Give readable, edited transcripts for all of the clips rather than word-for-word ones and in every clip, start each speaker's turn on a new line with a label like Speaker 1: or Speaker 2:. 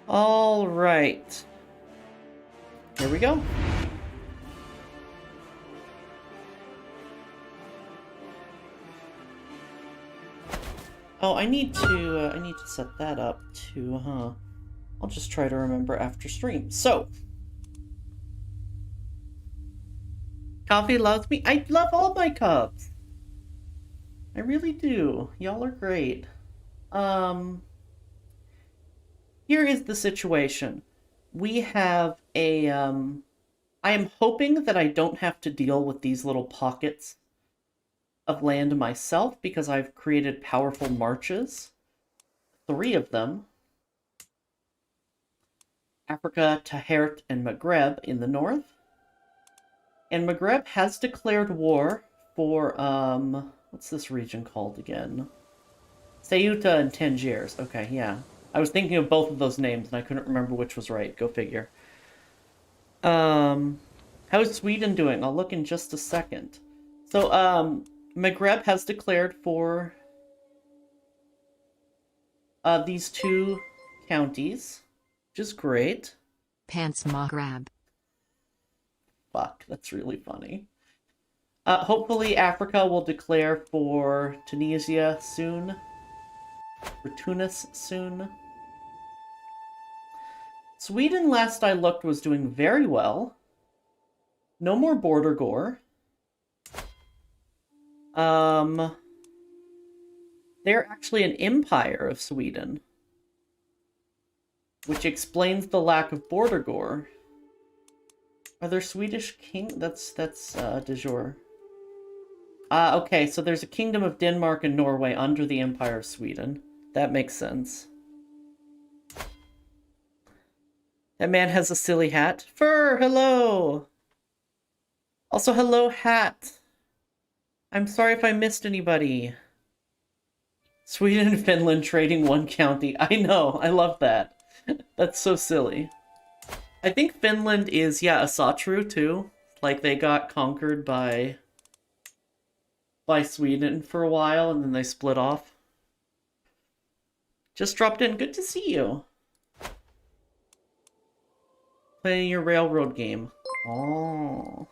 Speaker 1: All right. Here we go. Oh, I need to set that up too, huh? I'll just try to remember after stream. So, coffee loves me. I love all my cups. I really do. Y'all are great. Here is the situation. We have a, I am hoping that I don't have to deal with these little pockets of land myself because I've created powerful marches. 3 of them. Africa, Tahert, and Maghreb in the north. And Maghreb has declared war for, what's this region called again? Ceuta and Tangiers. Okay, yeah. I was thinking of both of those names and I couldn't remember which was right. Go figure. How's Sweden doing? I'll look in just a second. So, Maghreb has declared for these 2 counties, which is great.
Speaker 2: Pants Maghreb.
Speaker 1: Fuck, that's really funny. Hopefully Africa will declare for Tunisia soon. For Tunis soon. Sweden, last I looked, was doing very well. No more border gore. They're actually an empire of Sweden. Which explains the lack of border gore. Are there Swedish king? That's de jure. Okay, so there's a kingdom of Denmark and Norway under the Empire of Sweden. That makes sense. That man has a silly hat. Fur, hello! Also, hello, hat. I'm sorry if I missed anybody. Sweden and Finland trading 1 county. I know, I love that. That's so silly. I think Finland is, yeah, a Satru too. Like, they got conquered by Sweden for a while, and then they split off. Just dropped in. Good to see you. Playing your railroad game. Oh.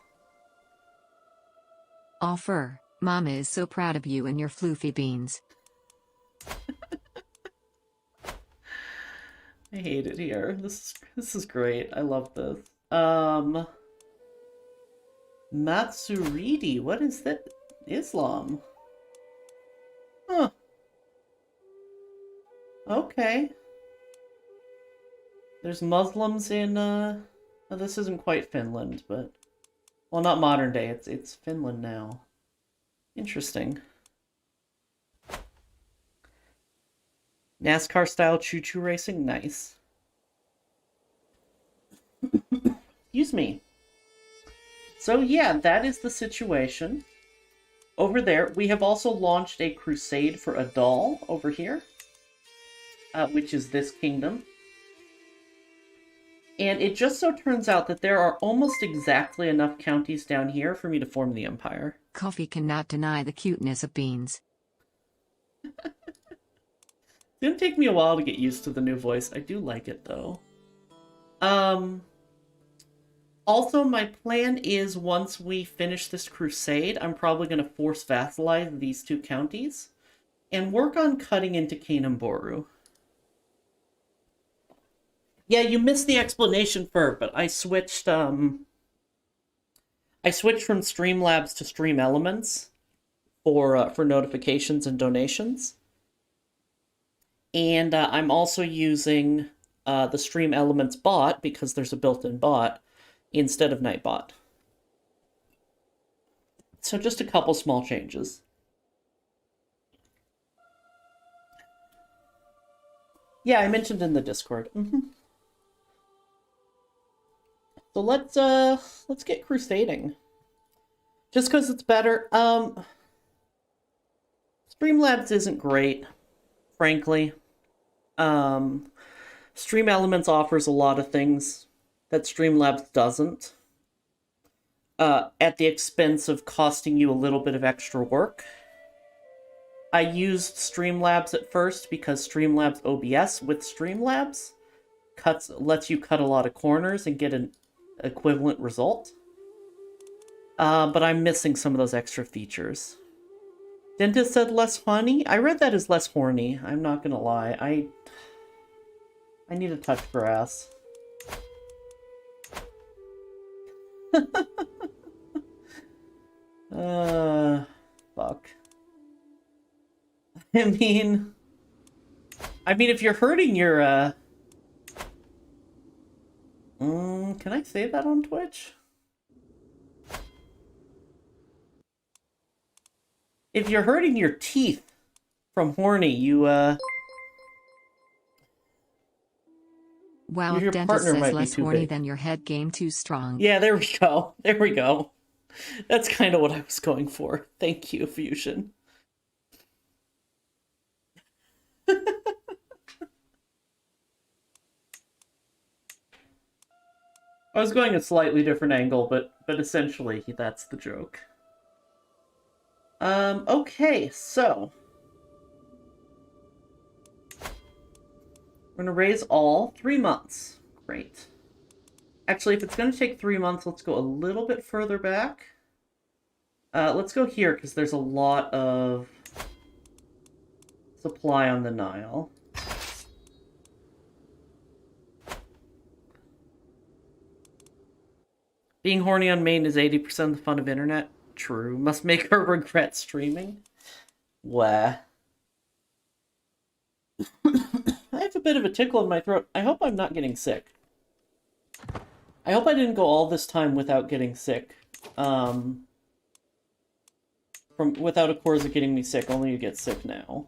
Speaker 2: Offer. Mama is so proud of you and your floofy beans.
Speaker 1: I hate it here. This is great. I love this. Matsuridi. What is that? Islam. Huh. Okay. There's Muslims in, oh, this isn't quite Finland, but... Well, not modern day. It's Finland now. Interesting. NASCAR-style choo-choo racing? Nice. Excuse me. So yeah, that is the situation. Over there, we have also launched a crusade for Adal over here, which is this kingdom. And it just so turns out that there are almost exactly enough counties down here for me to form the empire.
Speaker 2: Coffee cannot deny the cuteness of beans.
Speaker 1: It's gonna take me a while to get used to the new voice. I do like it, though. Also, my plan is once we finish this crusade, I'm probably going to force vassalize these 2 counties and work on cutting into Kanemboru. Yeah, you missed the explanation for it, but I switched from Streamlabs to Stream Elements for notifications and donations. And I'm also using the Stream Elements bot, because there's a built-in bot, instead of Nightbot. So just a couple small changes. Yeah, I mentioned in the Discord. So let's get crusading. Just because it's better. Streamlabs isn't great, frankly. Stream Elements offers a lot of things that Streamlabs doesn't, at the expense of costing you a little bit of extra work. I used Streamlabs at first because Streamlabs OBS with Streamlabs lets you cut a lot of corners and get an equivalent result. But I'm missing some of those extra features. Dentist said less honey? I read that as less horny. I'm not gonna lie. I need to touch grass. Fuck. I mean, if you're hurting your, can I say that on Twitch? If you're hurting your teeth from horny, you,
Speaker 2: Wow, if dentist says less horny than your head game too strong.
Speaker 1: Yeah, there we go. There we go. That's kind of what I was going for. Thank you, Fusion. I was going a slightly different angle, but essentially that's the joke. Okay, so we're gonna raise all 3 months. Great. Actually, if it's gonna take 3 months, let's go a little bit further back. Let's go here, because there's a lot of supply on the Nile. Being horny on main is 80% of the fun of internet. True. Must make her regret streaming. Wah. I have a bit of a tickle in my throat. I hope I'm not getting sick. I hope I didn't go all this time without getting sick. Without a Corza getting me sick, only you get sick now.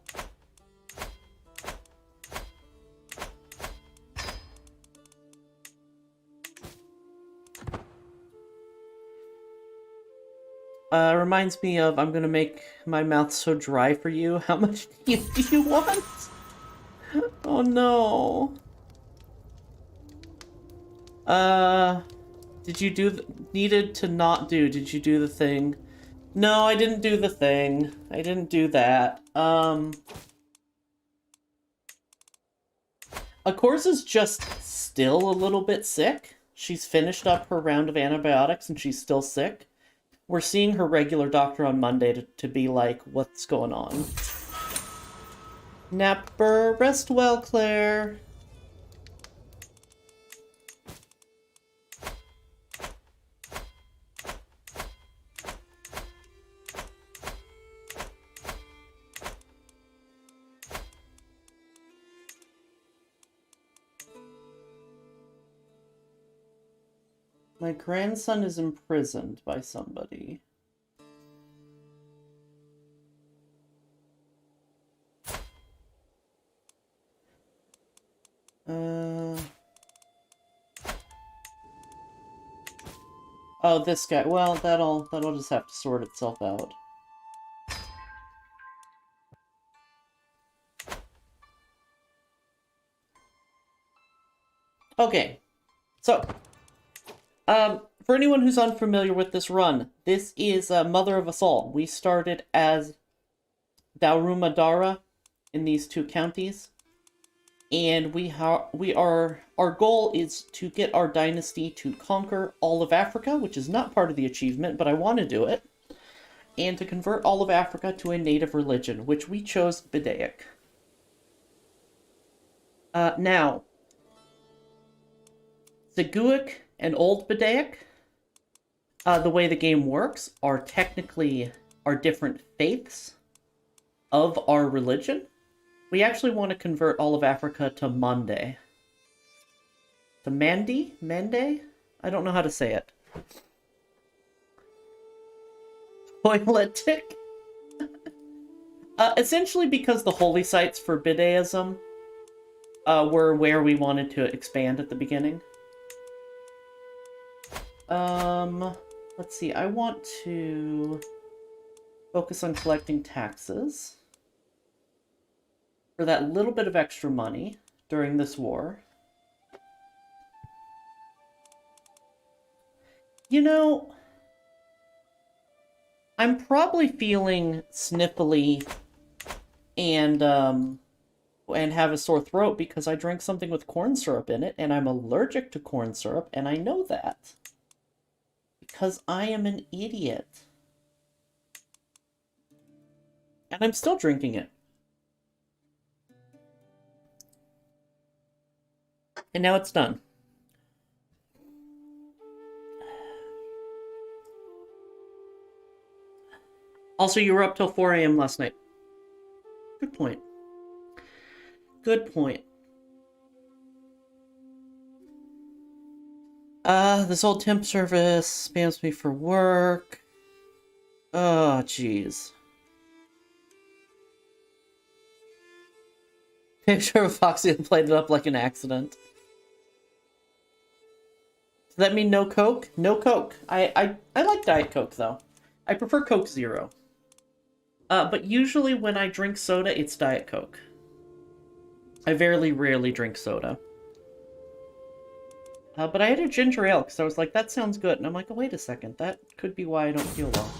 Speaker 1: Reminds me of, I'm gonna make my mouth so dry for you. How much do you want? Oh no. Did you do needed to not do? Did you do the thing? No, I didn't do the thing. I didn't do that. Akorza's just still a little bit sick. She's finished up her round of antibiotics and she's still sick. We're seeing her regular doctor on Monday to be like, what's going on? Napper, rest well, Claire. My grandson is imprisoned by somebody. Oh, this guy. Well, that'll just have to sort itself out. Okay. So, for anyone who's unfamiliar with this run, this is Mother of Us All. We started as Daurama Daura in these 2 counties, and our goal is to get our dynasty to conquer all of Africa, which is not part of the achievement, but I want to do it, and to convert all of Africa to a native religion, which we chose Bidaic. Now, Seguic and Old Bidaic, the way the game works, are technically our different faiths of our religion. We actually want to convert all of Africa to Mande. To Mandi? Mande? I don't know how to say it. Toiletic? Essentially because the holy sites for Bidaism were where we wanted to expand at the beginning. Let's see, I want to focus on collecting taxes for that little bit of extra money during this war. You know, I'm probably feeling sniffly and, and have a sore throat because I drank something with corn syrup in it, and I'm allergic to corn syrup, and I know that. Because I am an idiot. And I'm still drinking it. And now it's done. Also, you were up till 4 a.m. last night. Good point. Good point. This old temp service spams me for work. Oh, jeez. Picture of Foxy played it up like an accident. Does that mean no Coke? No Coke. I like Diet Coke, though. I prefer Coke Zero. But usually when I drink soda, it's Diet Coke. I very rarely drink soda. But I had a ginger ale, because I was like, that sounds good. And I'm like, oh, wait a second. That could be why I don't feel well.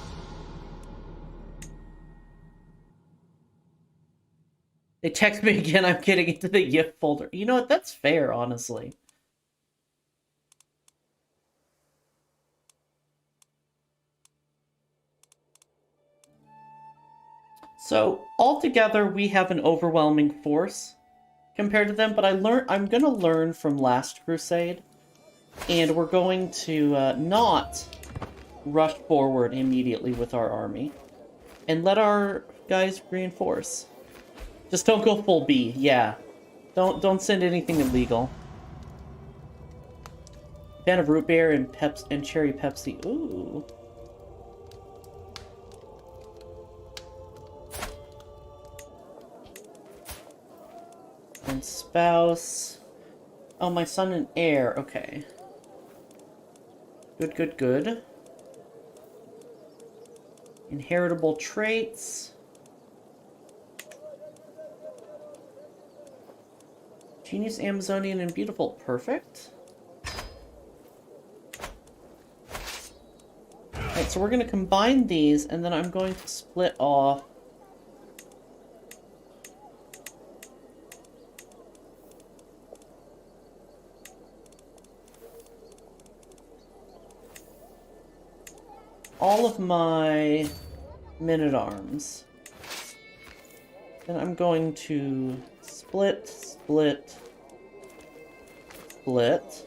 Speaker 1: They text me again, I'm getting into the GIF folder. You know what? That's fair, honestly. So, altogether, we have an overwhelming force compared to them, but I'm gonna learn from Last Crusade, and we're going to not rush forward immediately with our army, and let our guys reinforce. Just don't go full B, yeah. Don't send anything illegal. Fan of root beer and cherry Pepsi. Ooh. And spouse. Oh, my son and heir. Okay. Good, good, good. Inheritable traits. Genius, Amazonian, and beautiful. Perfect. Alright, so we're going to combine these, and then I'm going to split off all of my men-at-arms. Then I'm going to split, split, split,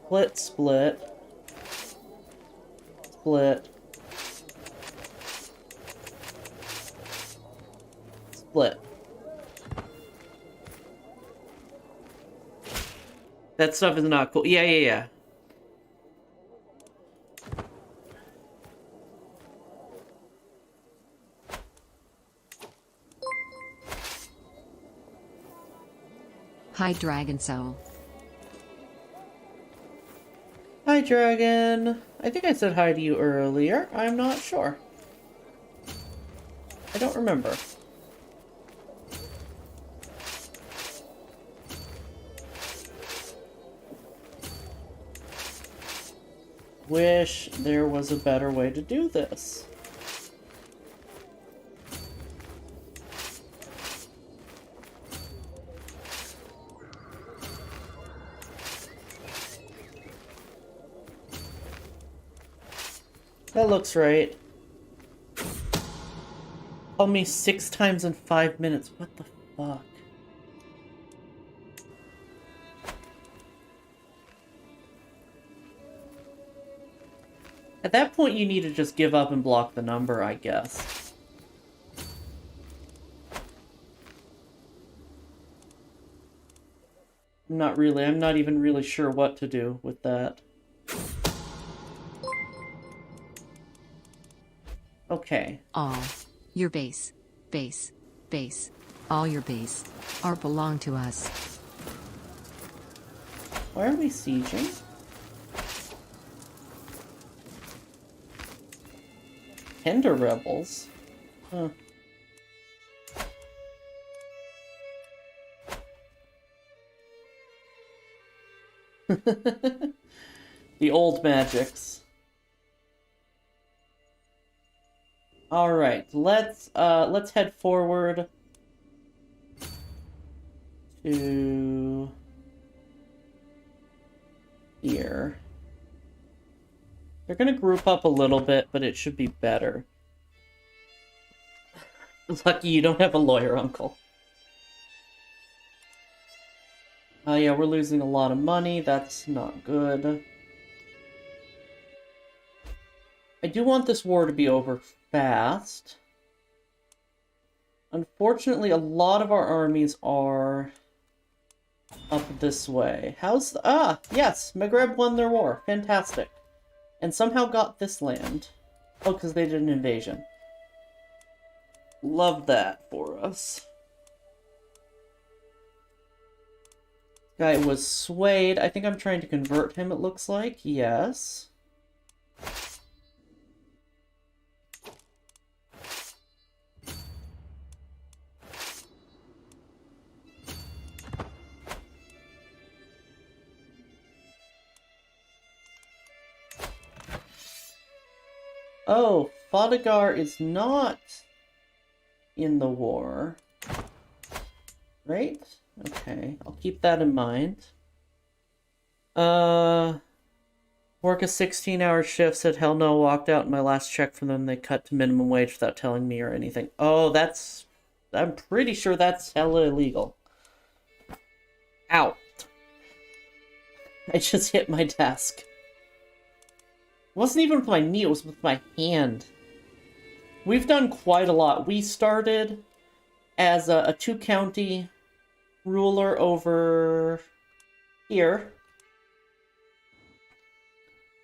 Speaker 1: split, split, split, split. That stuff is not cool. Yeah.
Speaker 2: Hi, Dragon Soul.
Speaker 1: Hi, Dragon. I think I said hi to you earlier. I'm not sure. I don't remember. Wish there was a better way to do this. That looks right. Call me 6 times in 5 minutes. What the fuck? At that point, you need to just give up and block the number, I guess. I'm not even really sure what to do with that. Okay.
Speaker 2: All your base, all your base are belong to us.
Speaker 1: Why are we sieging? Tender rebels? Huh. The old magics. All right, let's head forward. to here. They're gonna group up a little bit, but it should be better. Lucky you don't have a lawyer uncle. Yeah, we're losing a lot of money. That's not good. I do want this war to be over fast. Unfortunately, a lot of our armies are up this way. How's the... Ah, yes! Maghreb won their war. Fantastic. And somehow got this land. Oh, because they did an invasion. Love that for us. Guy was swayed. I think I'm trying to convert him, it looks like. Yes. Oh, Fadagar is not in the war. Right? Okay, I'll keep that in mind. Work a 16-hour shift, said hell no, walked out, and my last check from them they cut to minimum wage without telling me or anything. Oh, that's... I'm pretty sure that's hella illegal. Ow. I just hit my desk. It wasn't even with my knee, it was with my hand. We've done quite a lot. We started as a two-county ruler over here.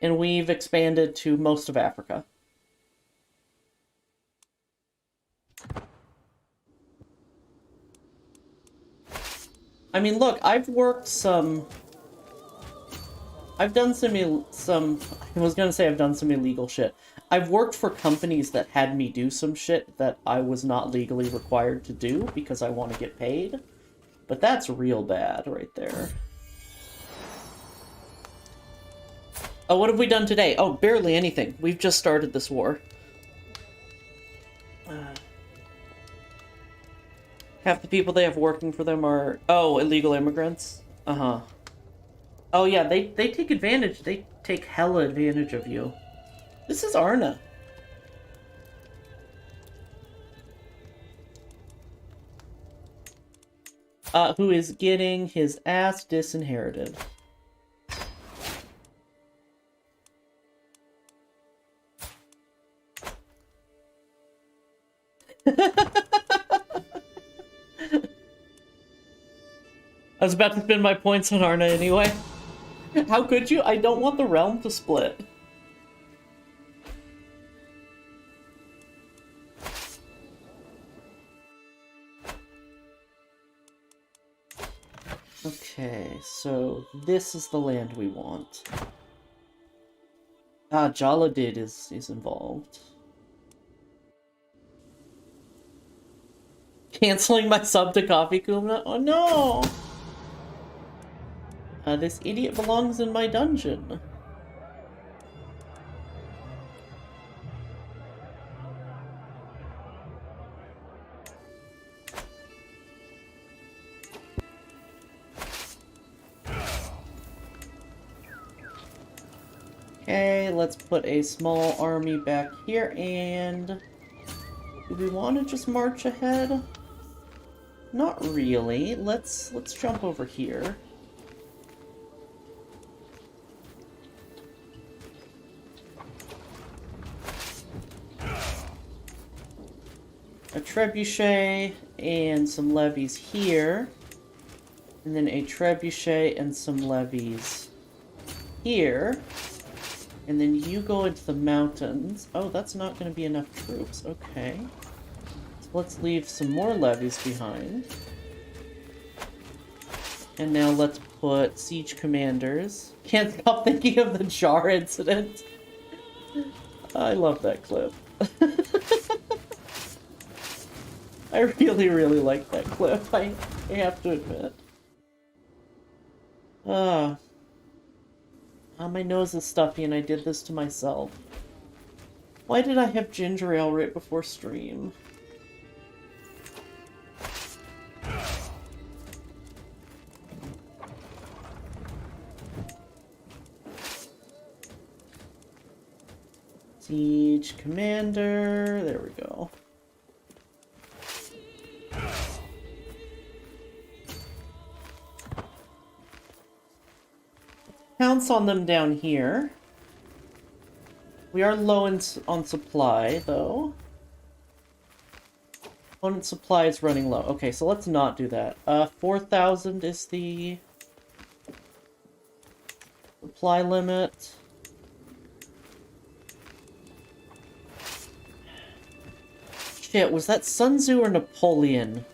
Speaker 1: And we've expanded to most of Africa. I mean, look, I've worked some... I've done some... I was gonna say I've done some illegal shit. I've worked for companies that had me do some shit that I was not legally required to do because I want to get paid. But that's real bad right there. Oh, what have we done today? Oh, barely anything. We've just started this war. Half the people they have working for them are... Oh, illegal immigrants? Uh-huh. Oh, yeah, they take advantage. They take hella advantage of you. This is Arna. Who is getting his ass disinherited. I was about to spend my points on Arna anyway. How could you? I don't want the realm to split. Okay, so this is the land we want. Ah, Jaladid is involved. Canceling my sub to Coffee Kumna? Oh no! This idiot belongs in my dungeon. Okay, let's put a small army back here, and... do we want to just march ahead? Not really. Let's jump over here. A trebuchet and some levies here. And then a trebuchet and some levies here. And then you go into the mountains. Oh, that's not going to be enough troops. Okay. So let's leave some more levies behind. And now let's put siege commanders. Can't stop thinking of the jar incident. I love that clip. I really, really like that clip, I have to admit. My nose is stuffy and I did this to myself. Why did I have ginger ale right before stream? Siege commander. There we go. Pounce on them down here. We are low on supply, though. Opponent supply is running low. Okay, so let's not do that. 4,000 is the supply limit. Shit, was that Sun Tzu or Napoleon?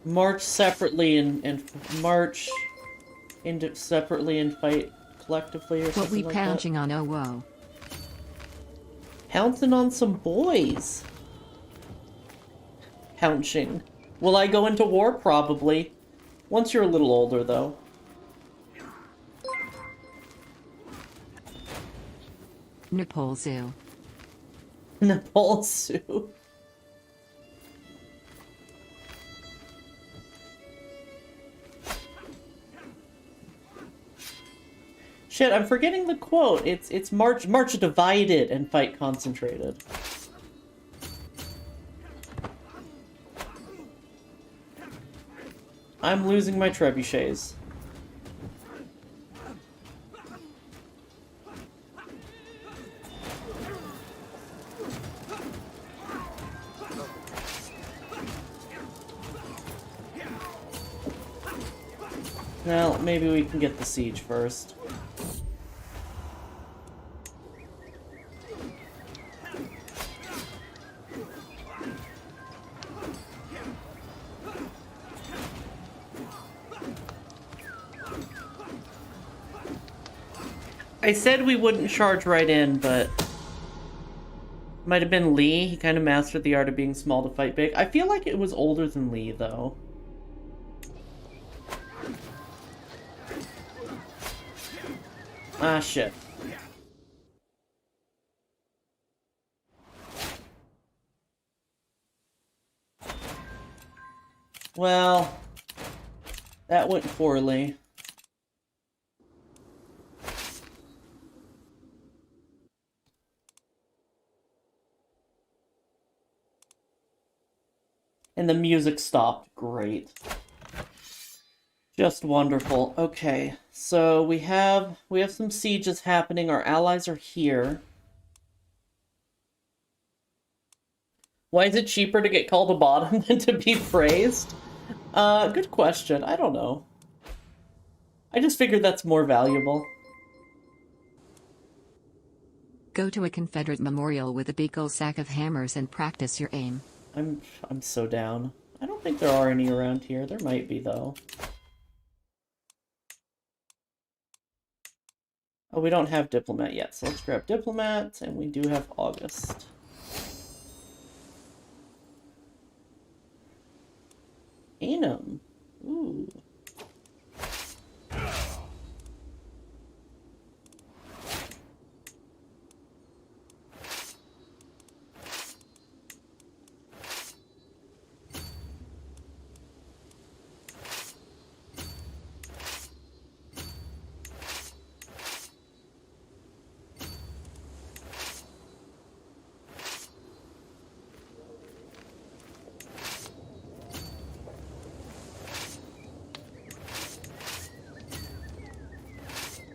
Speaker 1: March separately and march into separately and fight collectively or
Speaker 2: What
Speaker 1: something
Speaker 2: we
Speaker 1: like
Speaker 2: pouncing
Speaker 1: that.
Speaker 2: on, oh whoa.
Speaker 1: Pouncing on some boys. Pouncing. Will I go into war? Probably. Once you're a little older, though.
Speaker 2: Nepal-Zoo.
Speaker 1: Nepal-Zoo. Shit, I'm forgetting the quote. It's march divided and fight concentrated. I'm losing my trebuchets. Well, maybe we can get the siege first. I said we wouldn't charge right in, but might have been Lee. He kind of mastered the art of being small to fight big. I feel like it was older than Lee, though. Ah, shit. Well, that went poorly. And the music stopped. Great. Just wonderful. Okay, so we have some sieges happening. Our allies are here. Why is it cheaper to get called a bottom than to be praised? Good question. I don't know. I just figured that's more valuable.
Speaker 2: Go to a Confederate memorial with a big old sack of hammers and practice your aim.
Speaker 1: I'm so down. I don't think there are any around here. There might be, though. Oh, we don't have Diplomat yet, so let's grab Diplomat, and we do have August. Anum. Ooh.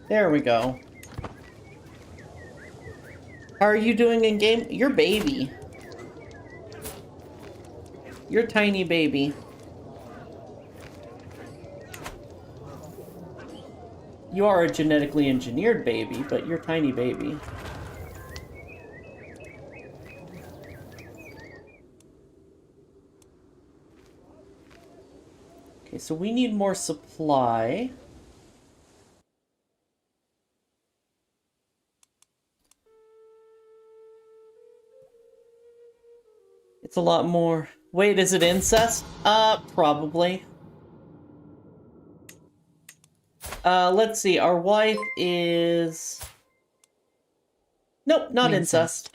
Speaker 1: There we go. How are you doing in game? You're baby. You're tiny baby. You are a genetically engineered baby, but you're tiny baby. Okay, so we need more supply. It's a lot more. Wait, is it incest? Probably. Let's see. Our wife is... Nope, not incest.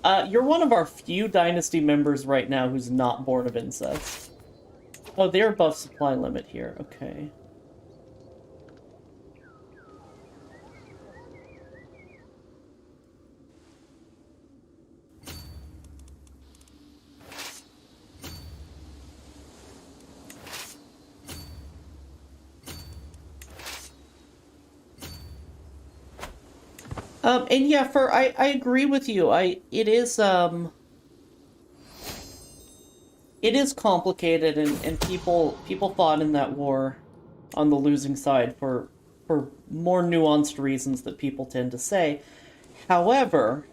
Speaker 1: You're one of our few dynasty members right now who's not born of incest. Oh, they're above supply limit here. Okay. And yeah, I agree with you. It is complicated, and people fought in that war on the losing side for more nuanced reasons that people tend to say. However,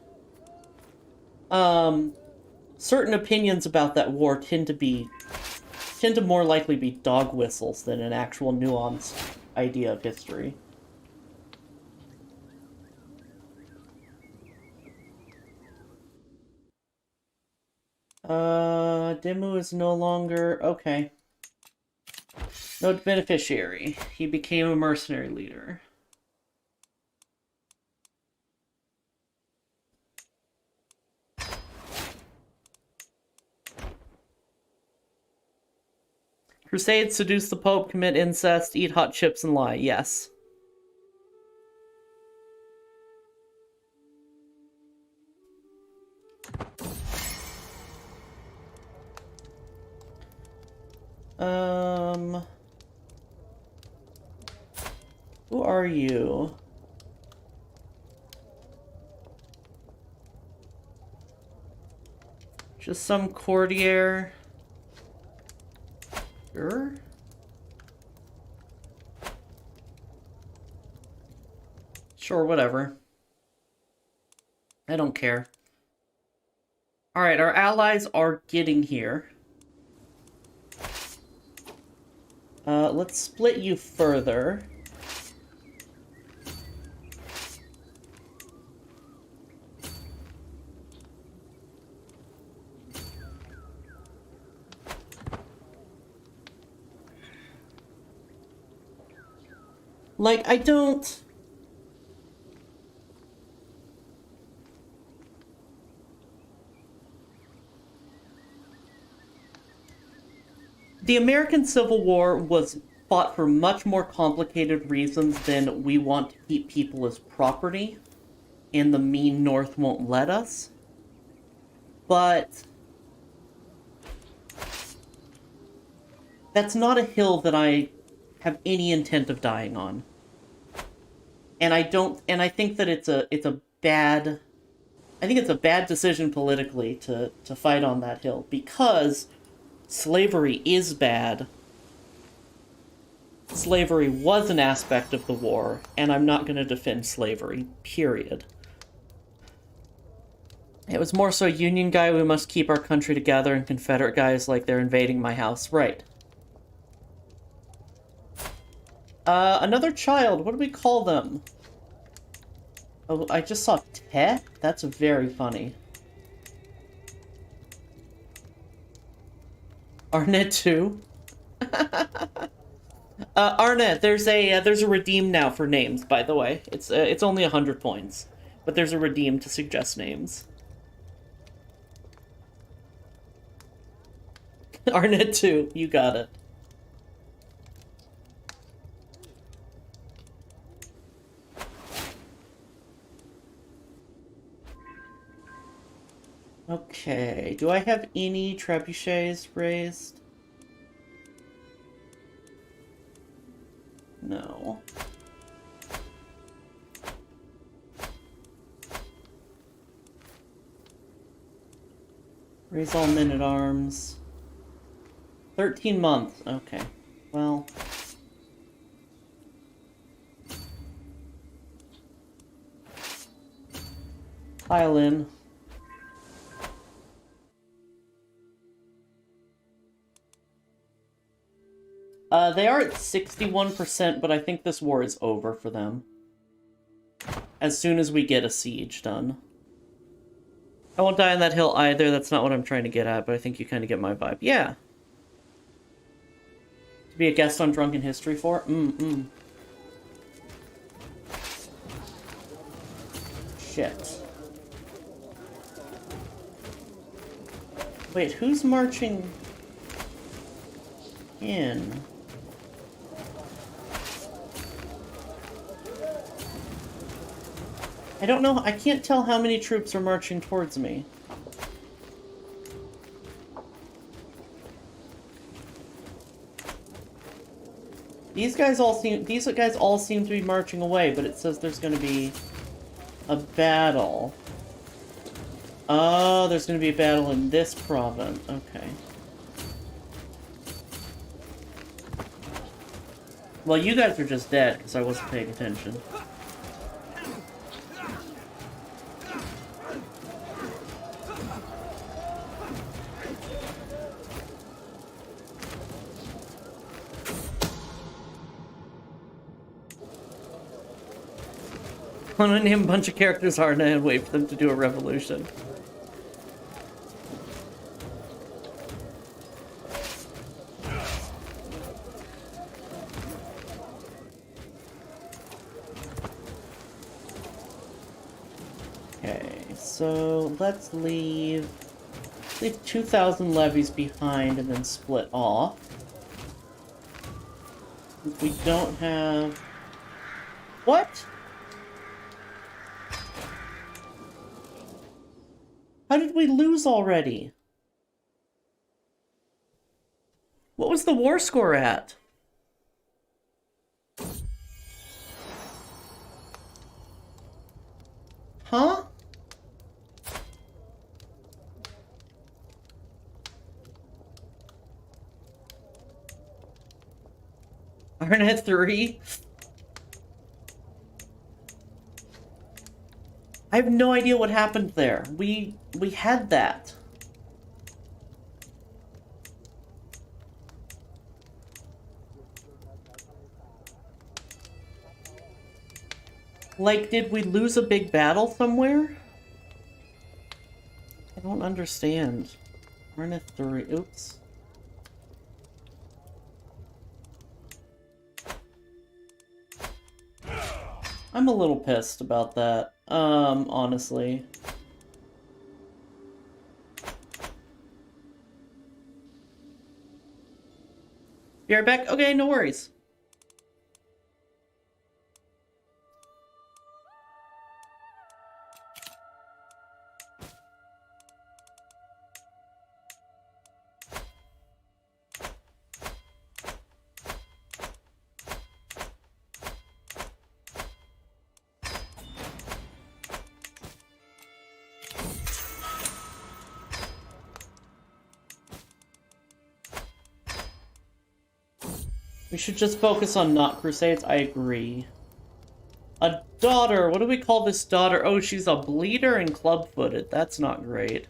Speaker 1: certain opinions about that war tend to more likely be dog whistles than an actual nuanced idea of history. Dimmu is no longer... Okay. No beneficiary. He became a mercenary leader. Crusades, seduce the Pope, commit incest, eat hot chips, and lie. Yes. Who are you? Just some courtier. Sure. Sure, whatever. I don't care. Alright, our allies are getting here. Let's split you further. Like, I don't... The American Civil War was fought for much more complicated reasons than we want to keep people as property, and the mean North won't let us. But that's not a hill that I have any intent of dying on. And I think that it's a bad decision politically to fight on that hill, because slavery is bad. Slavery was an aspect of the war, and I'm not going to defend slavery, period. It was more so Union guy, we must keep our country together, and Confederate guys like they're invading my house. Right. Another child, what do we call them? Oh, I just saw Te? That's very funny. Arnett too? Arnett, there's a redeem now for names, by the way. It's only 100 points. But there's a redeem to suggest names. Arnett too, you got it. Okay, do I have any trebuchets raised? No. Raise all men-at-arms. 13 months, okay. Well... pile in. They are at 61%, but I think this war is over for them. As soon as we get a siege done. I won't die on that hill either, that's not what I'm trying to get at, but I think you kind of get my vibe. Yeah. To be a guest on Drunken History for? Shit. Wait, who's marching in? I don't know, I can't tell how many troops are marching towards me. These guys all seem to be marching away, but it says there's gonna be A battle. Oh, there's gonna be a battle in this province. Okay. Well, you guys are just dead because I wasn't paying attention. I'm gonna name a bunch of characters hard and wait for them to do a revolution. Okay, so let's leave 2,000 levies behind and then split off. If we don't have... What? How did we lose already? What was the war score at? Huh? Aren't at 3? I have no idea what happened there. We had that. Like, did we lose a big battle somewhere? I don't understand. We're in a 3. Oops. I'm a little pissed about that, honestly. Be right back? Okay, no worries. We should just focus on not crusades, I agree. A daughter! What do we call this daughter? Oh, she's a bleeder and club-footed. That's not great.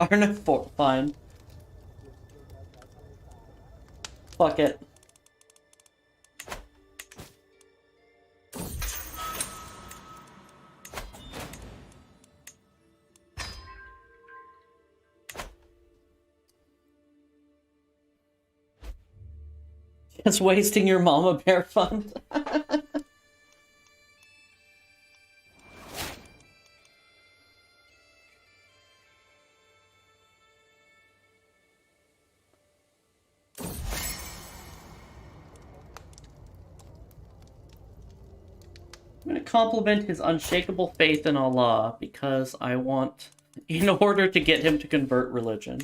Speaker 1: Arna 4, fine. Fuck it. Just wasting your mama bear fund. I'm going to compliment his unshakable faith in Allah because I want, in order to get him to convert religion.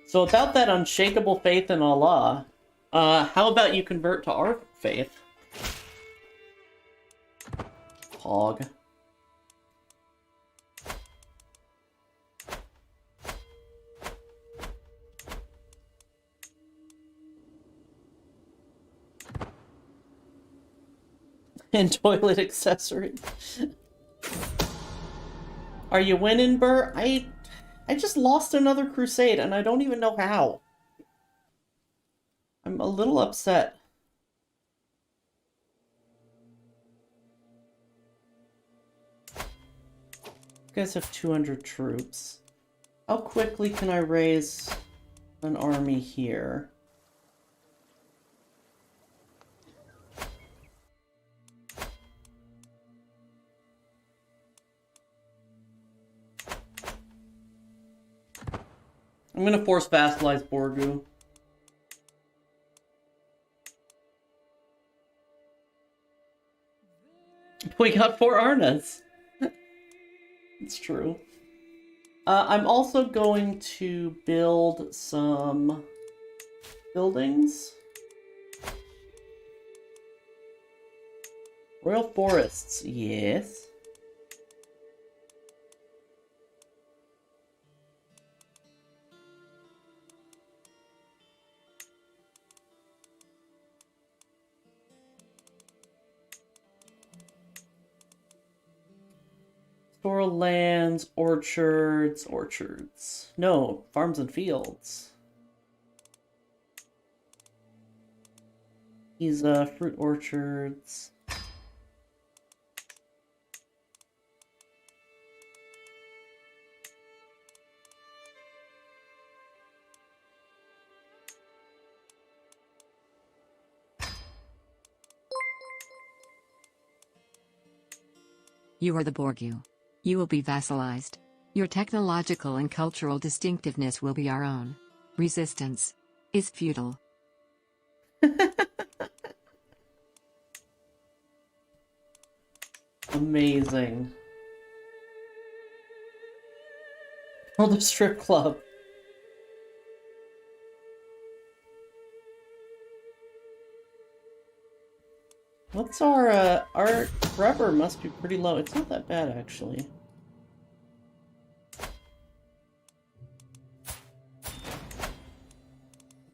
Speaker 1: So about that unshakable faith in Allah, how about you convert to our faith? Hog. And toilet accessory. Are you winning, Burr? I just lost another crusade, and I don't even know how. I'm a little upset. You guys have 200 troops. How quickly can I raise an army here? I'm gonna force vassalize Borgu. We got 4 Arnas. It's true. I'm also going to build some buildings. Royal forests, yes. Pastoral lands, orchards. No, farms and fields. These fruit orchards.
Speaker 2: You are the Borgu. You will be vassalized. Your technological and cultural distinctiveness will be our own. Resistance is futile.
Speaker 1: Amazing. Build a strip club. What's our rubber must be pretty low. It's not that bad, actually.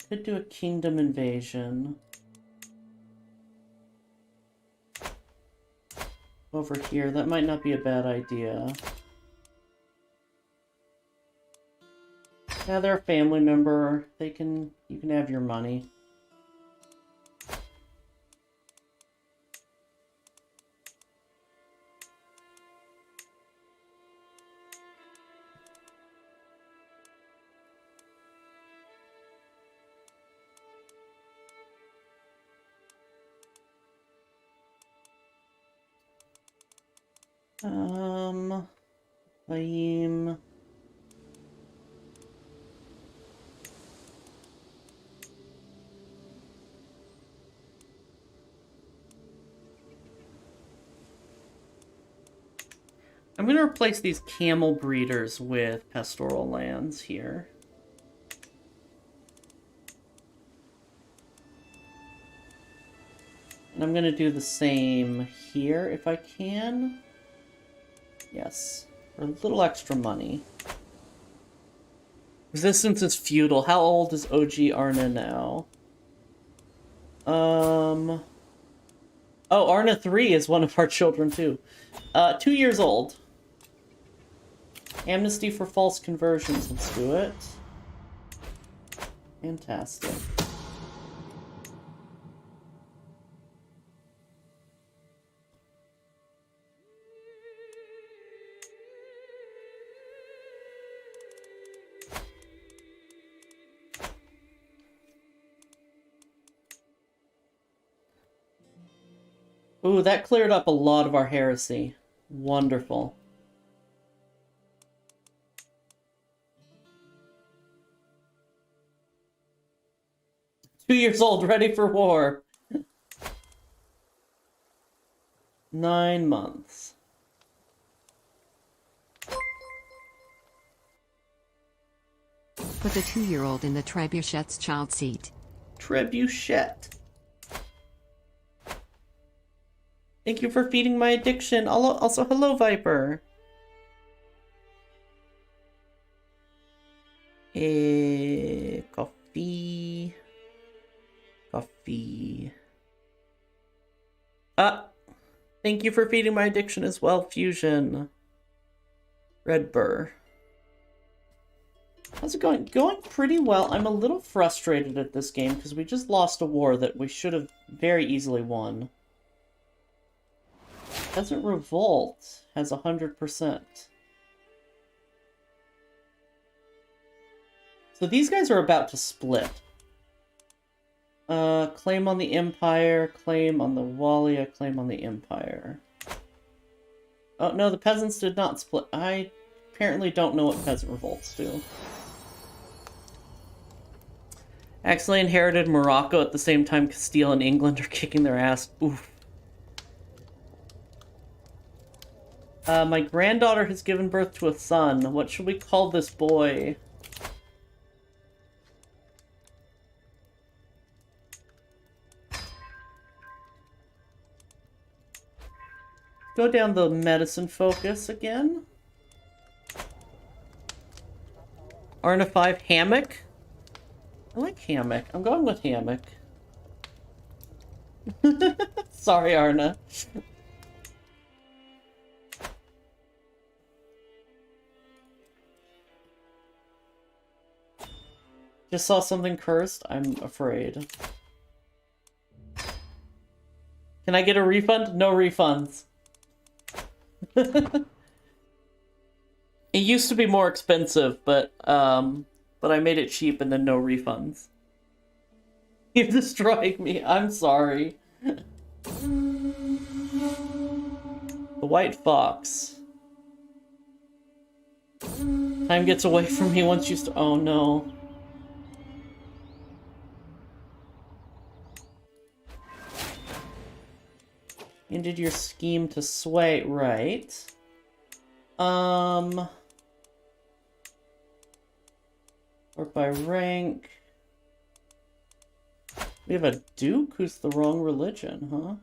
Speaker 1: Could do a kingdom invasion. Over here, that might not be a bad idea. Yeah, they're a family member. You can have your money. Laim. I'm going to replace these camel breeders with pastoral lands here. And I'm going to do the same here if I can. Yes, for a little extra money. Resistance is feudal. How old is OG Arna now? Oh, Arna 3 is one of our children too. 2 years old. Amnesty for false conversions. Let's do it. Fantastic. Ooh, that cleared up a lot of our heresy. Wonderful. Two years old, ready for war. 9 months.
Speaker 2: Put the 2-year-old in the trebuchet's child seat.
Speaker 1: Trebuchet. Thank you for feeding my addiction. Also, hello, Viper. Coffee. Coffee. Thank you for feeding my addiction as well, Fusion. Red Burr. How's it going? Going pretty well. I'm a little frustrated at this game because we just lost a war that we should have very easily won. Peasant Revolt has 100%. So these guys are about to split. Claim on the Empire, claim on the Walia, claim on the Empire. Oh, no, the peasants did not split. I apparently don't know what Peasant Revolts do. Accidentally inherited Morocco at the same time Castile and England are kicking their ass. Oof. My granddaughter has given birth to a son. What should we call this boy? Go down the medicine focus again. Arna 5, hammock? I like hammock. I'm going with hammock. Sorry, Arna. Just saw something cursed. I'm afraid. Can I get a refund? No refunds. It used to be more expensive, but I made it cheap and then no refunds. You're destroying me. I'm sorry. The white fox. Time gets away from me once you st- Oh no. Ended your scheme to sway, right? Or by rank. We have a duke who's the wrong religion, huh?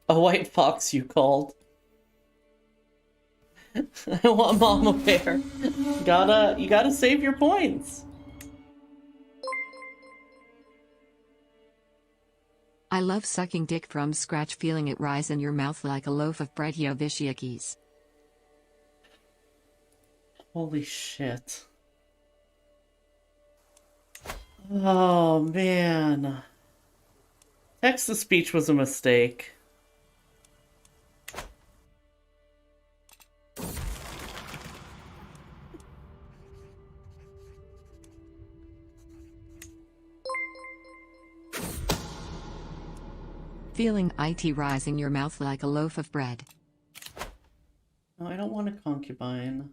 Speaker 1: A white fox, you called. I want mama bear. You gotta save your points.
Speaker 2: I love sucking dick from scratch, feeling it rise in your mouth like a loaf of bread. Yo Vishiakis.
Speaker 1: Holy shit. Oh man. Text-to-speech was a mistake.
Speaker 2: Feeling it rising your mouth like a loaf of bread.
Speaker 1: No, I don't want a concubine.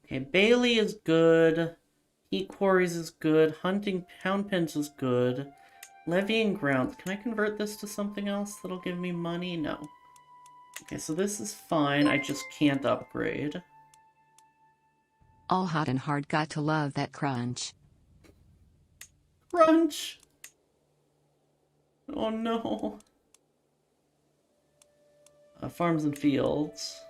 Speaker 1: Okay, Bailey is good. Heat quarries is good. Hunting pound pens is good. Levying grounds. Can I convert this to something else that'll give me money? No. Okay, so this is fine. I just can't upgrade.
Speaker 2: All hot and hard, got to love that crunch.
Speaker 1: Crunch! Oh no. Farms and fields.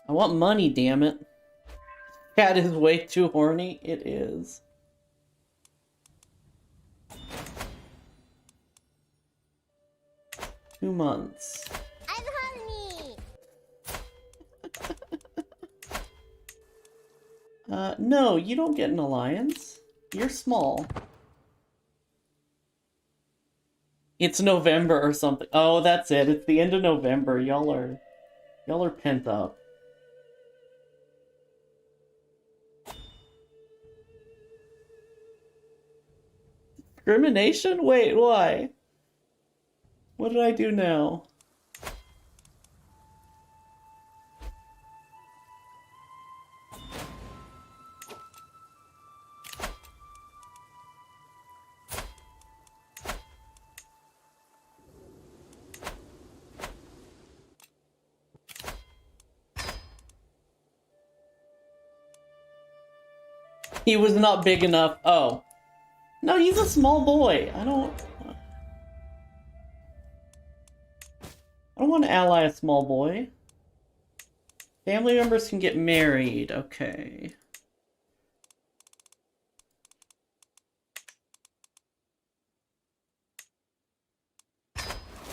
Speaker 1: I want money, damn it. Cat is way too horny. It is. Two months.
Speaker 3: I'm horny.
Speaker 1: No, you don't get an alliance. You're small. It's November or something. Oh, that's it. It's the end of November. Y'all are pent up. Discrimination? Wait, why? What did I do now? He was not big enough. Oh. No, he's a small boy. I don't want to ally a small boy. Family members can get married. Okay.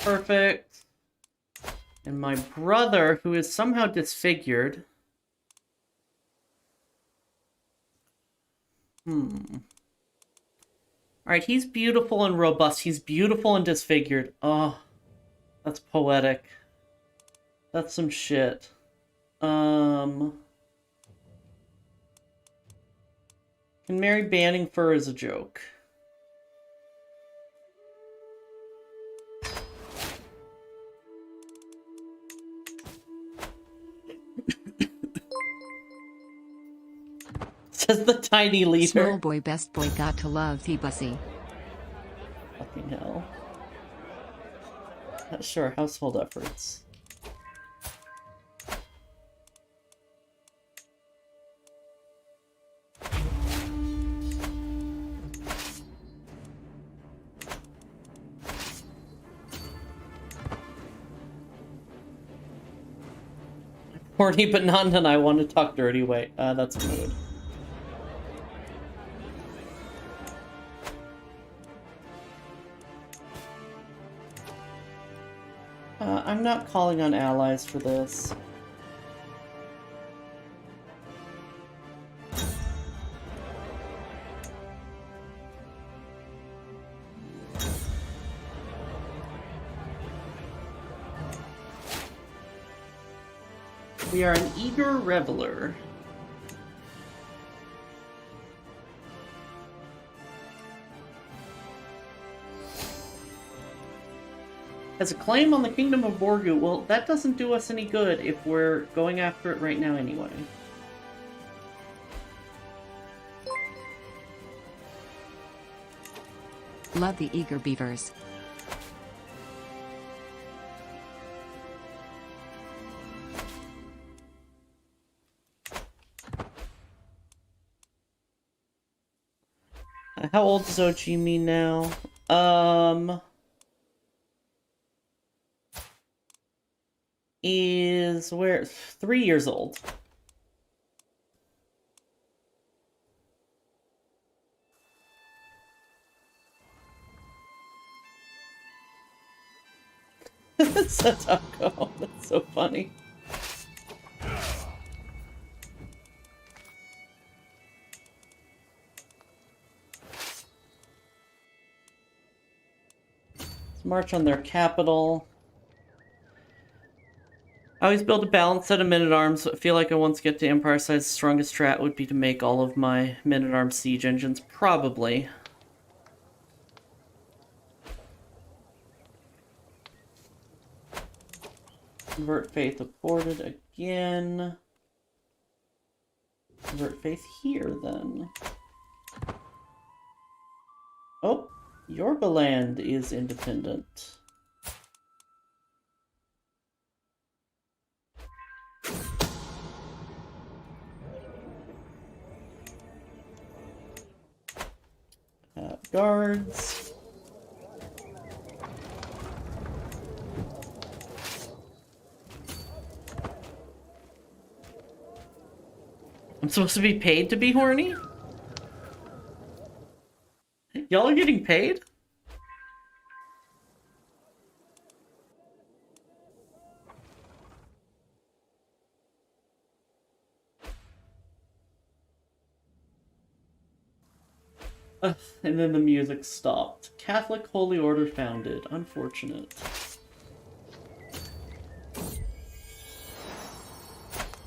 Speaker 1: Perfect. And my brother, who is somehow disfigured. Alright, he's beautiful and robust. He's beautiful and disfigured. Oh, that's poetic. That's some shit. Can marry banning fur is a joke. Says the tiny
Speaker 2: Small
Speaker 1: leader.
Speaker 2: boy best boy got to love the bussy.
Speaker 1: Fucking hell. Sure, household efforts. Horny but not and I want to talk dirty way. That's mood. I'm not calling on allies for this. We are an eager reveler. Has a claim on the Kingdom of Borgu. Well, that doesn't do us any good if we're going after it right now anyway.
Speaker 2: Love the eager beavers.
Speaker 1: How old is Ojimi now? Is 3 years old. Satako, that's so funny. Let's march on their capital. I always build a balanced set of men-at-arms. I feel like I once get to Empire size, the strongest strat would be to make all of my men-at-arms siege engines. Probably. Convert faith aborted again. Convert faith here, then. Oh, Yorbaland is independent. Guards. I'm supposed to be paid to be horny? Y'all are getting paid? And then the music stopped. Catholic Holy Order founded. Unfortunate.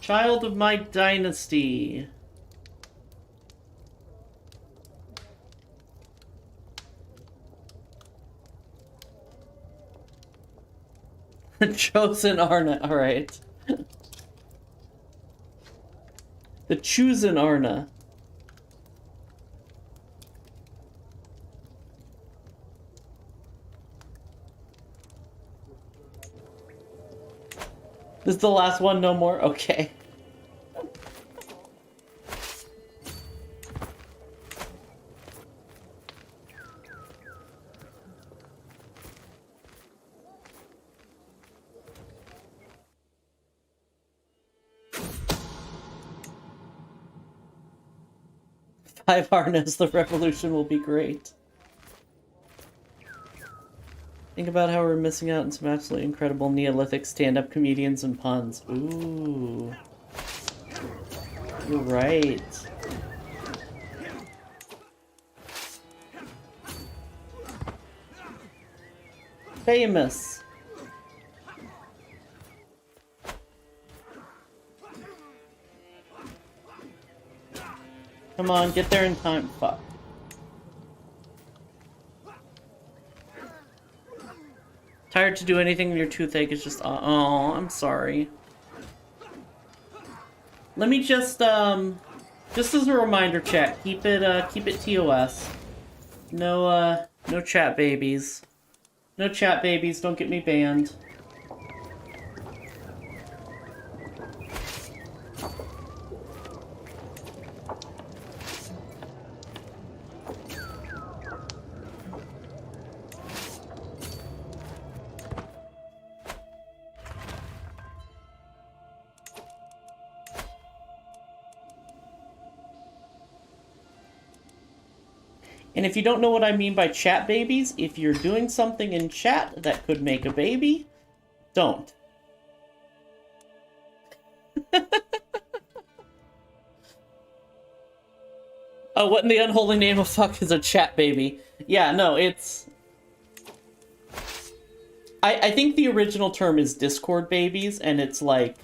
Speaker 1: Child of my dynasty. The chosen Arna. Alright. The chosen Arna. This is the last one, no more? Okay. Five Arnas, the revolution will be great. Think about how we're missing out on some absolutely incredible Neolithic stand-up comedians and puns. Ooh. You're right. Famous. Come on, get there in time. Fuck. Tired to do anything when your toothache is just... Oh, I'm sorry. Let me just, Just as a reminder, chat, keep it TOS. No chat babies. No chat babies, don't get me banned. And if you don't know what I mean by chat babies, if you're doing something in chat that could make a baby, don't. Oh, what in the unholy name of fuck is a chat baby? Yeah, no, it's... I think the original term is Discord babies, and it's like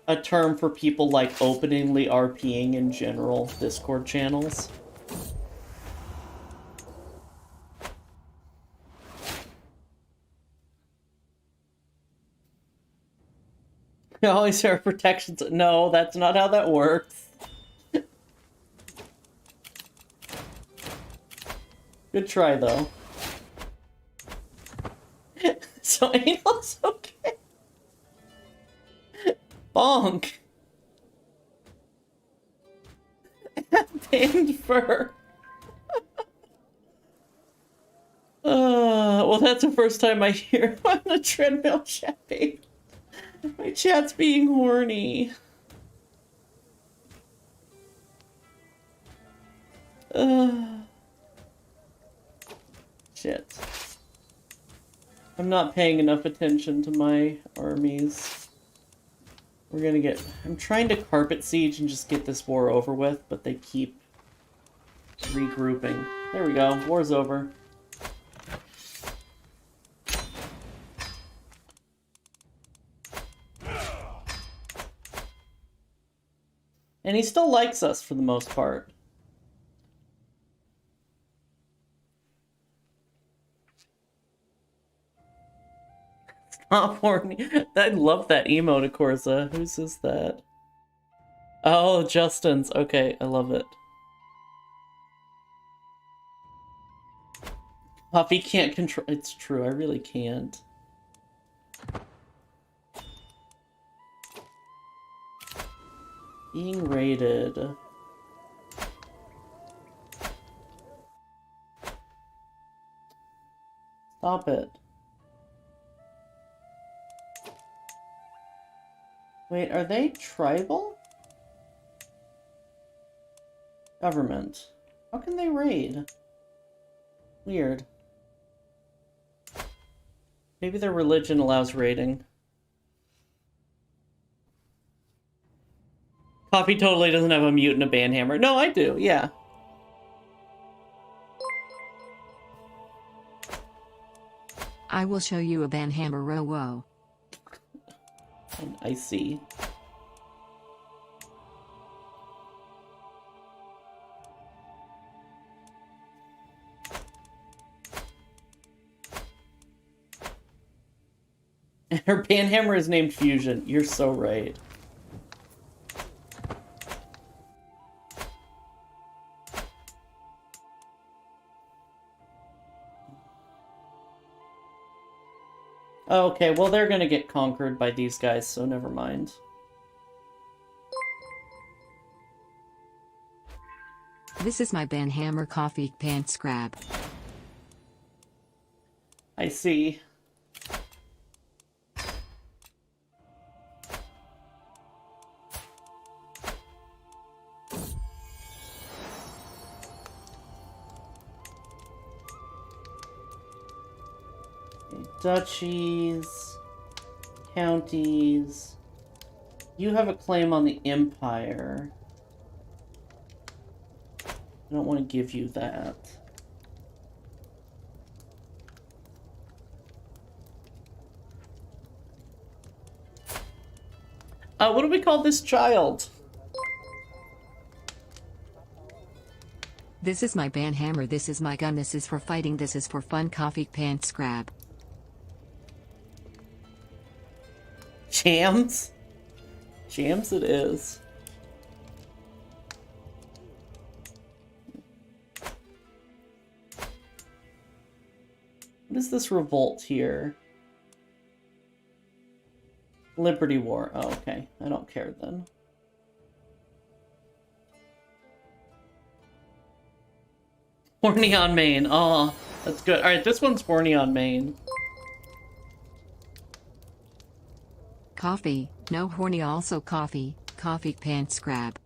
Speaker 1: a term for people like openingly RPing in general Discord channels. Always have protections. No, that's not how that works. Good try, though. So anal's okay. Bonk. Banned fur. Well, that's the first time I hear on a treadmill chat, babe. My chat's being horny. Shit. I'm not paying enough attention to my armies. We're gonna get... I'm trying to carpet siege and just get this war over with, but they keep regrouping. There we go. War's over. And he still likes us for the most part. Stop horny. I love that emote, Corsa. Whose is that? Oh, Justin's. Okay, I love it. Puffy can't control... It's true, I really can't. Being raided. Stop it. Wait, are they tribal? Government. How can they raid? Weird. Maybe their religion allows raiding. Coffee totally doesn't have a mute and a banhammer. No, I do, yeah.
Speaker 2: I will show you a banhammer row.
Speaker 1: I see. Her banhammer is named Fusion. You're so right. Okay, well, they're gonna get conquered by these guys, so never mind.
Speaker 2: This is my banhammer coffee pants scrap.
Speaker 1: I see. Duchies, counties. You have a claim on the empire. I don't want to give you that. What do we call this child?
Speaker 2: This is my banhammer, this is my gun, this is for fighting, this is for fun coffee pants scrap.
Speaker 1: Jams? Jams it is. What is this revolt here? Liberty War. Oh, okay. I don't care then. Horny on Maine. Oh, that's good. Alright, this one's horny on Maine.
Speaker 2: Coffee, no horny also coffee, coffee pants grab.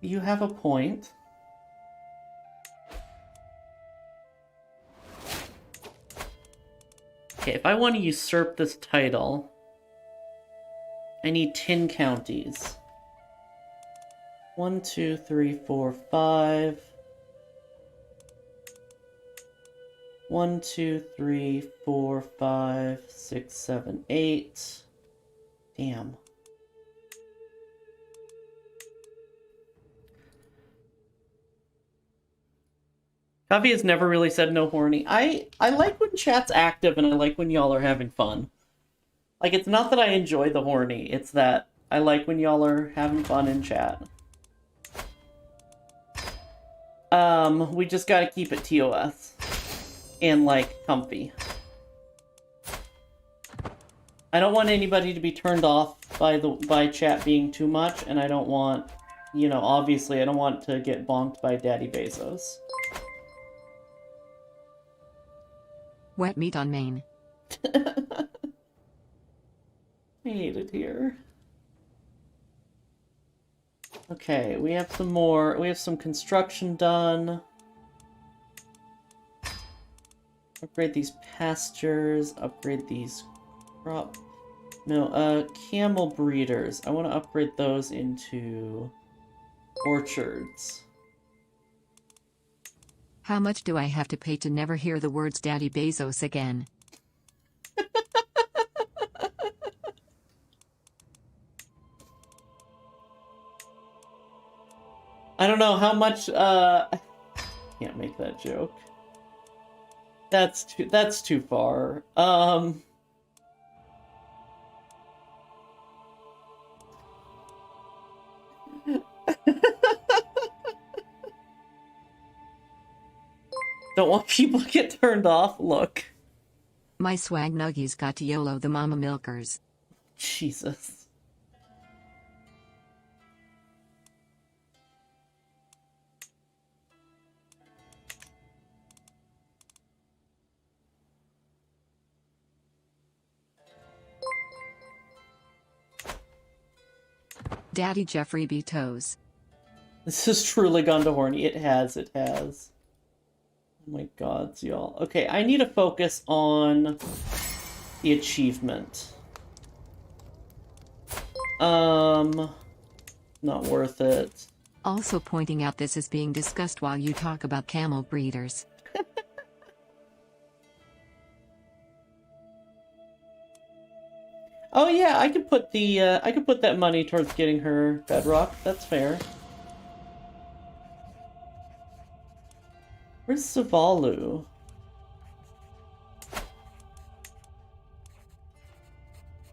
Speaker 1: You have a point. Okay, if I want to usurp this title, I need 10 counties. 1, 2, 3, 4, 5. 1, 2, 3, 4, 5, 6, 7, 8. Damn. Coffee has never really said no horny. I like when chat's active and I like when y'all are having fun. Like, it's not that I enjoy the horny, it's that I like when y'all are having fun in chat. We just gotta keep it TOS. And, like, comfy. I don't want anybody to be turned off by chat being too much, and I don't want, you know, obviously I don't want to get bonked by Daddy Bezos.
Speaker 2: Wet meat on Maine.
Speaker 1: I hate it here. Okay, we have some more. We have some construction done. Upgrade these pastures. Upgrade these crop. No, camel breeders. I want to upgrade those into orchards.
Speaker 2: How much do I have to pay to never hear the words Daddy Bezos again?
Speaker 1: I don't know how much, can't make that joke. That's too far. Don't want people to get turned off. Look.
Speaker 2: My swag nuggies got to YOLO the mama milkers.
Speaker 1: Jesus.
Speaker 2: Daddy Jeffrey B. Toes.
Speaker 1: This has truly gone to horny. It has, it has. Oh my gods, y'all. Okay, I need to focus on the achievement. Not worth it.
Speaker 2: Also pointing out this is being discussed while you talk about camel breeders.
Speaker 1: Oh yeah, I could put the I could put that money towards getting her bedrock. That's fair. Where's Savalu?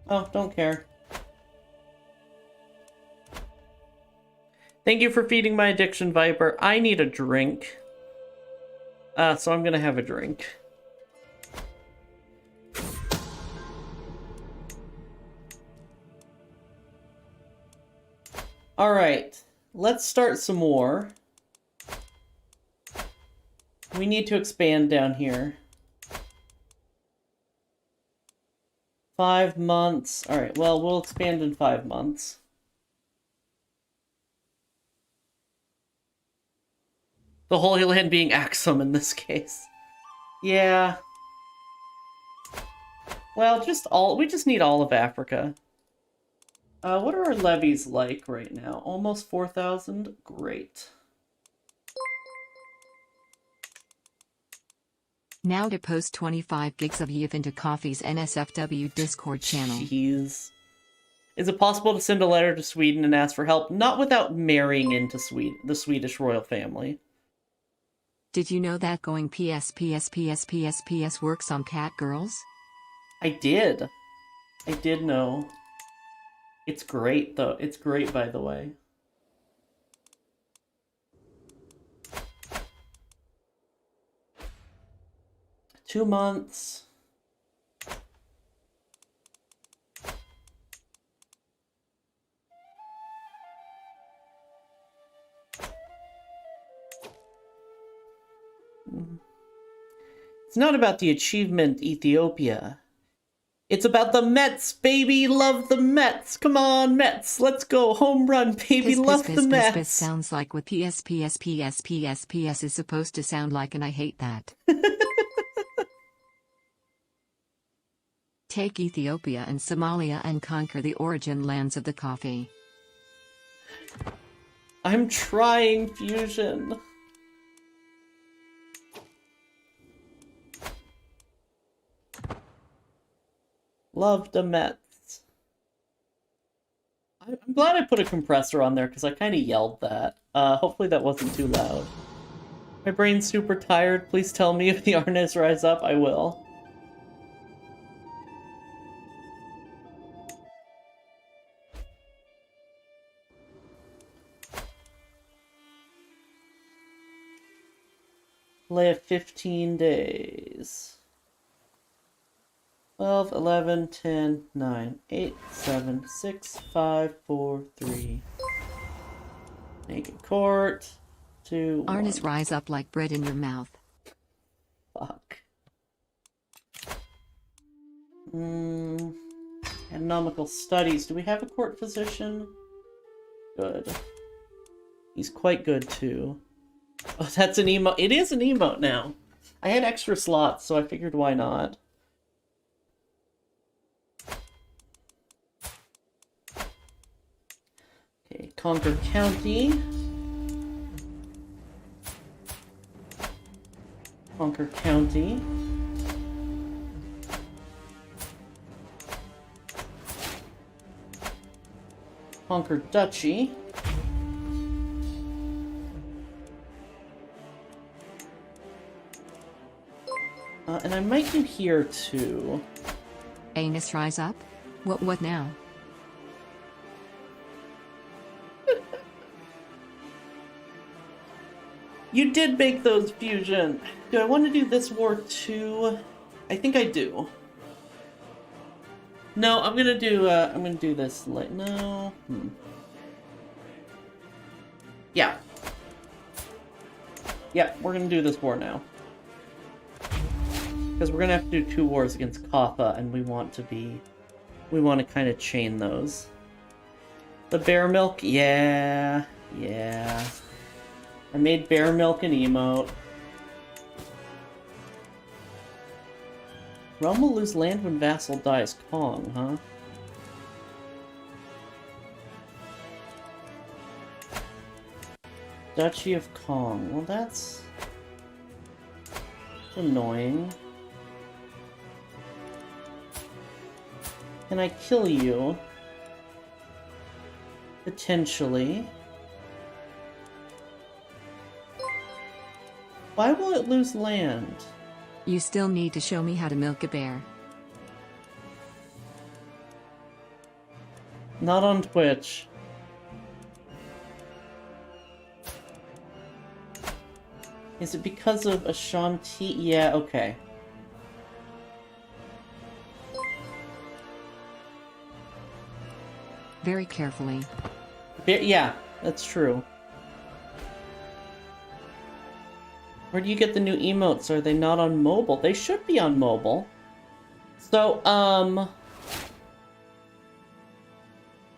Speaker 1: Oh, don't care. Thank you for feeding my addiction, Viper. I need a drink. So I'm gonna have a drink. Alright, let's start some more. We need to expand down here. 5 months. Alright, well, we'll expand in 5 months. The Holy Land being Axum in this case. Yeah. Well, we just need all of Africa. What are our levies like right now? Almost 4,000? Great.
Speaker 2: Now to post 25 gigs of YIV into Coffee's NSFW Discord channel.
Speaker 1: Jeez. Is it possible to send a letter to Sweden and ask for help? Not without marrying into the Swedish royal family.
Speaker 2: Did you know that going PS works on cat girls?
Speaker 1: I did. I did know. It's great, though. It's great, by the way. 2 months. It's not about the achievement, Ethiopia. It's about the Mets, baby. Love the Mets. Come on, Mets. Let's go. Home run, baby. Love the Mets.
Speaker 2: Sounds like what PS is supposed to sound like, and I hate that. Take Ethiopia and Somalia and conquer the origin lands of the coffee.
Speaker 1: I'm trying, Fusion. Love the Mets. I'm glad I put a compressor on there because I kind of yelled that. Hopefully that wasn't too loud. My brain's super tired. Please tell me if the Arnes rise up. I will. Delay of 15 days. 12, 11, 10, 9, 8, 7, 6, 5, 4, 3. Naked court. 2,
Speaker 2: Arnis, rise up like bread in your mouth.
Speaker 1: Fuck. Anatomical studies. Do we have a court physician? Good. He's quite good too. Oh, that's an emote. It is an emote now. I had extra slots, so I figured why not. Okay, Conquer County. Conquer County. Conquer Duchy. And I might do here too.
Speaker 2: Anus, rise up? What now?
Speaker 1: You did make those, Fusion. Do I want to do this war too? I think I do. No, I'm gonna do this like no. Yeah. Yeah, we're gonna do this war now. Because we're gonna have to do 2 wars against Kappa, and we want to kind of chain those. The bear milk, yeah. I made bear milk an emote. Realm will lose land when vassal dies. Kong, huh? Duchy of Kong. Well, that's annoying. Can I kill you? Potentially. Why will it lose land?
Speaker 2: You still need to show me how to milk a bear.
Speaker 1: Not on Twitch. Is it because of Ashanti? Yeah, okay.
Speaker 2: Very carefully.
Speaker 1: Yeah, that's true. Where do you get the new emotes? Are they not on mobile? They should be on mobile. So,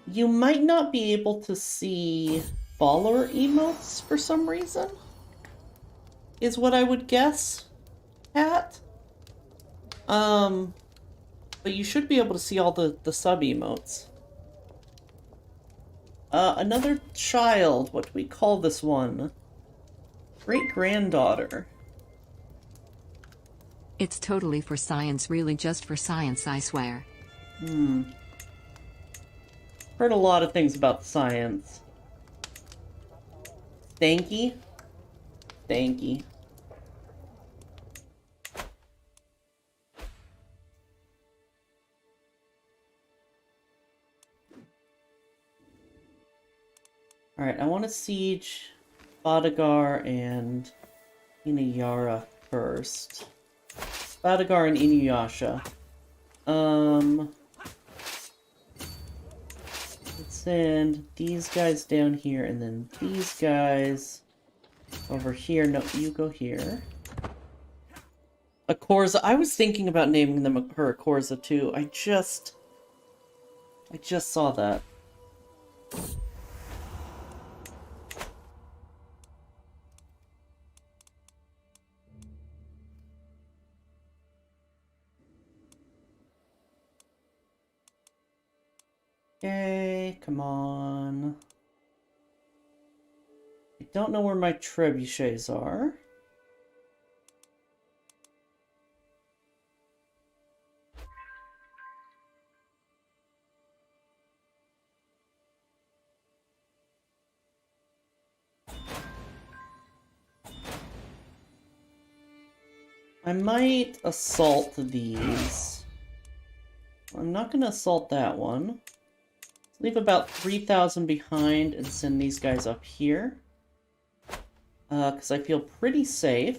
Speaker 1: you might not be able to see follower emotes for some reason, is what I would guess at. But you should be able to see all the sub emotes. Another child. What do we call this one? Great-granddaughter.
Speaker 2: It's totally for science, really just for science, I swear.
Speaker 1: Heard a lot of things about science. Stanky? Stanky. Alright, I want to siege Badagar and Inayara first. Badagar and Inuyasha. Let's send these guys down here, and then these guys over here. No, you go here. Akorza. I was thinking about naming them her Akorza too. I just saw that. Okay, come on. I don't know where my trebuchets are. I might assault these. I'm not going to assault that one. Leave about 3,000 behind and send these guys up here. Because I feel pretty safe.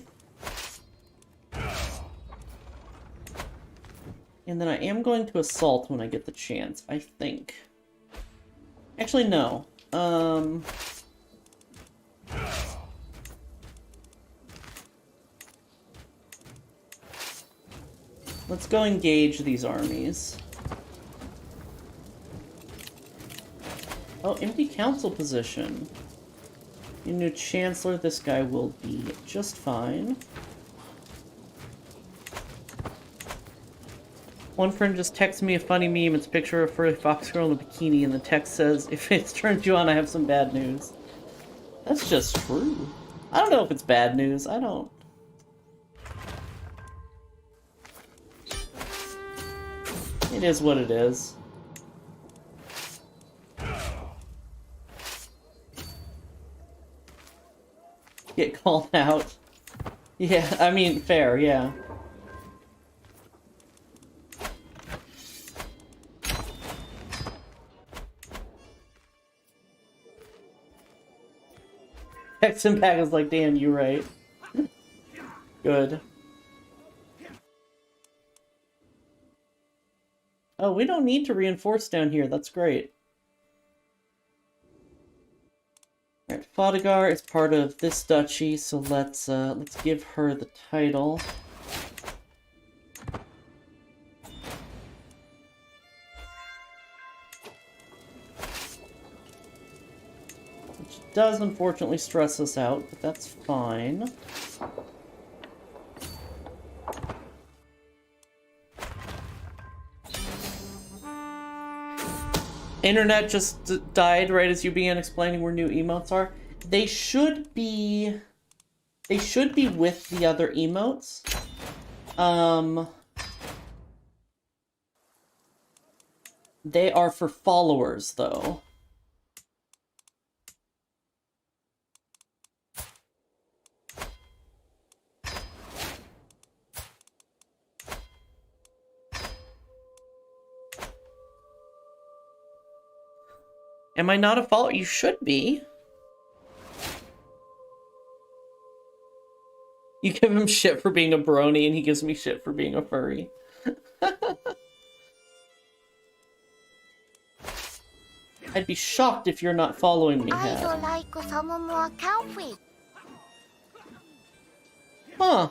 Speaker 1: And then I am going to assault when I get the chance, I think. Actually, no. Let's go engage these armies. Oh, empty council position. Your new chancellor, this guy will be just fine. One friend just texted me a funny meme. It's a picture of a furry fox girl in a bikini, and the text says, "If it turns you on, I have some bad news." That's just true. I don't know if it's bad news. I don't. It is what it is. Get called out. Yeah, I mean, fair, yeah. Text him back is like, damn, you right. Good. Oh, we don't need to reinforce down here. That's great. Alright, Fadagar is part of this duchy, so let's give her the title. Which does unfortunately stress us out, but that's fine. Internet just died right as you began explaining where new emotes are. They should be with the other emotes. They are for followers though. Am I not a follower? You should be. You give him shit for being a brony, and he gives me shit for being a furry. I'd be shocked if you're not following me,
Speaker 3: I
Speaker 1: Hat.
Speaker 3: don't like some more coffee.
Speaker 1: Huh.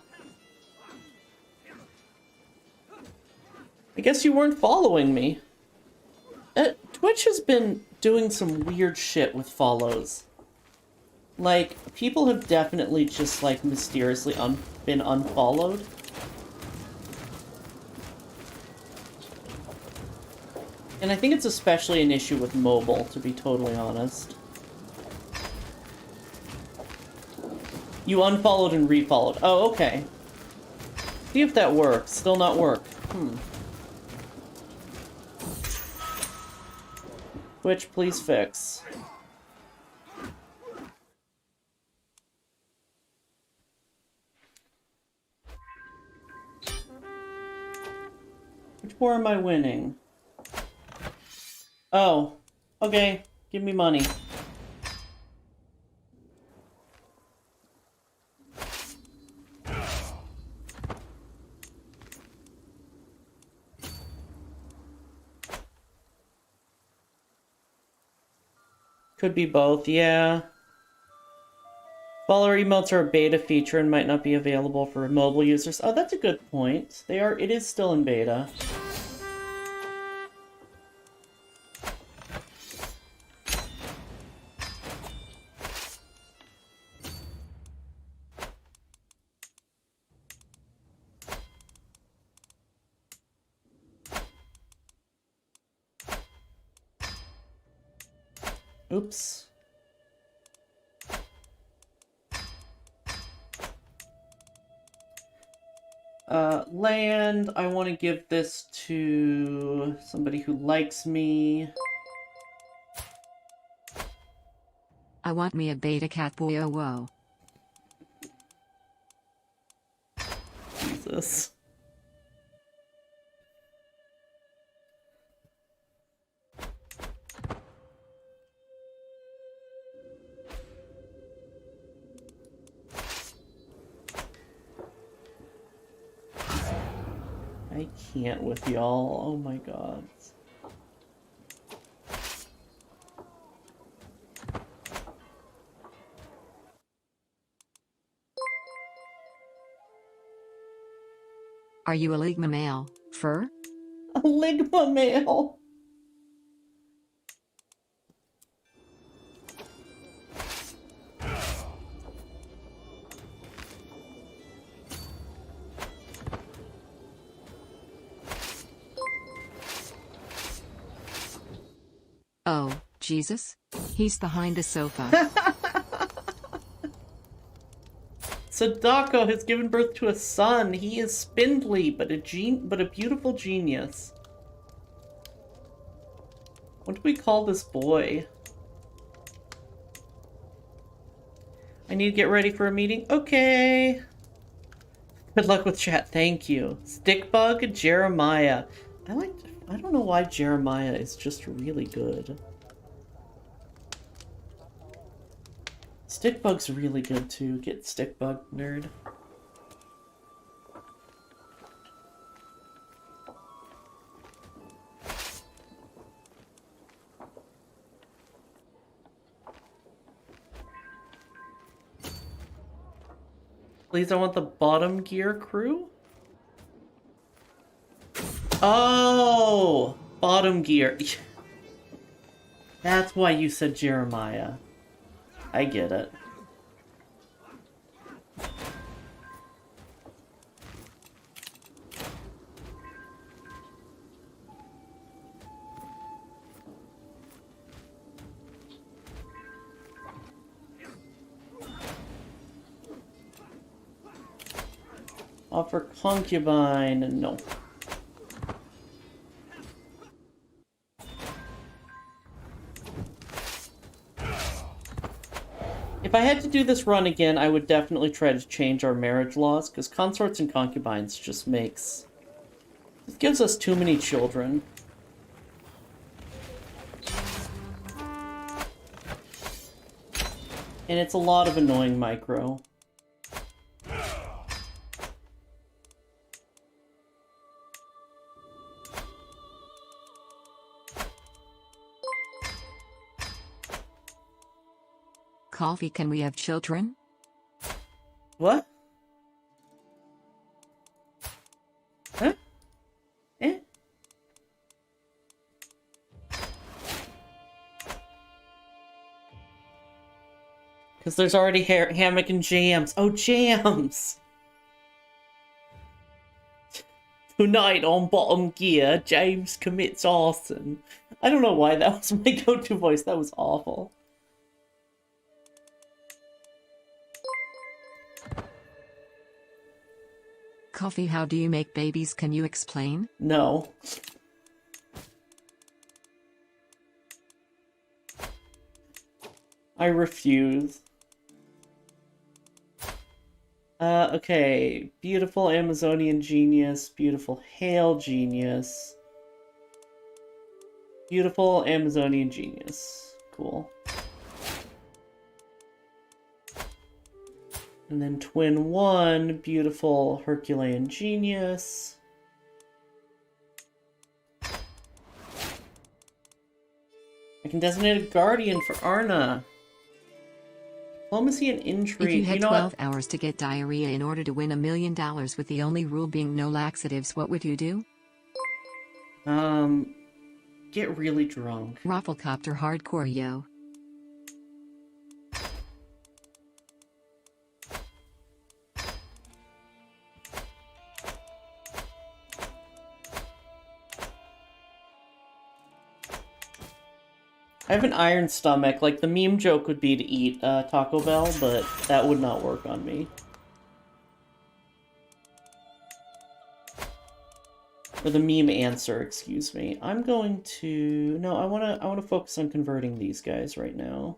Speaker 1: I guess you weren't following me. Twitch has been doing some weird shit with follows. Like, people have definitely just, like, mysteriously been unfollowed. And I think it's especially an issue with mobile, to be totally honest. You unfollowed and refollowed. Oh, okay. See if that works. Still not work. Twitch, please fix. Which war am I winning? Oh, okay. Give me money. Could be both, yeah. Follower emotes are a beta feature and might not be available for mobile users. Oh, that's a good point. They are. It is still in beta. Oops. Land, I want to give this to somebody who likes me.
Speaker 2: I want me a beta cat boy, oh whoa.
Speaker 1: Jesus. I can't with y'all. Oh my god.
Speaker 2: Are you a Ligma male, fur?
Speaker 1: A Ligma male.
Speaker 2: Oh, Jesus? He's behind the sofa.
Speaker 1: Sadako has given birth to a son. He is spindly, but a beautiful genius. What do we call this boy? I need to get ready for a meeting. Okay. Good luck with chat. Thank you. Stickbug Jeremiah. I don't know why Jeremiah is just really good. Stickbug's really good too. Get Stickbug, nerd. Please, I want the bottom gear crew. Oh, bottom gear. That's why you said Jeremiah. I get it. Offer concubine. No. If I had to do this run again, I would definitely try to change our marriage laws, because consorts and concubines just makes... It gives us too many children. And it's a lot of annoying micro.
Speaker 2: Coffee, can we have children?
Speaker 1: What? Huh? Eh? Because there's already hammock and jams. Oh, jams! Tonight on Bottom Gear, James commits arson. I don't know why that was my go-to voice. That was awful.
Speaker 2: Coffee, how do you make babies? Can you explain?
Speaker 1: No. I refuse. Okay. Beautiful Amazonian genius. Beautiful Hail genius. Beautiful Amazonian genius. Cool. And then twin 1, beautiful Herculean genius. I can designate a guardian for Arna. Diplomacy and intrigue.
Speaker 2: If you had
Speaker 1: know
Speaker 2: 12
Speaker 1: what?
Speaker 2: hours to get diarrhea in order to win $1 million with the only rule being no laxatives, what would you do?
Speaker 1: Get really drunk.
Speaker 2: Rafflecopter hardcore, yo.
Speaker 1: I have an iron stomach. Like, the meme joke would be to eat Taco Bell, but that would not work on me. Or the meme answer, excuse me. I'm going to... No, I wanna focus on converting these guys right now.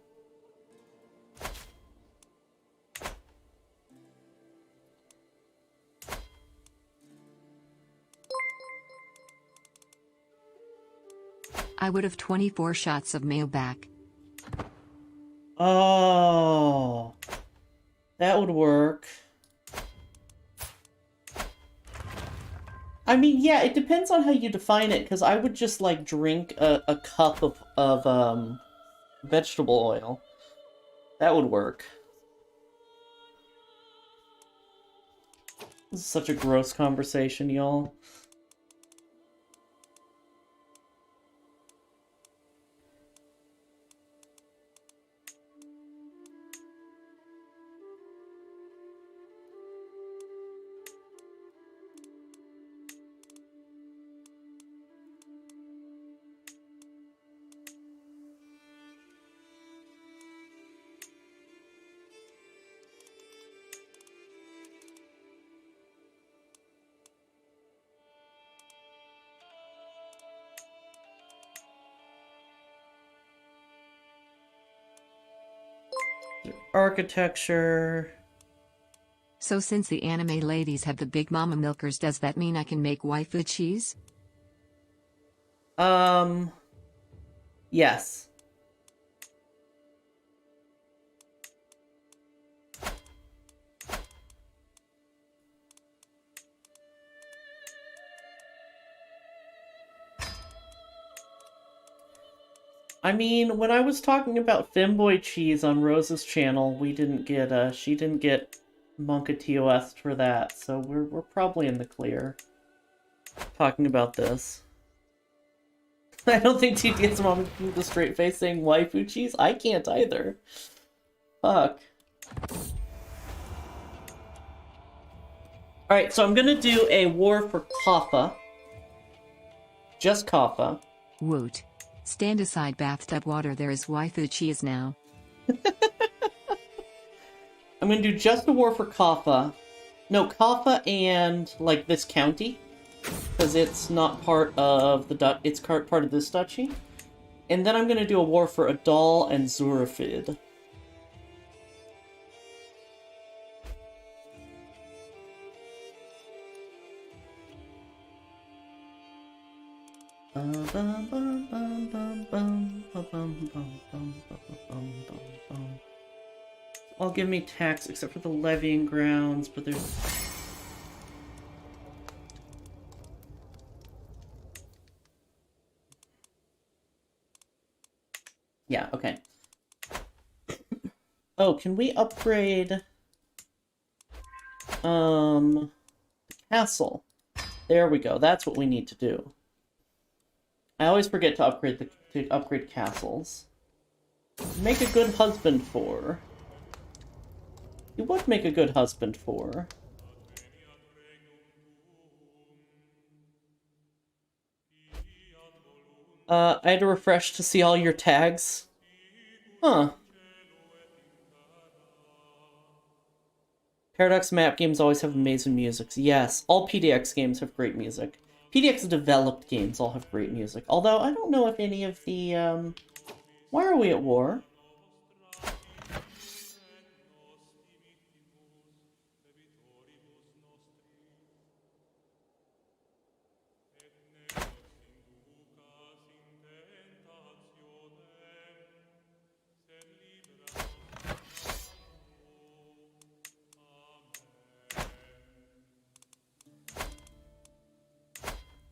Speaker 2: I would have 24 shots of mayo back.
Speaker 1: Oh, that would work. I mean, yeah, it depends on how you define it, because I would just, like, drink a cup of vegetable oil. That would work. This is such a gross conversation, y'all. Architecture.
Speaker 2: So since the anime ladies have the big mama milkers, does that mean I can make waifu cheese?
Speaker 1: Yes. I mean, when I was talking about femboy cheese on Rose's channel, we didn't get, she didn't get Monka TOS for that, so we're probably in the clear. Talking about this. I don't think TTS mom can keep the straight face saying waifu cheese. I can't either. Fuck. Alright, so I'm gonna do a war for Kaffa. Just Kaffa.
Speaker 2: Woot. Stand aside, bathtub water, there is waifu cheese now.
Speaker 1: I'm gonna do just a war for Kaffa. No, Kaffa and, like, this county. Because it's not part of the it's part of this duchy. And then I'm gonna do a war for Adal and Zurafid. All give me tax except for the levying grounds, but there's... Yeah, okay. Oh, can we upgrade... the castle? There we go, that's what we need to do. I always forget to upgrade castles. Make a good husband for. You would make a good husband for. I had to refresh to see all your tags. Huh. Paradox map games always have amazing music. Yes, all PDX games have great music. PDX developed games all have great music. Although, I don't know if any of the, Why are we at war?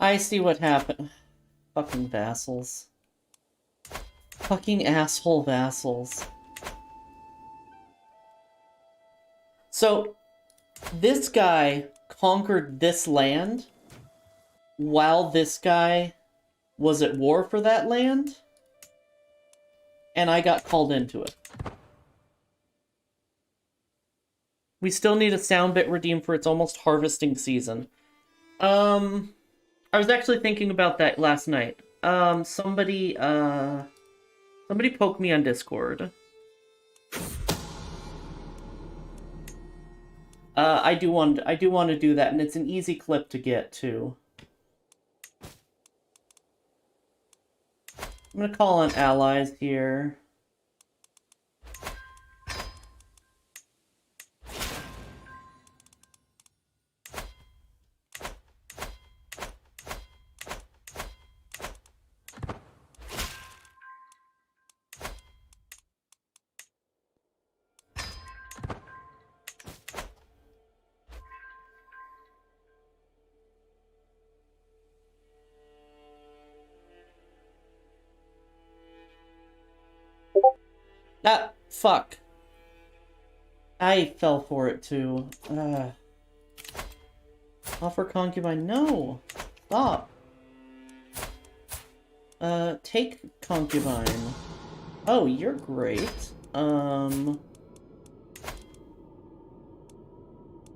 Speaker 1: I see what happened. Fucking vassals. Fucking asshole vassals. So, this guy conquered this land while this guy was at war for that land, and I got called into it. We still need a sound bit redeemed for it's almost harvesting season. I was actually thinking about that last night. Somebody poked me on Discord. I do want to do that, and it's an easy clip to get too. I'm gonna call on allies here. Ah, fuck. I fell for it too. Offer concubine. No! Stop. Take concubine. Oh, you're great. None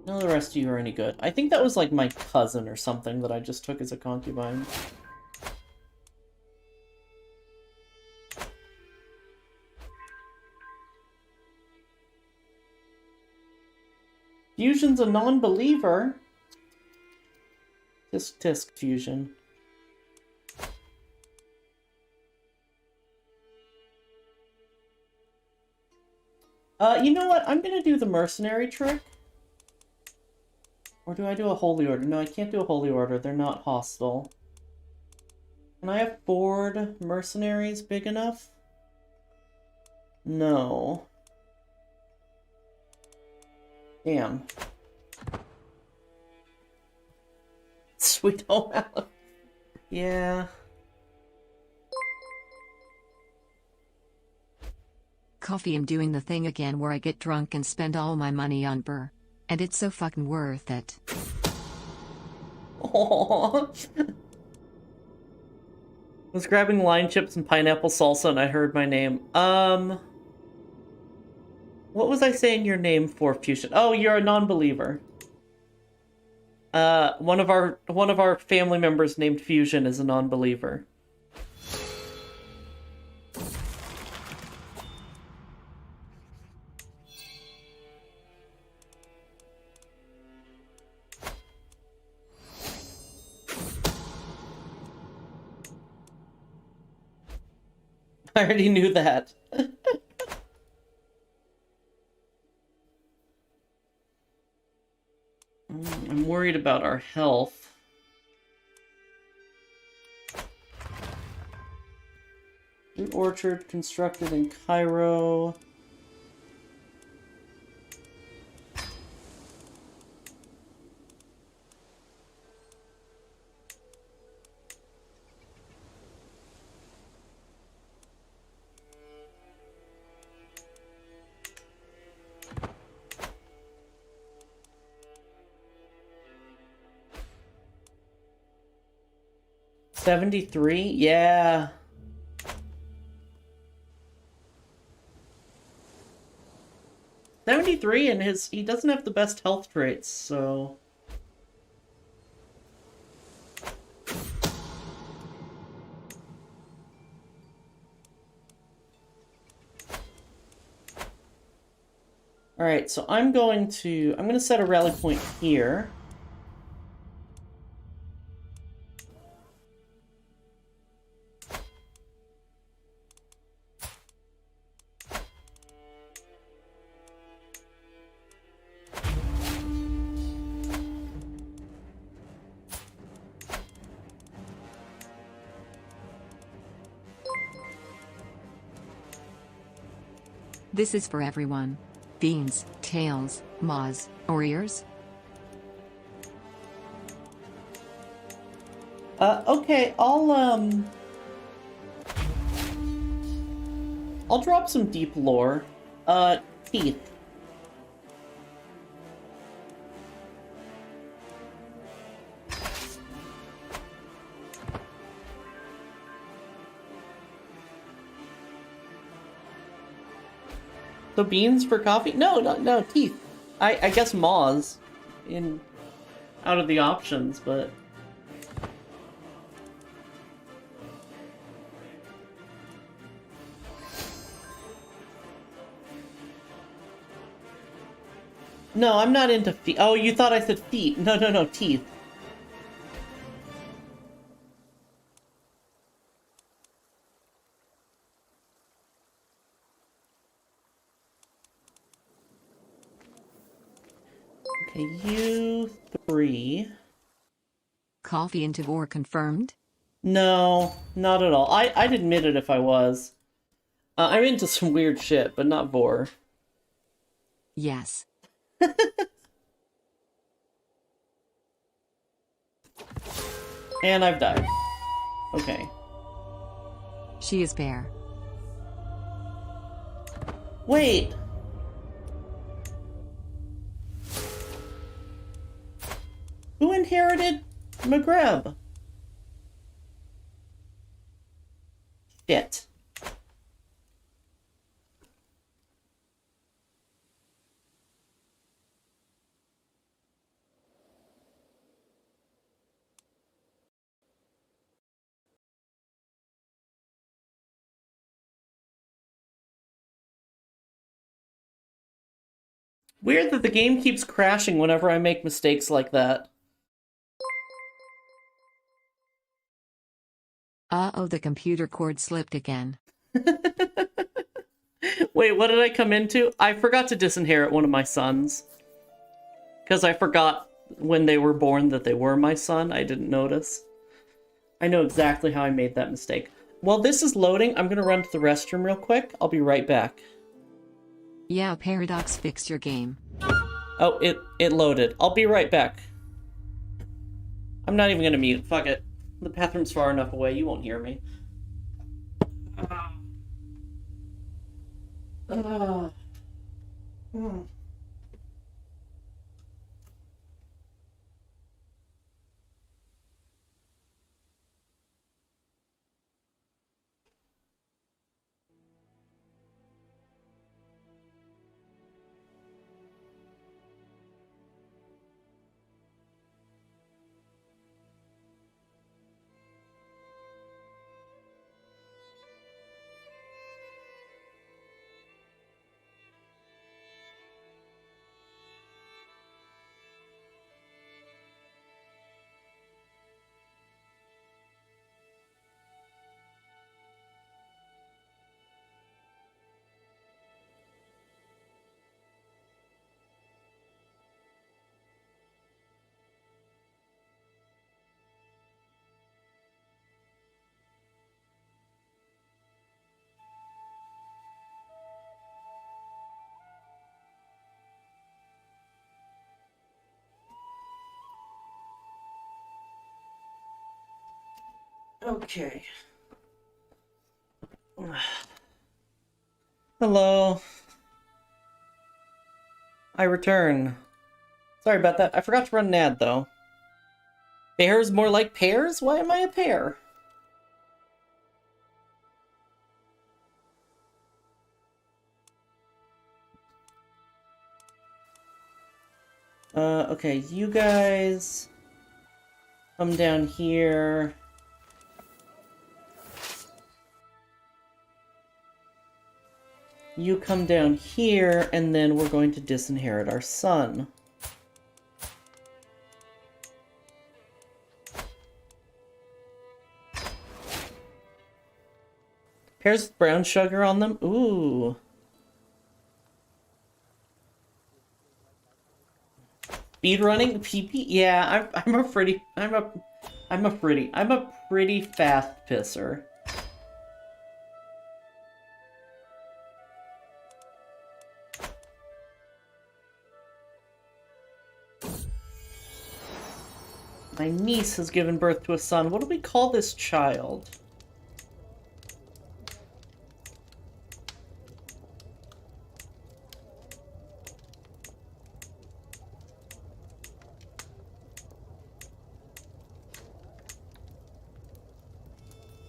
Speaker 1: of the rest of you are any good. I think that was like my cousin or something that I just took as a concubine. Fusion's a non-believer. Tisk Fusion. You know what? I'm gonna do the mercenary trick. Or do I do a holy order? No, I can't do a holy order. They're not hostile. Can I afford mercenaries big enough? No. Damn. Sweet home Alex. Yeah.
Speaker 2: Coffee, I'm doing the thing again where I get drunk and spend all my money on burr. And it's so fucking worth it.
Speaker 1: Aww. Was grabbing line chips and pineapple salsa and I heard my name. What was I saying your name for, Fusion? Oh, you're a non-believer. One of our family members named Fusion is a non-believer. I already knew that. I'm worried about our health. Fruit orchard constructed in Cairo. $73? Yeah. $73 and he doesn't have the best health traits, so... Alright, so I'm gonna set a rally point here.
Speaker 2: This is for everyone. Beans, tails, maws, or ears?
Speaker 1: Okay, I'll I'll drop some deep lore. Teeth. So beans for coffee? No, teeth. I guess maws in out of the options, but no, I'm not into feet. Oh, you thought I said feet. No, teeth. Okay, you three.
Speaker 2: Coffee and Tavor confirmed?
Speaker 1: No, not at all. I'd admit it if I was. I'm into some weird shit, but not Vor.
Speaker 2: Yes.
Speaker 1: And I've died. Okay.
Speaker 2: She is Bear.
Speaker 1: Wait! Who inherited Maghreb? Shit. Weird that the game keeps crashing whenever I make mistakes like that.
Speaker 2: Uh-oh, the computer cord slipped again.
Speaker 1: Wait, what did I come into? I forgot to disinherit one of my sons. Because I forgot when they were born that they were my son. I didn't notice. I know exactly how I made that mistake. While this is loading, I'm gonna run to the restroom real quick. I'll be right back.
Speaker 2: Yeah, Paradox fixed your game.
Speaker 1: Oh, it loaded. I'll be right back. I'm not even gonna mute. Fuck it. The bathroom's far enough away, you won't hear me. Okay. Hello. I return. Sorry about that. I forgot to run an ad, though. Bears more like pears? Why am I a pear? Okay, you guys come down here. You come down here, and then we're going to disinherit our son. Pears with brown sugar on them? Ooh. Speed running? PP? Yeah, I'm a pretty fast pisser. My niece has given birth to a son. What do we call this child?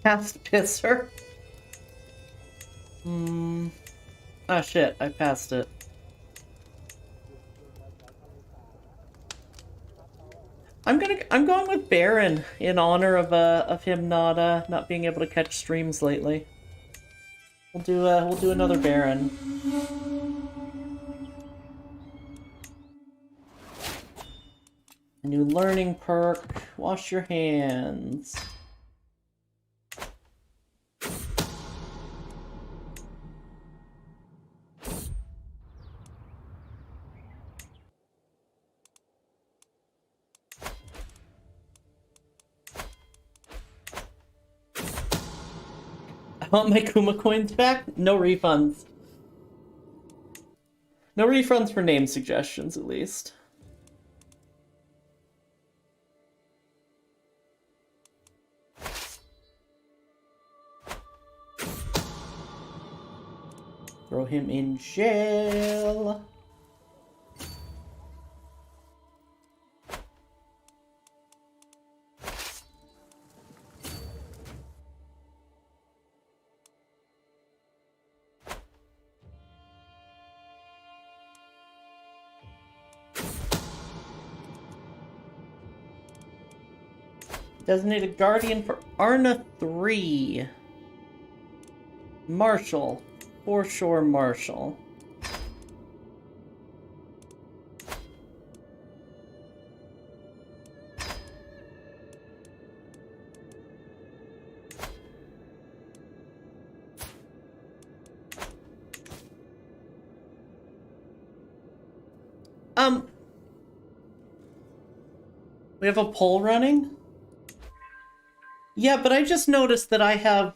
Speaker 1: Past pisser. Ah, shit, I passed it. I'm going with Baron in honor of him not being able to catch streams lately. We'll do another Baron. A new learning perk. Wash your hands. I want my Kuma coins back. No refunds. No refunds for name suggestions, at least. Throw him in jail. Designated guardian for Arna 3. Marshal. Foreshore Marshal. We have a poll running? Yeah, but I just noticed that I have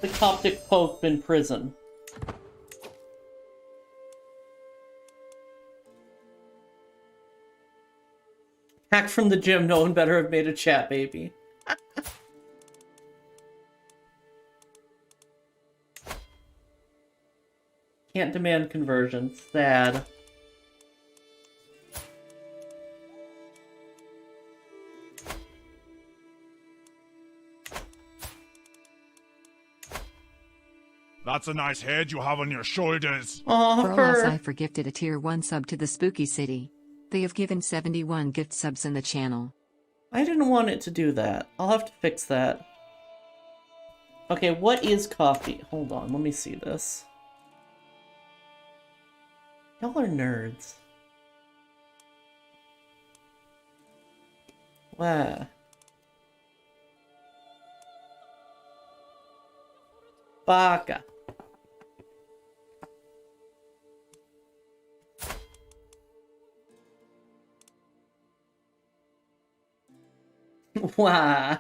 Speaker 1: the Coptic Pope in prison. Hack from the gym, no one better have made a chat, baby. Can't demand conversion. Sad.
Speaker 4: That's a nice head you have on your shoulders.
Speaker 1: Aw,
Speaker 2: I gifted a tier 1 sub to the Spooky City. They have given 71 gift subs in the channel.
Speaker 1: I didn't want it to do that. I'll have to fix that. Okay, what is coffee? Hold on, let me see this. Y'all are nerds. Wow. Baka. Wow.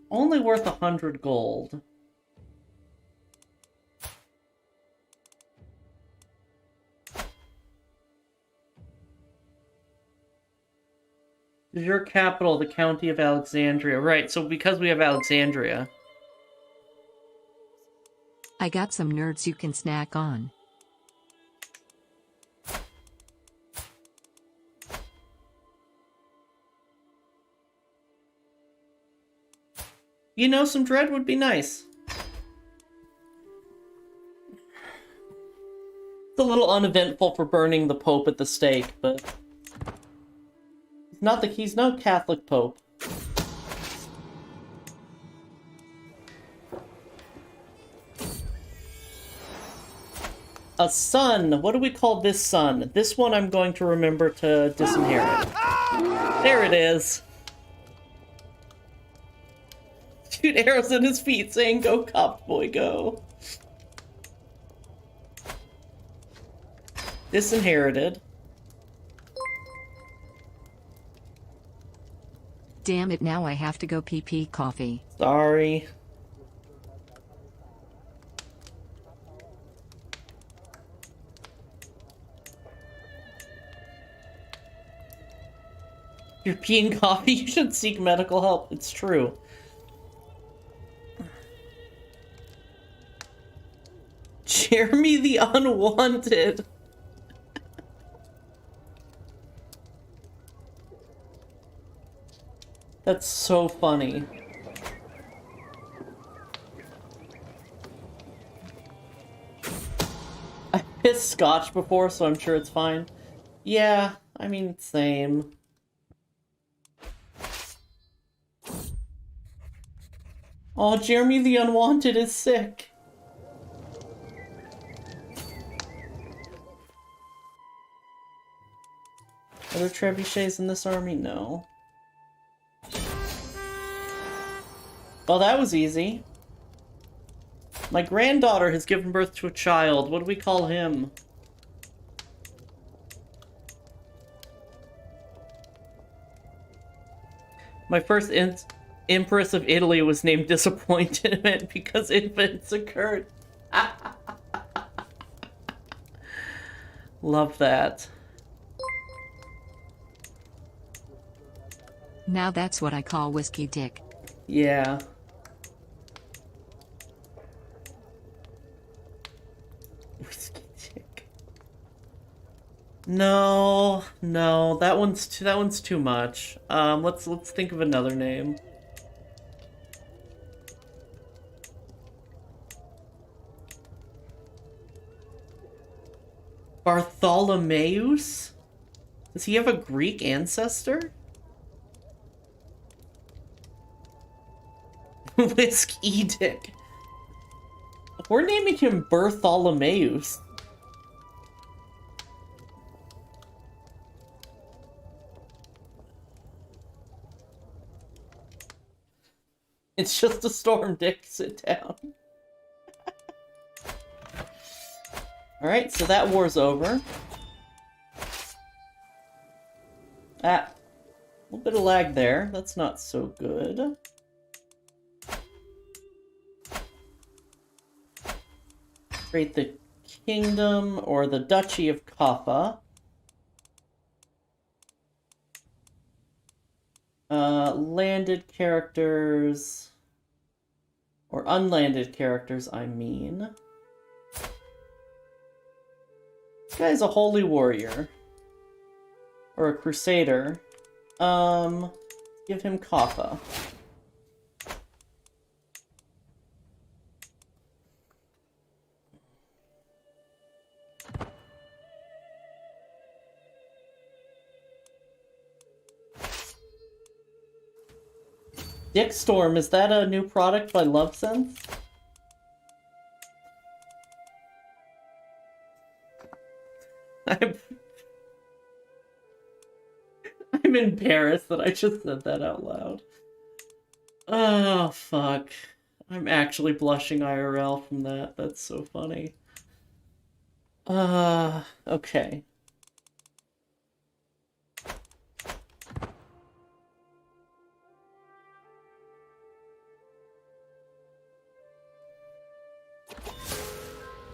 Speaker 1: Only worth 100 gold. Is your capital the county of Alexandria? Right, so because we have Alexandria.
Speaker 2: I got some nerds you can snack on.
Speaker 1: You know, some dread would be nice. It's a little uneventful for burning the Pope at the stake, but he's no Catholic Pope. A son. What do we call this son? This one I'm going to remember to disinherit. There it is. Shoot arrows at his feet saying, "Go cop boy, go." Disinherited.
Speaker 2: Damn it, now I have to go pee coffee.
Speaker 1: Sorry. You're peeing coffee, you should seek medical help. It's true. Jeremy the Unwanted. That's so funny. I pissed scotch before, so I'm sure it's fine. Yeah, I mean, same. Oh, Jeremy the Unwanted is sick. Are there trebuchets in this army? No. Well, that was easy. My granddaughter has given birth to a child. What do we call him? My first Empress of Italy was named Disappointment because infants occurred. Love that.
Speaker 2: Now that's what I call whiskey dick.
Speaker 1: Yeah. Whiskey dick. No, that one's too much. Let's think of another name. Bartholomeus? Does he have a Greek ancestor? Whiskey dick. We're naming him Bartholomeus. It's just a storm, Dick. Sit down. Alright, so that war's over. Ah. A little bit of lag there. That's not so good. Create the Kingdom or the Duchy of Kaffa. Landed characters, or unlanded characters, I mean. This guy's a holy warrior. Or a crusader. Give him Kaffa. Dick Storm, is that a new product by LoveSense? I'm embarrassed that I just said that out loud. Oh, fuck. I'm actually blushing IRL from that. That's so funny. Okay.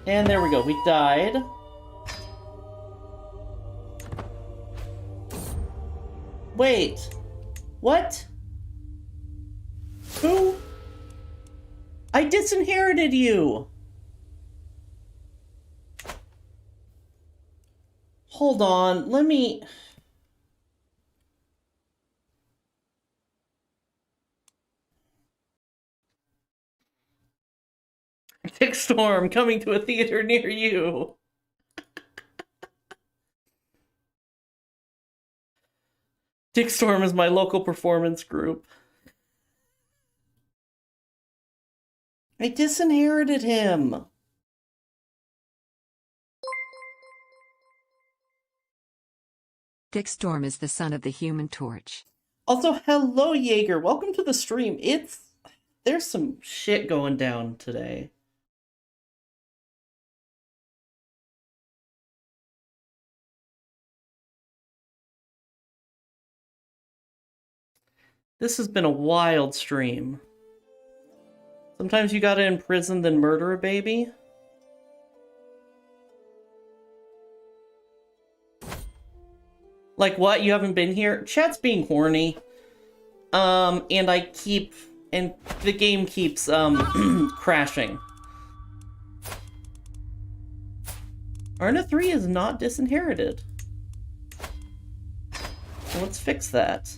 Speaker 1: And there we go, we died. Wait. What? Who? I disinherited you! Hold on, let me... Dick Storm coming to a theater near you. Dick Storm is my local performance group. I disinherited him.
Speaker 2: Dick Storm is the son of the Human Torch.
Speaker 1: Also, hello Jaeger, welcome to the stream. There's some shit going down today. This has been a wild stream. Sometimes you gotta imprison then murder a baby. Like what? You haven't been here? Chat's being horny. And the game keeps, crashing. Arna 3 is not disinherited. So let's fix that.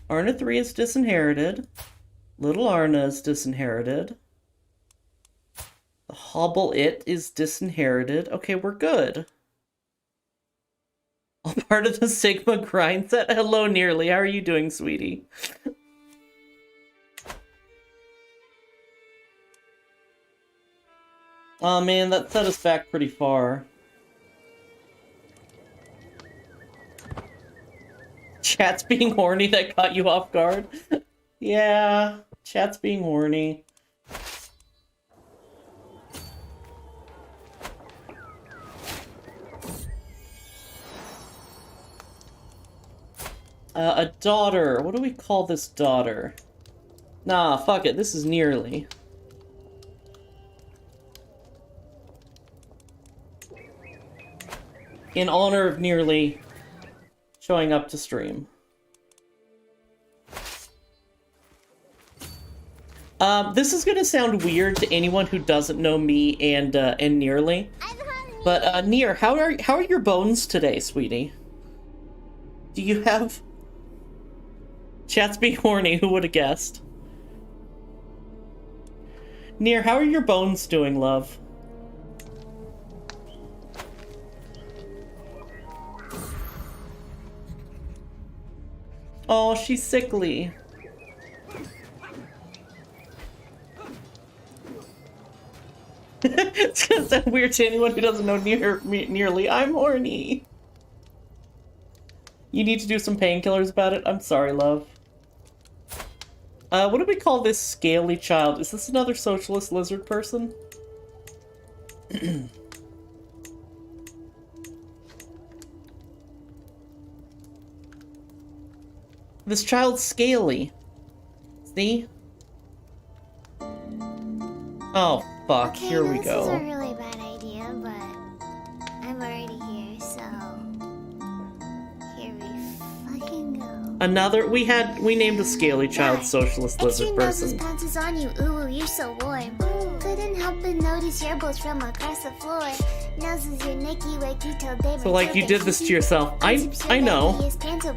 Speaker 1: Arna 3 is disinherited. Little Arna is disinherited. The Hobble It is disinherited. Okay, we're good. All part of the Sigma grind set. Hello, Nearly. How are you doing, sweetie? Oh man, that set us back pretty far. Chat's being horny that caught you off guard? Yeah, chat's being horny. A daughter. What do we call this daughter? Nah, fuck it. This is Nearly. In honor of Nearly showing up to stream. This is gonna sound weird to anyone who doesn't know me and Nearly. But Near, how are your bones today, sweetie? Do you have... Chat's being horny, who would have guessed? Near, how are your bones doing, love? Oh, she's sickly. It's gonna sound weird to anyone who doesn't know Nearly. I'm horny. You need to do some painkillers about it? I'm sorry, love. What do we call this scaly child? Is this another socialist lizard person? This child's scaly. See? Oh, fuck.
Speaker 3: Okay,
Speaker 1: Here we
Speaker 3: this
Speaker 1: go.
Speaker 3: is a really bad idea, but I'm already here, so here we fucking go.
Speaker 1: Another... We named a scaly child socialist lizard person.
Speaker 3: Pounces on you, ooh, you're so warm. Couldn't help but notice your bones from across the floor. Noses your Nicky Wakito, baby.
Speaker 1: So, like, you did this to yourself. I know.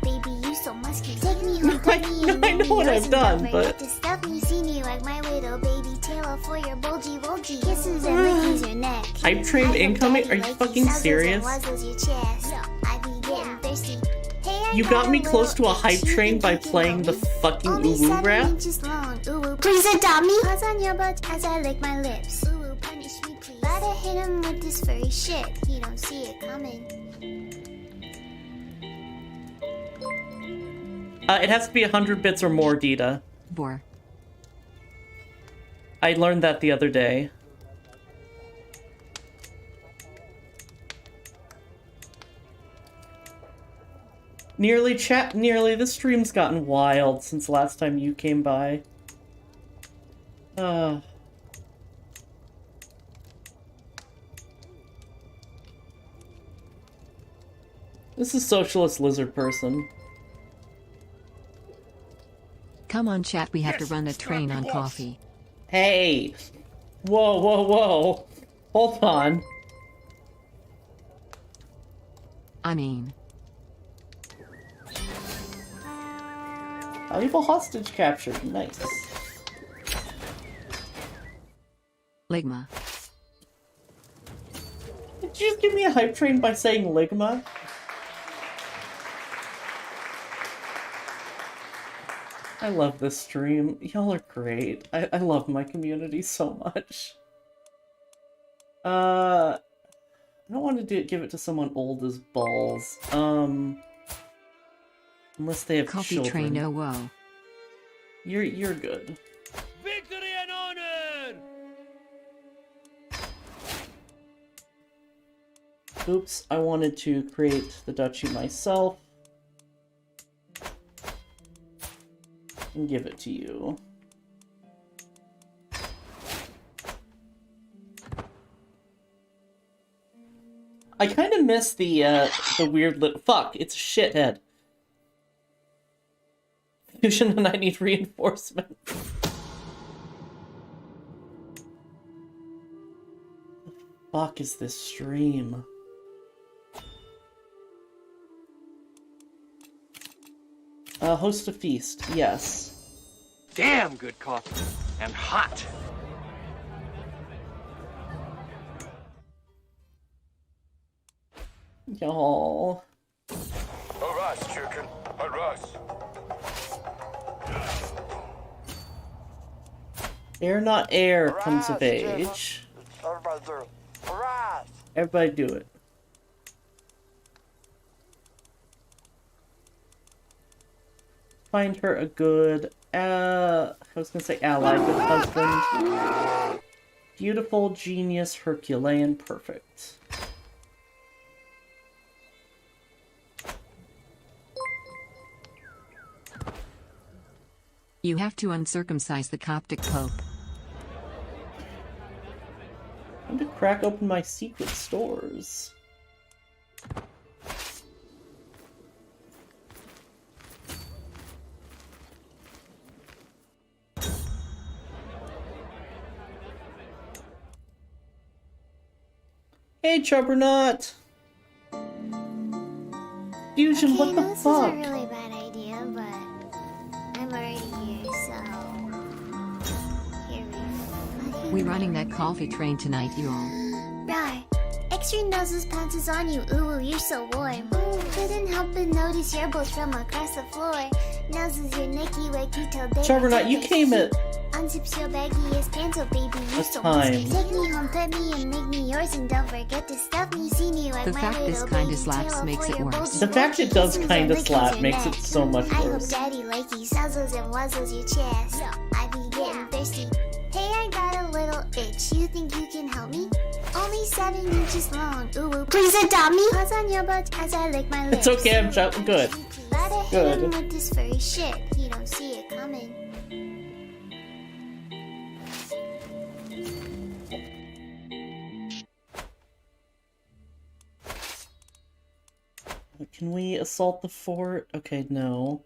Speaker 3: Baby, you so musky. Take me home,
Speaker 1: I know what I've done, but...
Speaker 3: Stuff you see me like my widow, baby. Tail for your bulgy. Kisses and lickies your neck.
Speaker 1: Hype train incoming? Are you fucking serious? You got me close to a hype train by playing the fucking uwu rap?
Speaker 3: Please adopt me. Pause on your butt as I lick my lips. Ooh, punish me, please. Gotta hit him with this furry shit. He don't see it coming.
Speaker 1: It has to be 100 bits or more, Dita.
Speaker 2: Bore.
Speaker 1: I learned that the other day. Nearly, this stream's gotten wild since last time you came by. This is socialist lizard person.
Speaker 2: Come on, chat, we have to run a train on coffee.
Speaker 1: Hey! Whoa, whoa, whoa! Hold on.
Speaker 2: I mean...
Speaker 1: Valuable hostage captured. Nice.
Speaker 2: Ligma.
Speaker 1: Did you just give me a hype train by saying Ligma? I love this stream. Y'all are great. I love my community so much. I don't want to give it to someone old as balls. Unless they have
Speaker 2: Coffee
Speaker 1: children.
Speaker 2: train, oh whoa.
Speaker 1: You're good.
Speaker 5: Victory and honor!
Speaker 1: Oops, I wanted to create the duchy myself. And give it to you. I kind of miss the weird fuck, it's a shithead. Fusion and I need reinforcement. The fuck is this stream? Host a feast, yes.
Speaker 5: Damn good coffee. And hot.
Speaker 1: Y'all.
Speaker 6: Harass, chicken. Harass.
Speaker 1: Air not air comes of age.
Speaker 6: Everybody do it. Harass.
Speaker 1: Everybody do it. Find her a good, I was gonna say ally, good husband. Beautiful, genius, Herculean, perfect.
Speaker 2: You have to uncircumcise the Coptic Pope.
Speaker 1: Time to crack open my secret stores. Hey, Juggernaut! Fusion, what the
Speaker 3: this
Speaker 1: fuck?
Speaker 3: is a really bad idea, but I'm already here, so here we fucking
Speaker 2: We running that coffee train tonight, you all.
Speaker 3: Rawr. Extra noses pounces on you, ooh, you're so warm. Couldn't help but notice your both from across the floor. Noses your Nicky Wacky till day.
Speaker 1: Juggernaut, you came at
Speaker 3: Unzips your baggiest pants, oh baby, you're
Speaker 1: a
Speaker 3: so
Speaker 1: time.
Speaker 3: musky. Take me home, pet me, and make me yours, and don't forget to stuff me. See me like
Speaker 2: The
Speaker 3: my
Speaker 2: fact this
Speaker 3: little
Speaker 2: kinda
Speaker 3: baby
Speaker 2: slaps
Speaker 3: tail
Speaker 2: makes
Speaker 3: for
Speaker 2: it
Speaker 3: your
Speaker 2: worse.
Speaker 3: bulgy
Speaker 1: The fact it
Speaker 3: bulgy
Speaker 1: does
Speaker 3: kisses
Speaker 1: kinda
Speaker 3: and
Speaker 1: slap
Speaker 3: lickings
Speaker 1: makes
Speaker 3: your
Speaker 1: it
Speaker 3: neck.
Speaker 1: so much
Speaker 3: I hope
Speaker 1: worse.
Speaker 3: daddy likey suzzles and wuzzles your chest. I be getting thirsty. Hey, I got a little itch. You think you can help me? Only 7 inches long. Ooh, ooh. Please adopt me. Paws on your butt as I lick my lips.
Speaker 1: It's okay, I'm shouting good.
Speaker 3: Gotta hit him
Speaker 1: Good.
Speaker 3: with this furry shit. He don't see it coming.
Speaker 1: Can we assault the fort? Okay, no.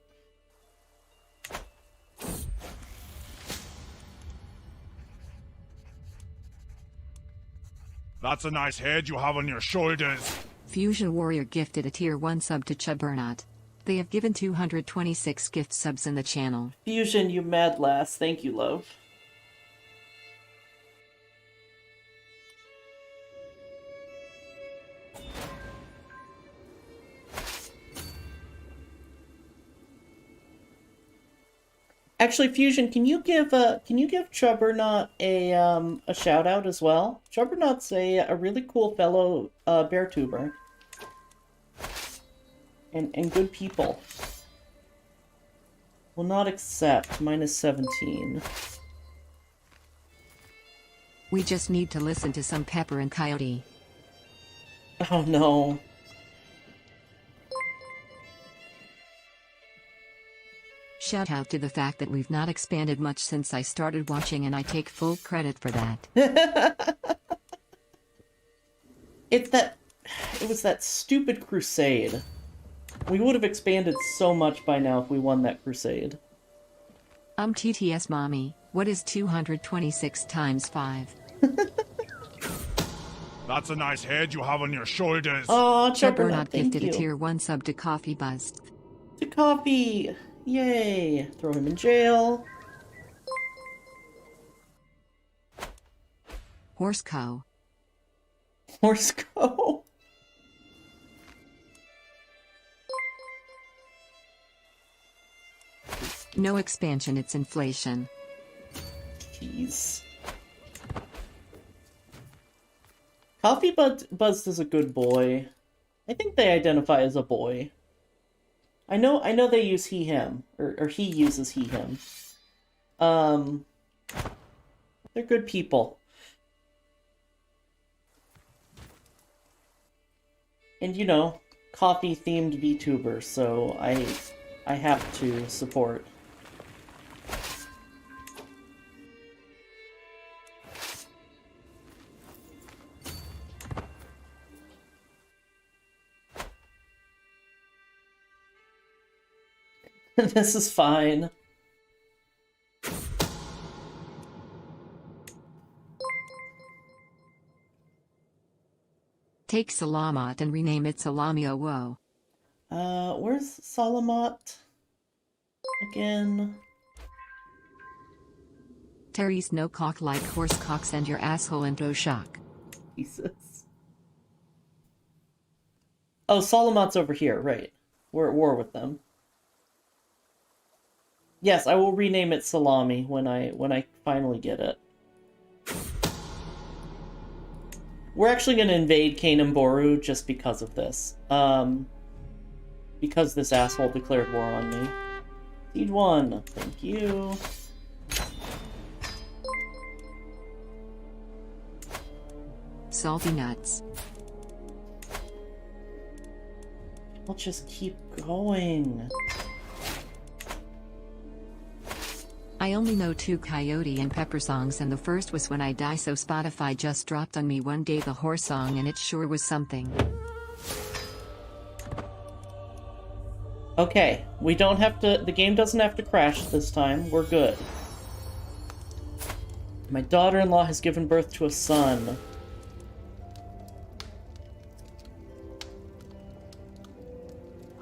Speaker 4: That's a nice head you have on your shoulders.
Speaker 2: Fusion Warrior gifted a tier 1 sub to Chubernot. They have given 226 gift subs in the channel.
Speaker 1: Fusion, you mad lass. Thank you, love. Actually, Fusion, can you give Chubbernaut a shout out as well? Chubbernaut's a really cool fellow bear tuber. And good people. Will not accept -17.
Speaker 2: We just need to listen to some Pepper and Coyote.
Speaker 1: Oh no.
Speaker 2: Shout out to the fact that we've not expanded much since I started watching, and I take full credit for that.
Speaker 1: It was that stupid crusade. We would have expanded so much by now if we won that crusade.
Speaker 2: TTS mommy, what is 226 times 5?
Speaker 4: That's a nice head you have on your shoulders.
Speaker 1: Oh,
Speaker 2: Chubernot
Speaker 1: Chubbernaut, thank
Speaker 2: gifted
Speaker 1: you.
Speaker 2: a tier 1 sub to Coffee Buzz.
Speaker 1: To Coffee! Yay! Throw him in jail.
Speaker 2: Horse Co.
Speaker 1: Horse go.
Speaker 2: No expansion, it's inflation.
Speaker 1: Jeez. Coffee Buzz is a good boy. I think they identify as a boy. I know they use he, him. Or he uses he, him. They're good people. And you know, coffee-themed VTuber, so I have to support. This is fine.
Speaker 2: Take Salamat and rename it Salamio Woe.
Speaker 1: Where's Salamat? again.
Speaker 2: Terry's no cock like horse cock send your asshole into shock.
Speaker 1: Jesus. Oh, Solomon's over here, right. We're at war with them. Yes, I will rename it Salami when I finally get it. We're actually going to invade Kanem Boru just because of this. Because this asshole declared war on me. Siege 1, thank you.
Speaker 2: Salty nuts.
Speaker 1: We'll just keep going.
Speaker 2: I only know 2 Coyote and Pepper songs, and the first was When I Die, so Spotify just dropped on me one day the horse song, and it sure was something.
Speaker 1: Okay, we don't have to... The game doesn't have to crash this time. We're good. My daughter-in-law has given birth to a son.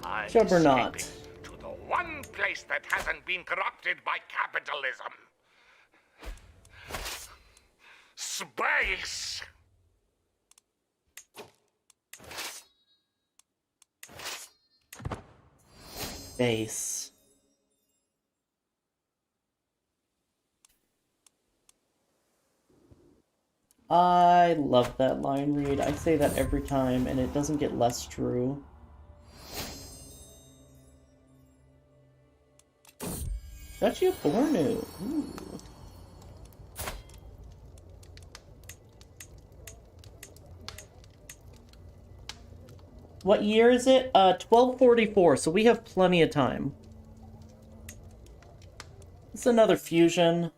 Speaker 7: I'm
Speaker 1: Juggernaut.
Speaker 7: escaping to the one place that hasn't been corrupted by capitalism. Space!
Speaker 1: Base. I love that line read. I say that every time, and it doesn't get less true. Duchy of Bornu. Ooh. What year is it? 1244, so we have plenty of time. It's another fusion.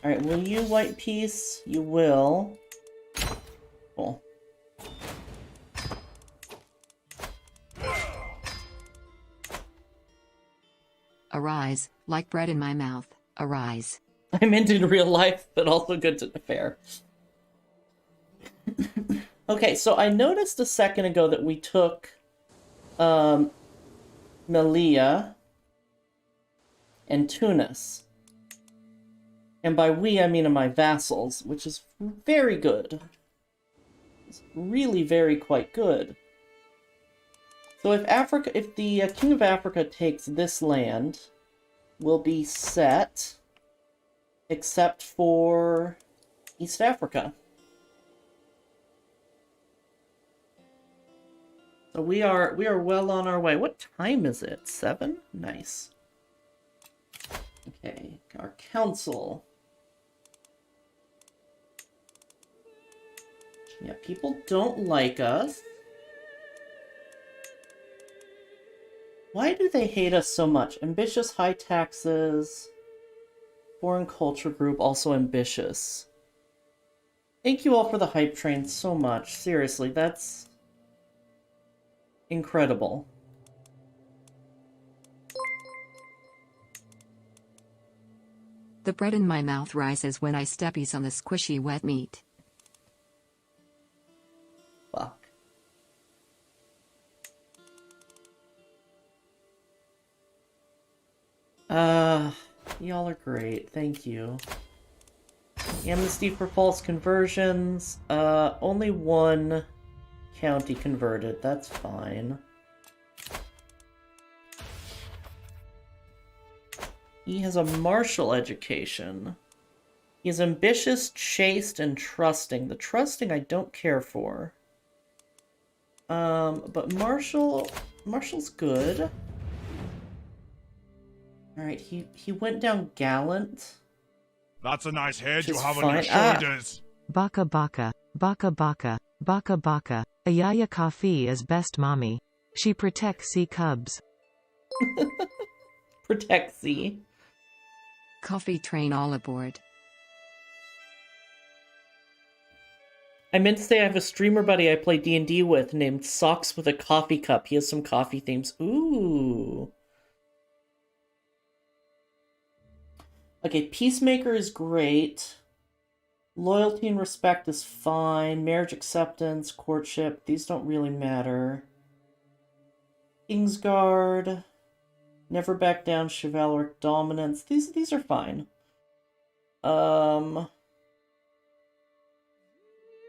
Speaker 1: Alright, will you white piece? You will. Cool.
Speaker 2: Arise, like bread in my mouth, arise.
Speaker 1: I meant in real life, but also good to the fair. Okay, so I noticed a second ago that we took Melia and Tunis. And by we, I mean my vassals, which is very good. It's really very quite good. So if the King of Africa takes this land, we'll be set, except for East Africa. So we are well on our way. What time is it? 7? Nice. Okay, our council. Yeah, people don't like us. Why do they hate us so much? Ambitious, high taxes. Foreign culture group, also ambitious. Thank you all for the hype train so much. Seriously, that's incredible.
Speaker 2: The bread in my mouth rises when I steppies on the squishy wet meat.
Speaker 1: Fuck. Y'all are great. Thank you. Amnesty for false conversions. Only one county converted. That's fine. He has a martial education. He is ambitious, chaste, and trusting. The trusting I don't care for. But Marshall's good. Alright, he went down gallant.
Speaker 4: That's a nice head you
Speaker 1: Just
Speaker 4: have on your
Speaker 1: fine.
Speaker 4: shoulders.
Speaker 8: Baka baka, baka baka, baka baka. Ayaya Coffee is best mommy. She protects sea cubs.
Speaker 1: Protect C.
Speaker 2: Coffee train all aboard.
Speaker 1: I meant to say I have a streamer buddy I play D&D with named Socks with a Coffee Cup. He has some coffee themes. Ooh. Okay, Peacemaker is great. Loyalty and respect is fine. Marriage acceptance, courtship, these don't really matter. Kingsguard, never back down, chivalric dominance. These are fine.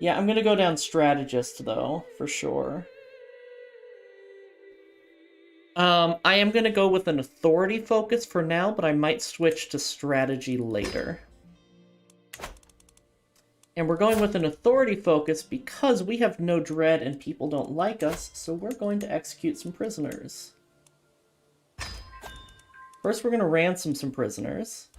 Speaker 1: Yeah, I'm gonna go down strategist though, for sure. I am gonna go with an authority focus for now, but I might switch to strategy later. And we're going with an authority focus because we have no dread and people don't like us, so we're going to execute some prisoners. First, we're going to ransom some prisoners.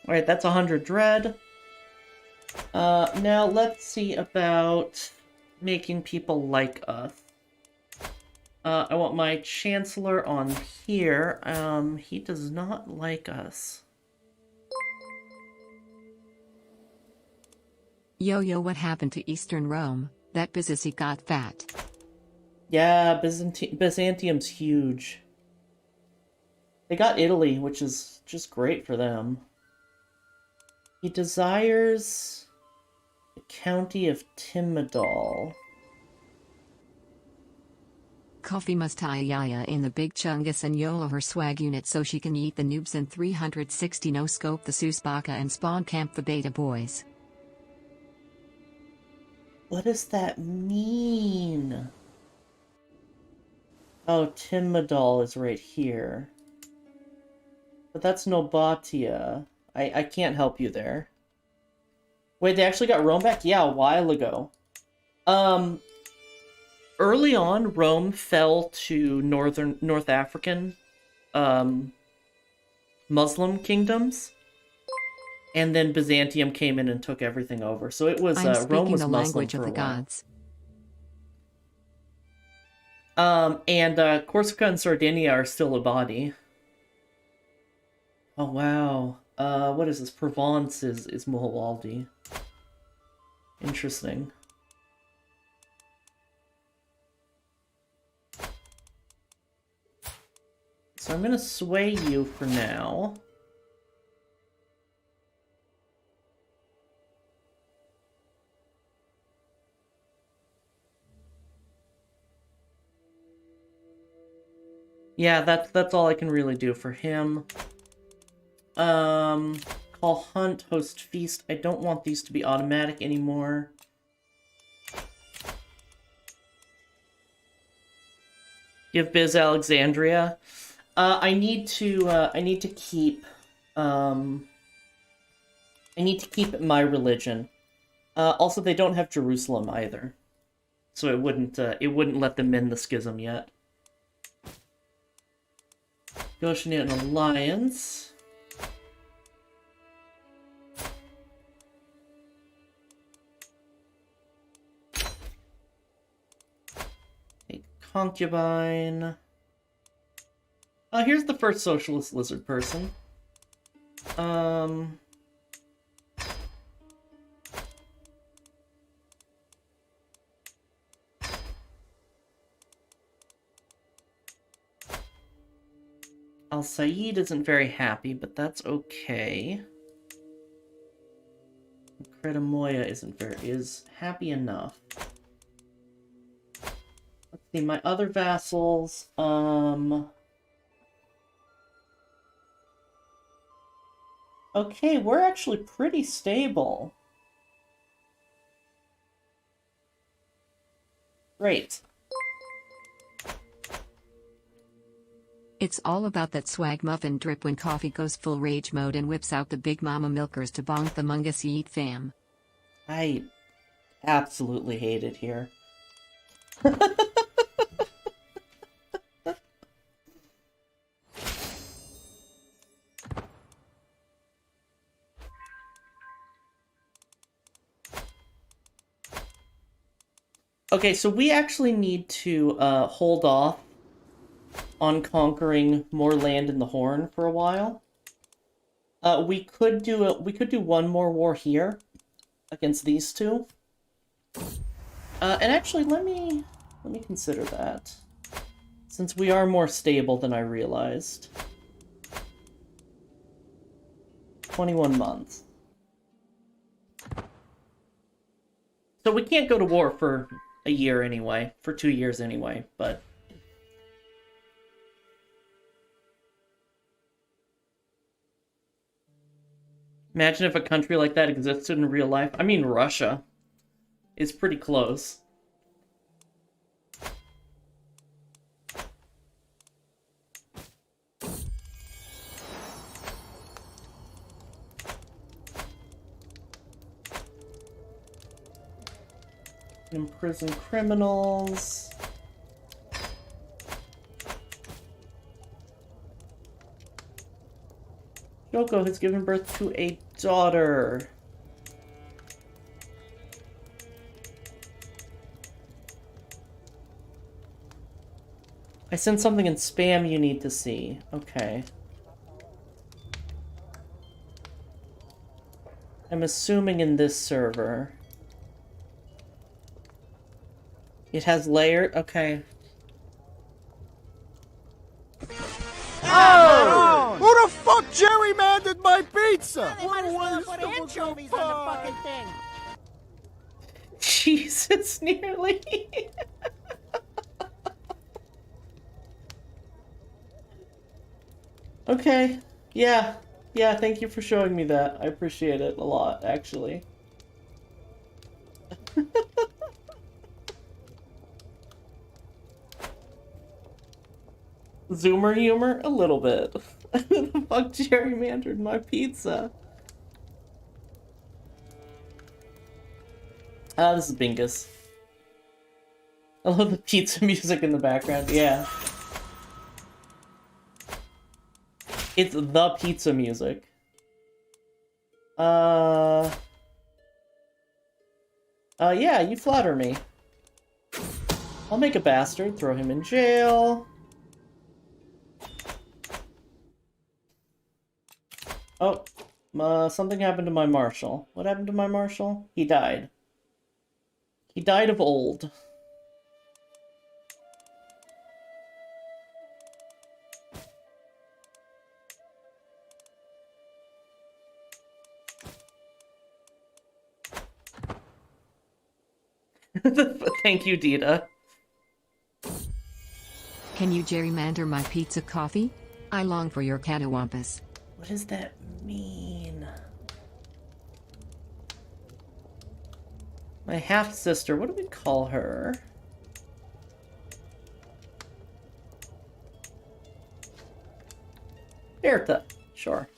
Speaker 1: Alright, that's 100 dread. Now let's see about making people like us. I want my Chancellor on here. He does not like us.
Speaker 2: Yo, what happened to Eastern Rome? That Byzancy got fat.
Speaker 1: Yeah, Byzantium's huge. They got Italy, which is just great for them. He desires the county of Timidol.
Speaker 2: Kofi must tie Yaya in the big chungus and YOLO her swag unit so she can eat the noobs in 360 no scope the Susbaka and spawn camp the beta boys.
Speaker 1: What does that mean? Oh, Timidol is right here. But that's Nobatia. I can't help you there. Wait, they actually got Rome back? Yeah, a while ago. Early on, Rome fell to North African Muslim kingdoms. And then Byzantium came in and took everything over. So it was
Speaker 2: I'm
Speaker 1: Rome
Speaker 2: speaking
Speaker 1: was
Speaker 2: the
Speaker 1: Muslim
Speaker 2: language
Speaker 1: for
Speaker 2: of
Speaker 1: a
Speaker 2: the
Speaker 1: while.
Speaker 2: gods.
Speaker 1: And Corsica and Sardinia are still a body. Oh wow. What is this? Provence is Muhawaldi. Interesting. So I'm gonna sway you for now. Yeah, that's all I can really do for him. Call hunt, host feast. I don't want these to be automatic anymore. Give Biz Alexandria. I need to keep it my religion. Also, they don't have Jerusalem either, so it wouldn't let them in the schism yet. Negotiate an alliance. A concubine. Oh, here's the first socialist lizard person. Al-Said isn't very happy, but that's okay. Credamoya is happy enough. Let's see, my other vassals, okay, we're actually pretty stable. Great.
Speaker 2: It's all about that swag muffin drip when Coffee goes full rage mode and whips out the big mama milkers to bonk the mungus yeet fam.
Speaker 1: I absolutely hate it here. Okay, so we actually need to hold off on conquering more land in the Horn for a while. We could do one more war here against these two. And actually, let me consider that, since we are more stable than I realized. 21 months. So we can't go to war for a year anyway, for 2 years anyway, but... Imagine if a country like that existed in real life. I mean, Russia is pretty close. Imprison criminals. Yoko has given birth to a daughter. I sent something in spam you need to see. Okay. I'm assuming in this server. It has layered. Okay.
Speaker 9: Oh! Who the fuck gerrymandered my pizza?
Speaker 1: Jesus, nearly. Okay. Yeah. Yeah, thank you for showing me that. I appreciate it a lot, actually. Zoomer humor? A little bit. Who the fuck gerrymandered my pizza? Ah, this is Bingus. I love the pizza music in the background, yeah. It's the pizza music. Yeah, you flatter me. I'll make a bastard, throw him in jail. Oh, something happened to my marshal. What happened to my marshal? He died. He died of old. Thank you, Dita.
Speaker 2: Can you gerrymander my pizza coffee? I long for your catawampus.
Speaker 1: What does that mean? My half-sister, what do we call her? Bertha, sure.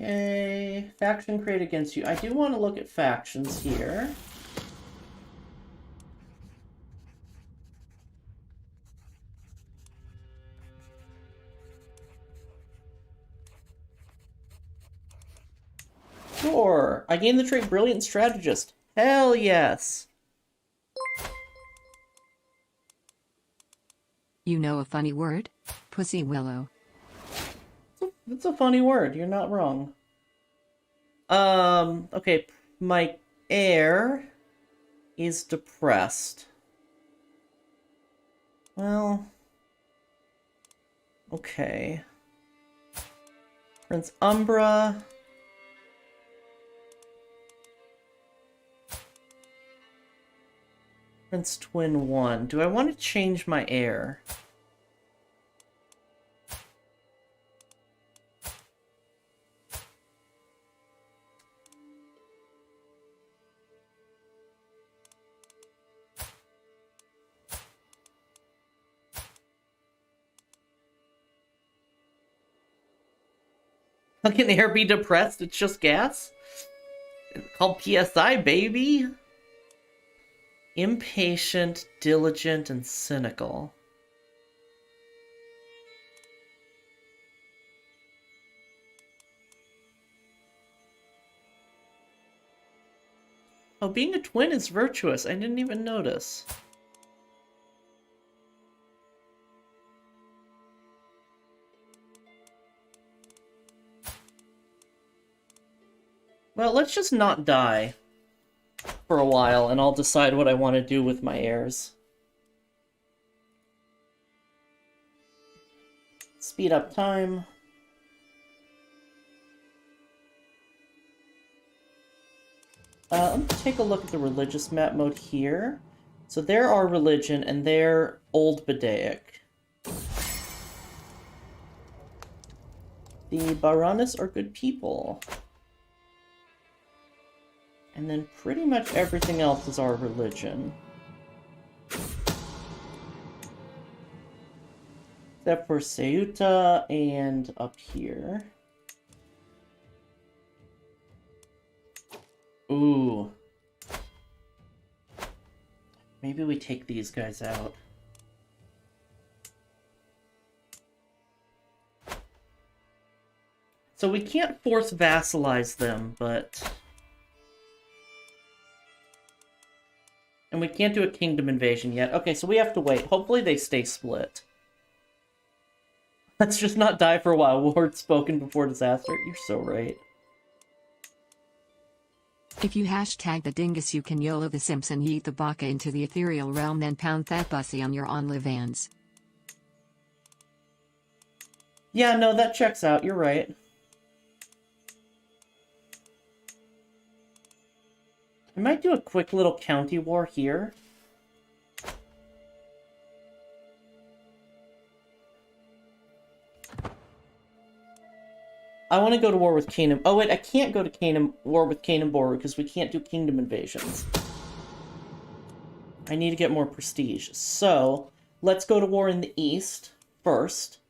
Speaker 1: Okay, faction create against you. I do want to look at factions here. Sure, I gained the trait Brilliant Strategist. Hell yes.
Speaker 2: You know a funny word? Pussy willow.
Speaker 1: That's a funny word, you're not wrong. Okay, my heir is depressed. Well, okay. Prince Umbra. Prince Twin 1. Do I want to change my heir? How can air be depressed? It's just gas? It's called PSI, baby! Impatient, diligent, and cynical. Oh, being a twin is virtuous. I didn't even notice. Well, let's just not die for a while, and I'll decide what I want to do with my heirs. Speed up time. Let me take a look at the religious map mode here. So there are religion, and they're Old Bedaic. The Baranis are good people. And then pretty much everything else is our religion. Except for Ceuta and up here. Ooh. Maybe we take these guys out. So we can't force vassalize them, but... And we can't do a kingdom invasion yet. Okay, so we have to wait. Hopefully they stay split. Let's just not die for a while. Word spoken before disaster. You're so right.
Speaker 2: If you hashtag the dingus, you can YOLO the Simpson, yeet the baka into the ethereal realm, then pound that bussy on your OnlyFans.
Speaker 1: Yeah, no, that checks out. You're right. I might do a quick little county war here. I want to go to war with Canaan. Oh wait, I can't go to war with Canaan Boru because we can't do kingdom invasions. I need to get more prestige. So, let's go to war in the east first.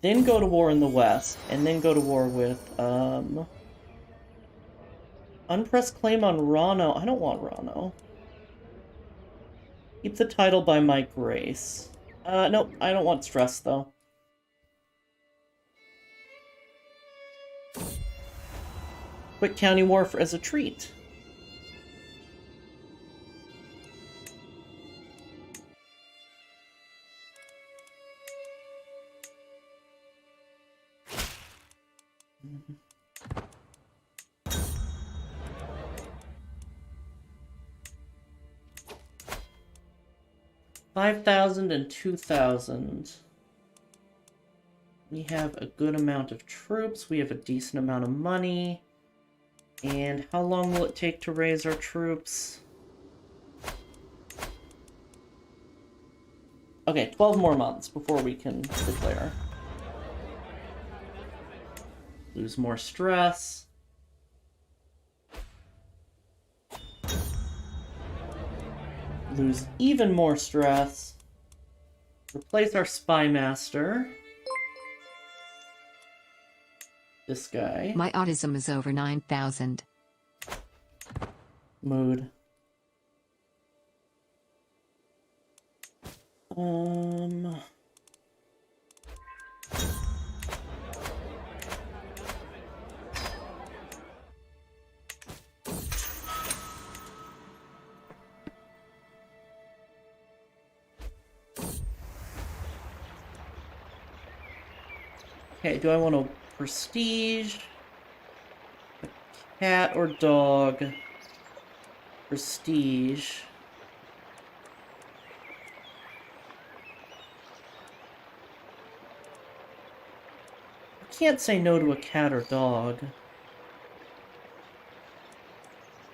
Speaker 1: Then go to war in the west. And then go to war with, unpressed claim on Rano. I don't want Rano. Keep the title by my grace. Nope, I don't want stress, though. Quick county war as a treat. $5,000 and $2,000. We have a good amount of troops. We have a decent amount of money. And how long will it take to raise our troops? Okay, 12 more months before we can declare. Lose more stress. Lose even more stress. Replace our spy master. This guy.
Speaker 2: My autism is over 9,000.
Speaker 1: Mood. Okay, do I want to prestige? A cat or dog? Prestige. I can't say no to a cat or dog.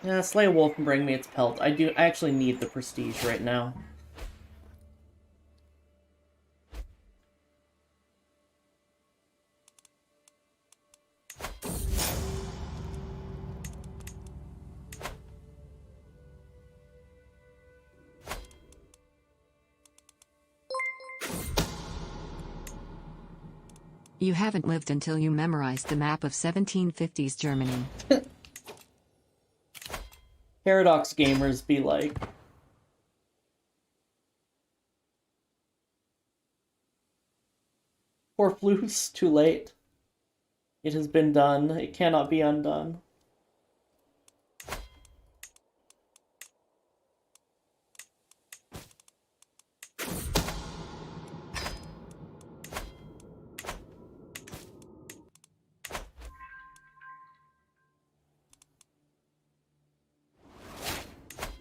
Speaker 1: Yeah, slay a wolf and bring me its pelt. I actually need the prestige right now.
Speaker 2: You haven't lived until you memorized the map of 1750s Germany.
Speaker 1: Paradox gamers be like. Poor Floos, too late. It has been done. It cannot be undone.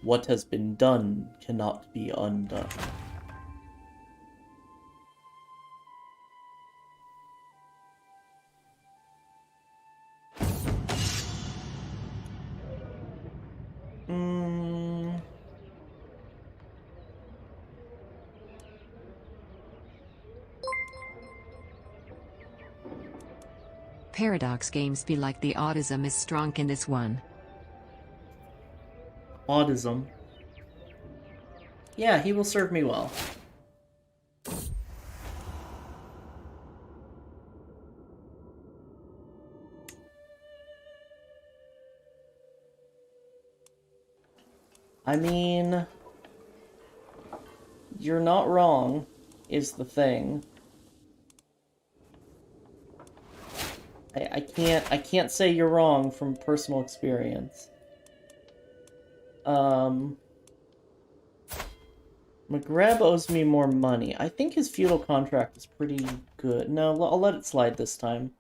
Speaker 1: What has been done cannot be undone.
Speaker 2: Paradox games be like the autism is strong in this one.
Speaker 1: Autism. Yeah, he will serve me well. I mean, you're not wrong, is the thing. I can't say you're wrong from personal experience. McGreb owes me more money. I think his feudal contract is pretty good. No, I'll let it slide this time.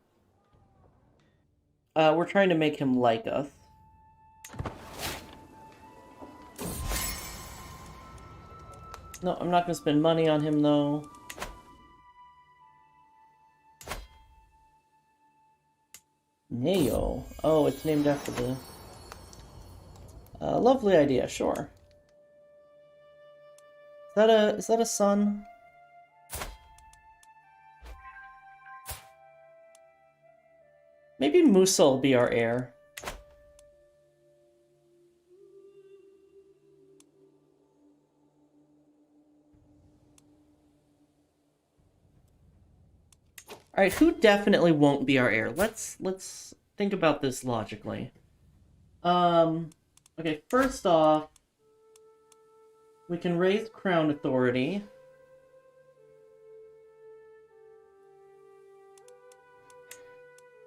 Speaker 1: We're trying to make him like us. No, I'm not gonna spend money on him, though. Neo. Oh, it's named after the... lovely idea, sure. Is that a son? Maybe Musa will be our heir. Alright, who definitely won't be our heir? Let's think about this logically. Okay, first off, we can raise crown authority.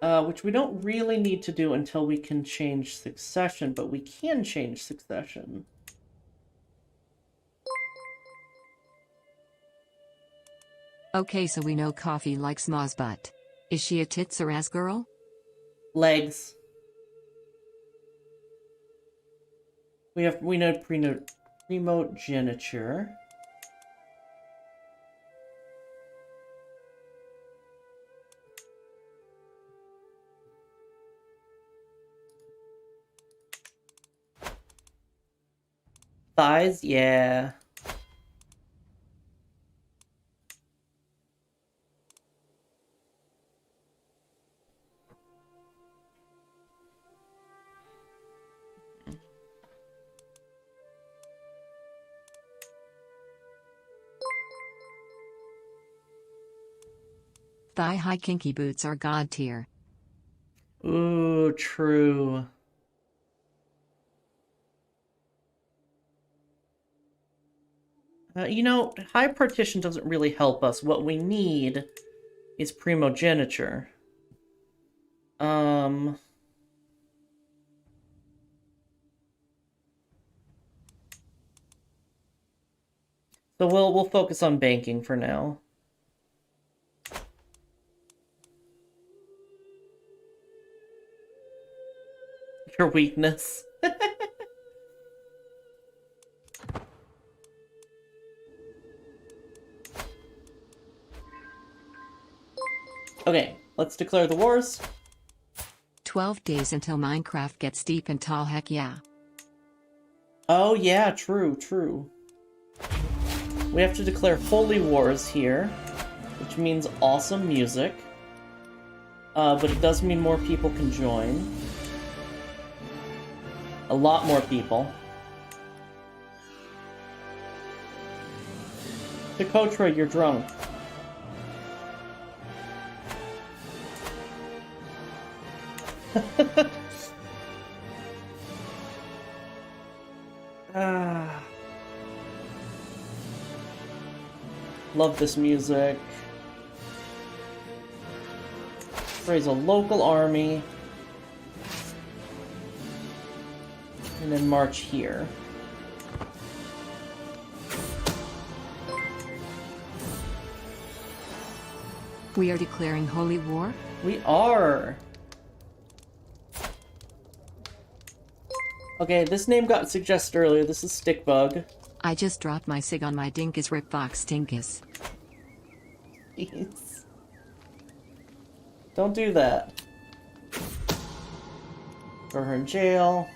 Speaker 1: Which we don't really need to do until we can change succession, but we can change succession.
Speaker 2: Okay, so we know Coffee likes Ma's butt. Is she a tits or ass girl?
Speaker 1: Legs. We know primogeniture. Thighs, yeah.
Speaker 2: Thigh-high kinky boots are god tier.
Speaker 1: Ooh, true. You know, high partition doesn't really help us. What we need is primogeniture. So we'll focus on banking for now. Your weakness. Okay, let's declare the wars.
Speaker 2: 12 days until Minecraft gets deep and tall, heck yeah.
Speaker 1: Oh yeah, true. We have to declare holy wars here, which means awesome music. But it does mean more people can join. A lot more people. ck3, you're drunk. Ah. Love this music. Raise a local army. And then march here.
Speaker 2: We are declaring holy war?
Speaker 1: We are! Okay, this name got suggested earlier. This is Stickbug.
Speaker 2: I just dropped my sig on my dinkus ripbox dinkus.
Speaker 1: Jeez. Don't do that. Throw her in jail.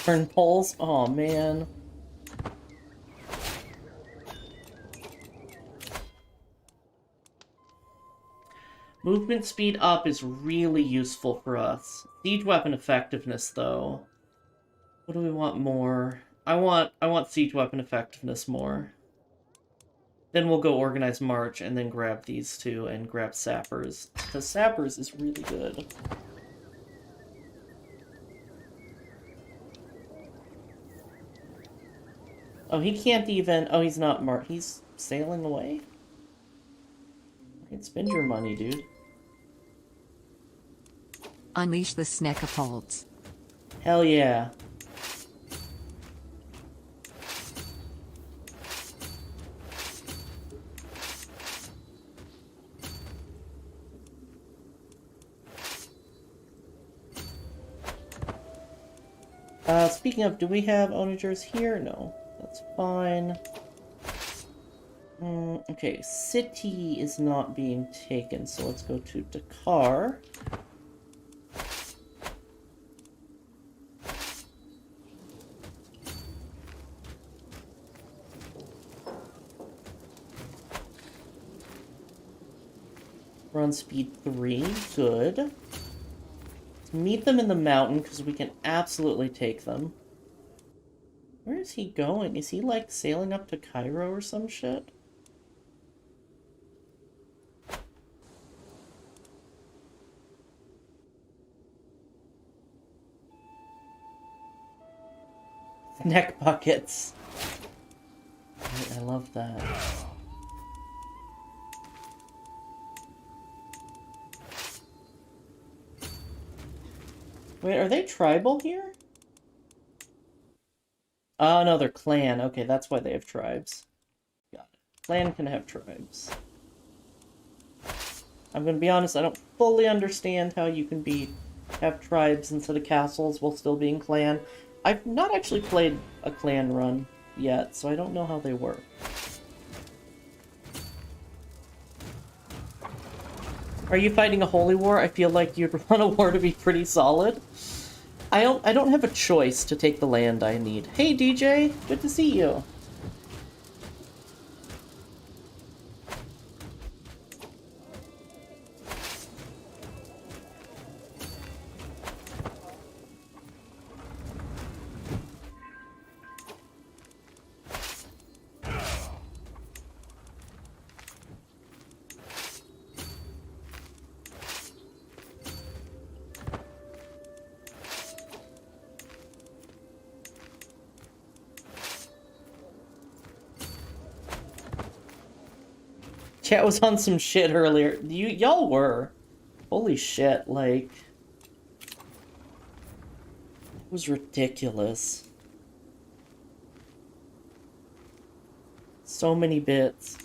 Speaker 1: Turn poles? Oh man. Movement speed up is really useful for us. Siege weapon effectiveness though. What do we want more? I want siege weapon effectiveness more. Then we'll go organize march and then grab these two and grab sappers. Because sappers is really good. Oh, he can't even... Oh, he's not he's sailing away? Spend your money, dude.
Speaker 2: Unleash the Snekapolds.
Speaker 1: Hell yeah. Speaking of, do we have onagers here? No. That's fine. Okay, city is not being taken, so let's go to Dakar. We're on speed 3, good. Let's meet them in the mountain, because we can absolutely take them. Where is he going? Is he, like, sailing up to Cairo or some shit? Neck buckets. I love that. Wait, are they tribal here? Oh, no, they're clan. Okay, that's why they have tribes. Got it. Clan can have tribes. I'm gonna be honest, I don't fully understand how you can have tribes instead of castles while still being clan. I've not actually played a clan run yet, so I don't know how they work. Are you fighting a holy war? I feel like you'd want a war to be pretty solid. I don't have a choice to take the land I need. Hey DJ, good to see you. Chat was on some shit earlier. Y'all were. Holy shit, like... It was ridiculous. So many bits.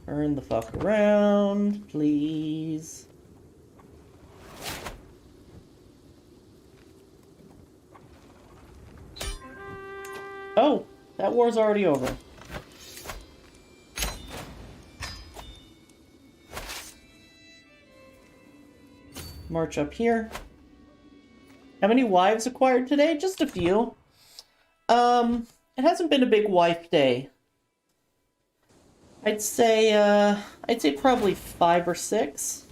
Speaker 1: Turn the fuck around, please. Oh, that war's already over. march up here. How many wives acquired today? Just a few. It hasn't been a big wife day. I'd say probably 5 or 6.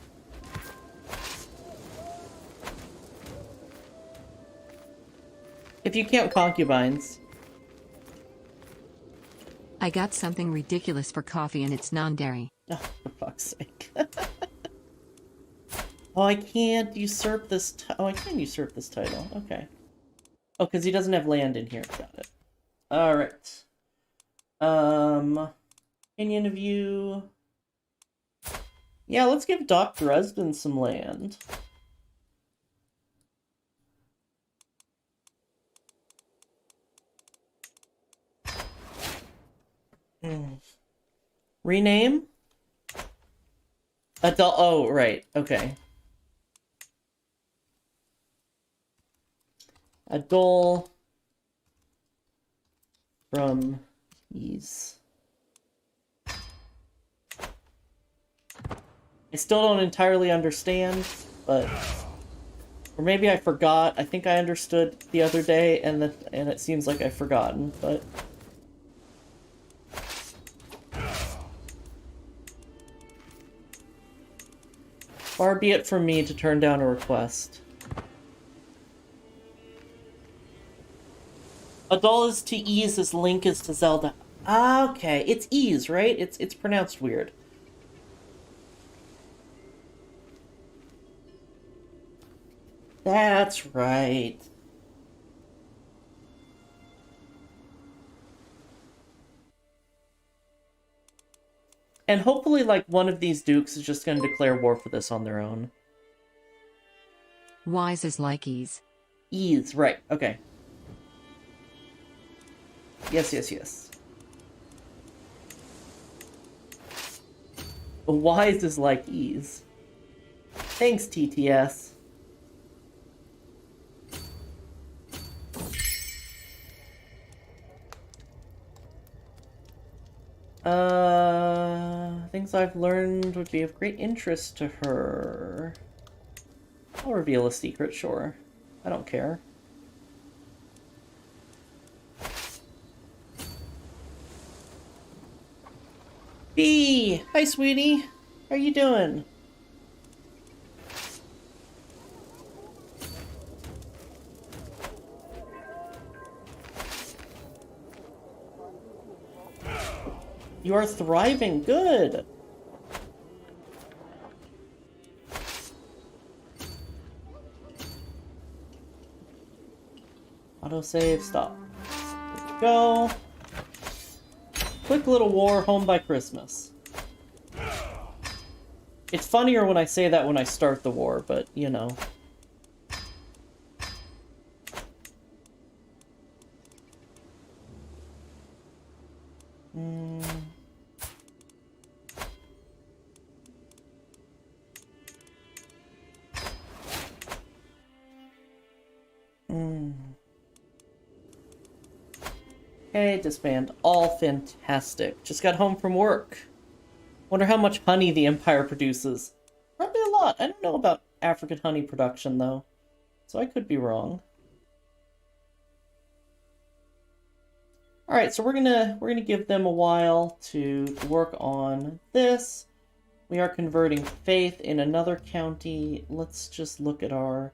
Speaker 1: If you count concubines.
Speaker 2: I got something ridiculous for coffee and it's non-dairy.
Speaker 1: Oh, for fuck's sake. Oh, I can't usurp this oh, I can usurp this title. Okay. Oh, because he doesn't have land in here. Got it. Alright. Opinion of you. Yeah, let's give Doc Dresden some land. Rename? Adult. Oh, right. Okay. Adol from ease. I still don't entirely understand, but or maybe I forgot. I think I understood the other day, and it seems like I've forgotten, but. Far be it from me to turn down a request. Adol is to ease as Link is to Zelda. Ah, okay. It's ease, right? It's pronounced weird. That's right. And hopefully, like, one of these dukes is just going to declare war for this on their own.
Speaker 2: Wise is like ease.
Speaker 1: Ease, right. Okay. Yes, yes, yes. Wise is like ease. Thanks, TTS. Things I've learned would be of great interest to her. I'll reveal a secret, sure. I don't care. B! Hi, sweetie. How are you doing? You are thriving. Good. Autosave, stop. There we go. Quick little war, home by Christmas. It's funnier when I say that when I start the war, but, you know. Okay, disband. All fantastic. Just got home from work. Wonder how much honey the Empire produces. Probably a lot. I don't know about African honey production, though. So I could be wrong. Alright, so we're gonna give them a while to work on this. We are converting faith in another county. Let's just look at our...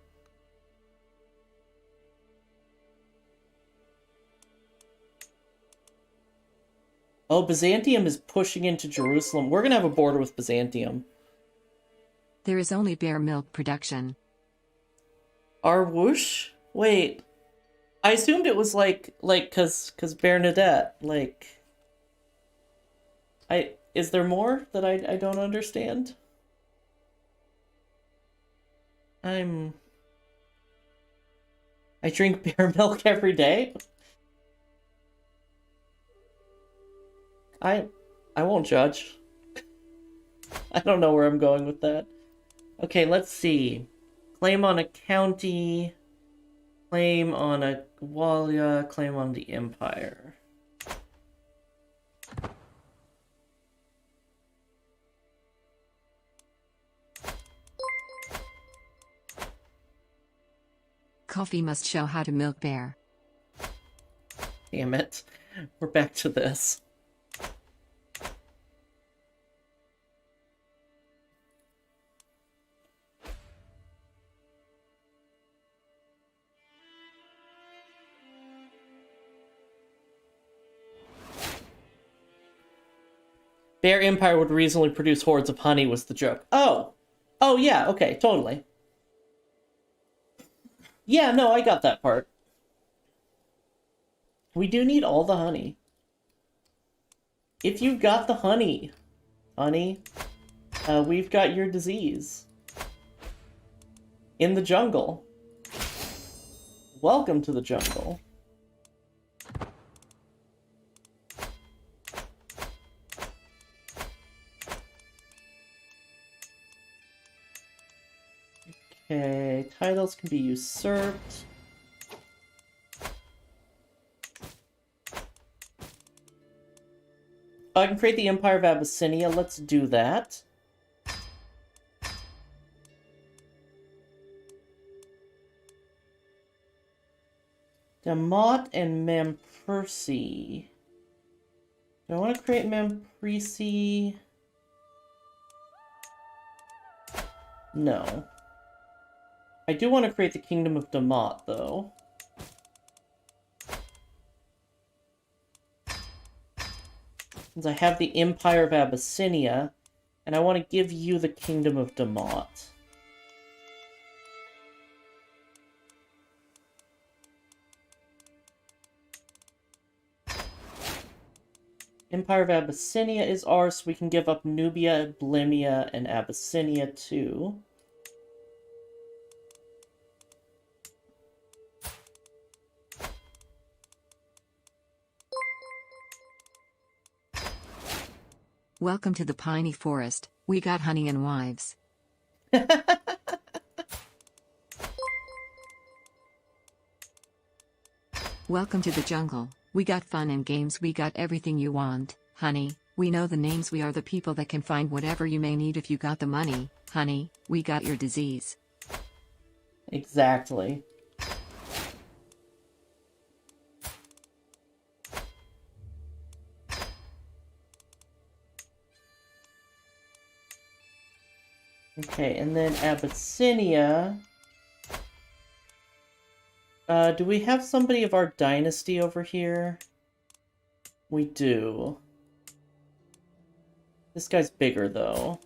Speaker 1: Oh, Byzantium is pushing into Jerusalem. We're gonna have a border with Byzantium.
Speaker 2: There is only bare milk production.
Speaker 1: Our whoosh? Wait. I assumed it was cause Bernadette, is there more that I don't understand? I drink bear milk every day? I won't judge. I don't know where I'm going with that. Okay, let's see. Claim on a county. Claim on a Walia. Claim on the Empire.
Speaker 2: Coffee must show how to milk bear.
Speaker 1: Damn it. We're back to this. Bear Empire would reasonably produce hordes of honey was the joke. Oh! Oh, yeah, okay, totally. Yeah, no, I got that part. We do need all the honey. If you've got the honey, we've got your disease. In the jungle. Welcome to the jungle. Okay, titles can be usurped. I can create the Empire of Abyssinia. Let's do that. Damot and Mampersi. Do I want to create Mampersi? No. I do want to create the Kingdom of Damot, though. Since I have the Empire of Abyssinia, and I want to give you the Kingdom of Damot. Empire of Abyssinia is ours, so we can give up Nubia, Blimia, and Abyssinia too.
Speaker 2: Welcome to the piney forest. We got honey and wives. Welcome to the jungle. We got fun and games. We got everything you want, honey. We know the names. We are the people that can find whatever you may need if you got the money, honey. We got your disease.
Speaker 1: Exactly. Okay, and then Abyssinia. Do we have somebody of our dynasty over here? We do. This guy's bigger, though.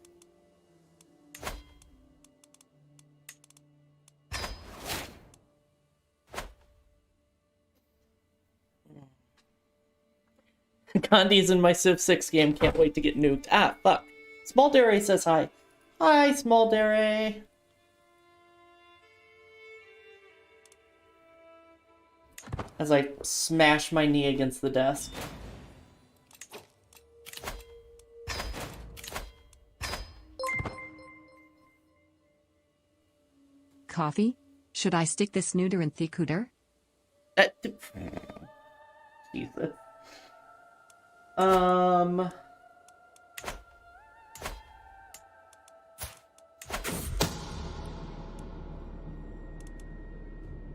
Speaker 1: Gandhi's in my Civ 6 game. Can't wait to get nuked. Ah, fuck. Small Dere says hi. Hi, Small Dere. As I smash my knee against the desk.
Speaker 2: Coffee? Should I stick this neuter in thickuder?
Speaker 1: Jesus.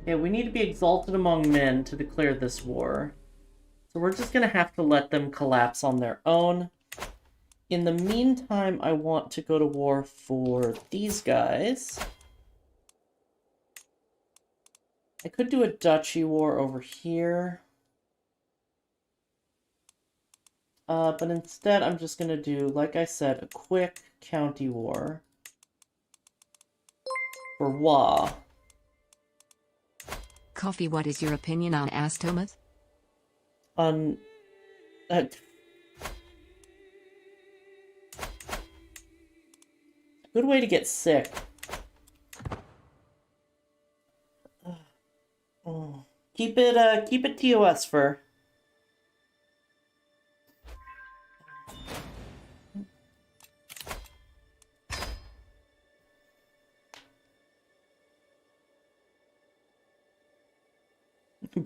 Speaker 1: Okay, we need to be exalted among men to declare this war. So we're just gonna have to let them collapse on their own. In the meantime, I want to go to war for these guys. I could do a duchy war over here. But instead, I'm just gonna do, like I said, a quick county war. For Wa.
Speaker 2: Coffee, what is your opinion on Astomath?
Speaker 1: On... good way to get sick. Keep it TOS for...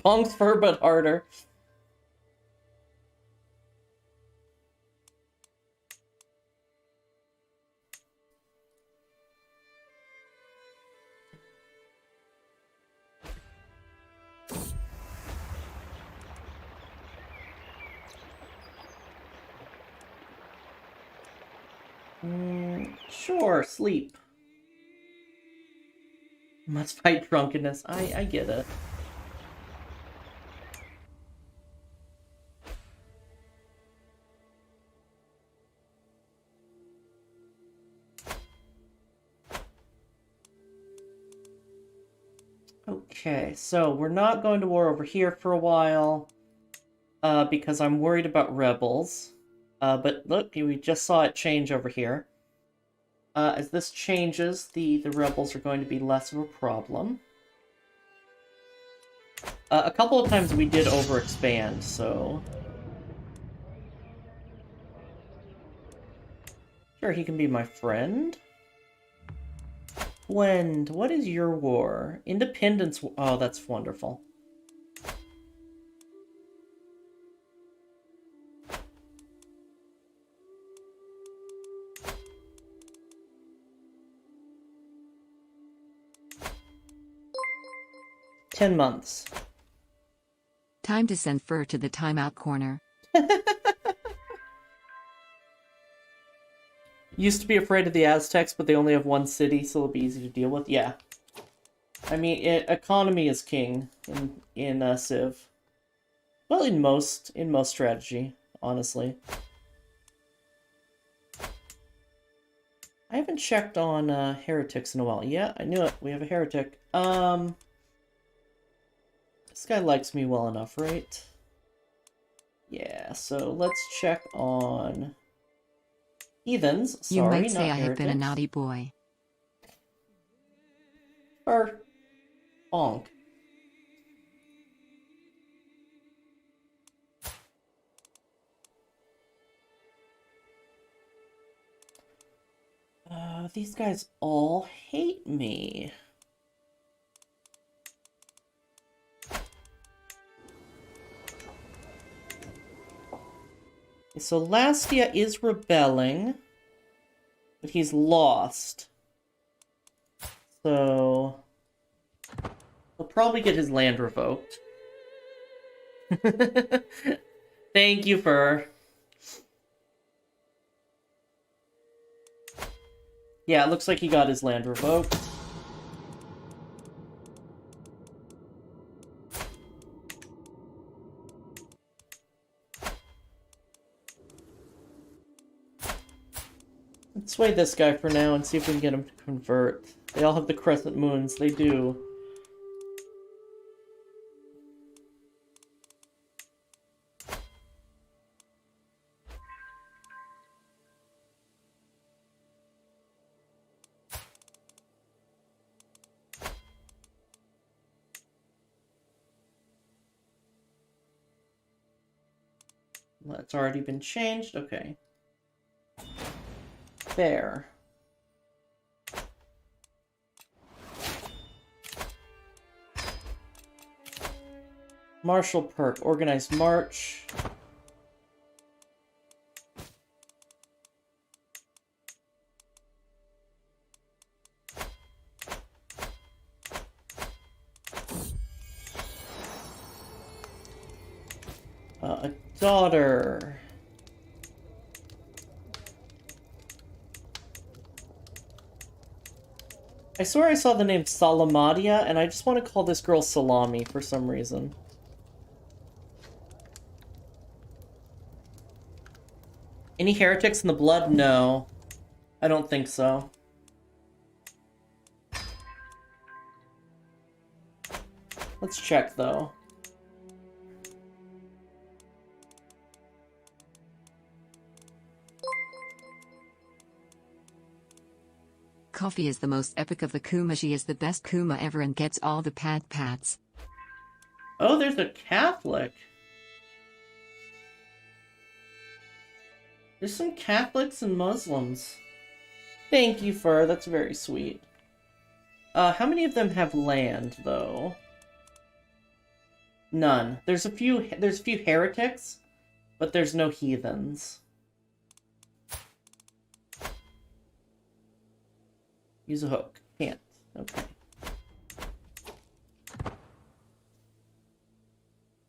Speaker 1: Bong's fur, but harder. Sure, sleep. Must fight drunkenness. I get it. Okay, so we're not going to war over here for a while, because I'm worried about rebels. But look, we just saw it change over here. As this changes, the rebels are going to be less of a problem. A couple of times we did overexpand, so... Sure, he can be my friend. Gwend, what is your war? Independence... Oh, that's wonderful. "10 months.
Speaker 2: Time to send Fur to the timeout corner.
Speaker 1: Used to be afraid of the Aztecs, but they only have one city, so it'll be easy to deal with. Yeah. I mean, economy is king in Civ. Well, in most strategy, honestly. I haven't checked on heretics in a while. Yeah, I knew it. We have a heretic. This guy likes me well enough, right? Yeah, so let's check on heathens. Sorry,
Speaker 2: You might say
Speaker 1: not
Speaker 2: I have been a
Speaker 1: heretics.
Speaker 2: naughty boy.
Speaker 1: Or bonk. These guys all hate me. So Lastia is rebelling, but he's lost. So he'll probably get his land revoked. Thank you, Fur. Yeah, it looks like he got his land revoked. Let's sway this guy for now and see if we can get him to convert. They all have the crescent moons. They do. That's already been changed. Okay. There. Martial perk. Organized march. A daughter. I swear I saw the name Salamadia, and I just want to call this girl Salami for some reason. Any heretics in the blood? No. I don't think so. Let's check, though.
Speaker 2: Coffee is the most epic of the Kuma. She is the best Kuma ever and gets all the pats.
Speaker 1: Oh, there's a Catholic. There's some Catholics and Muslims. Thank you, Fur. That's very sweet. How many of them have land, though? None. There's a few heretics, but there's no heathens. Use a hook. Can't. Okay.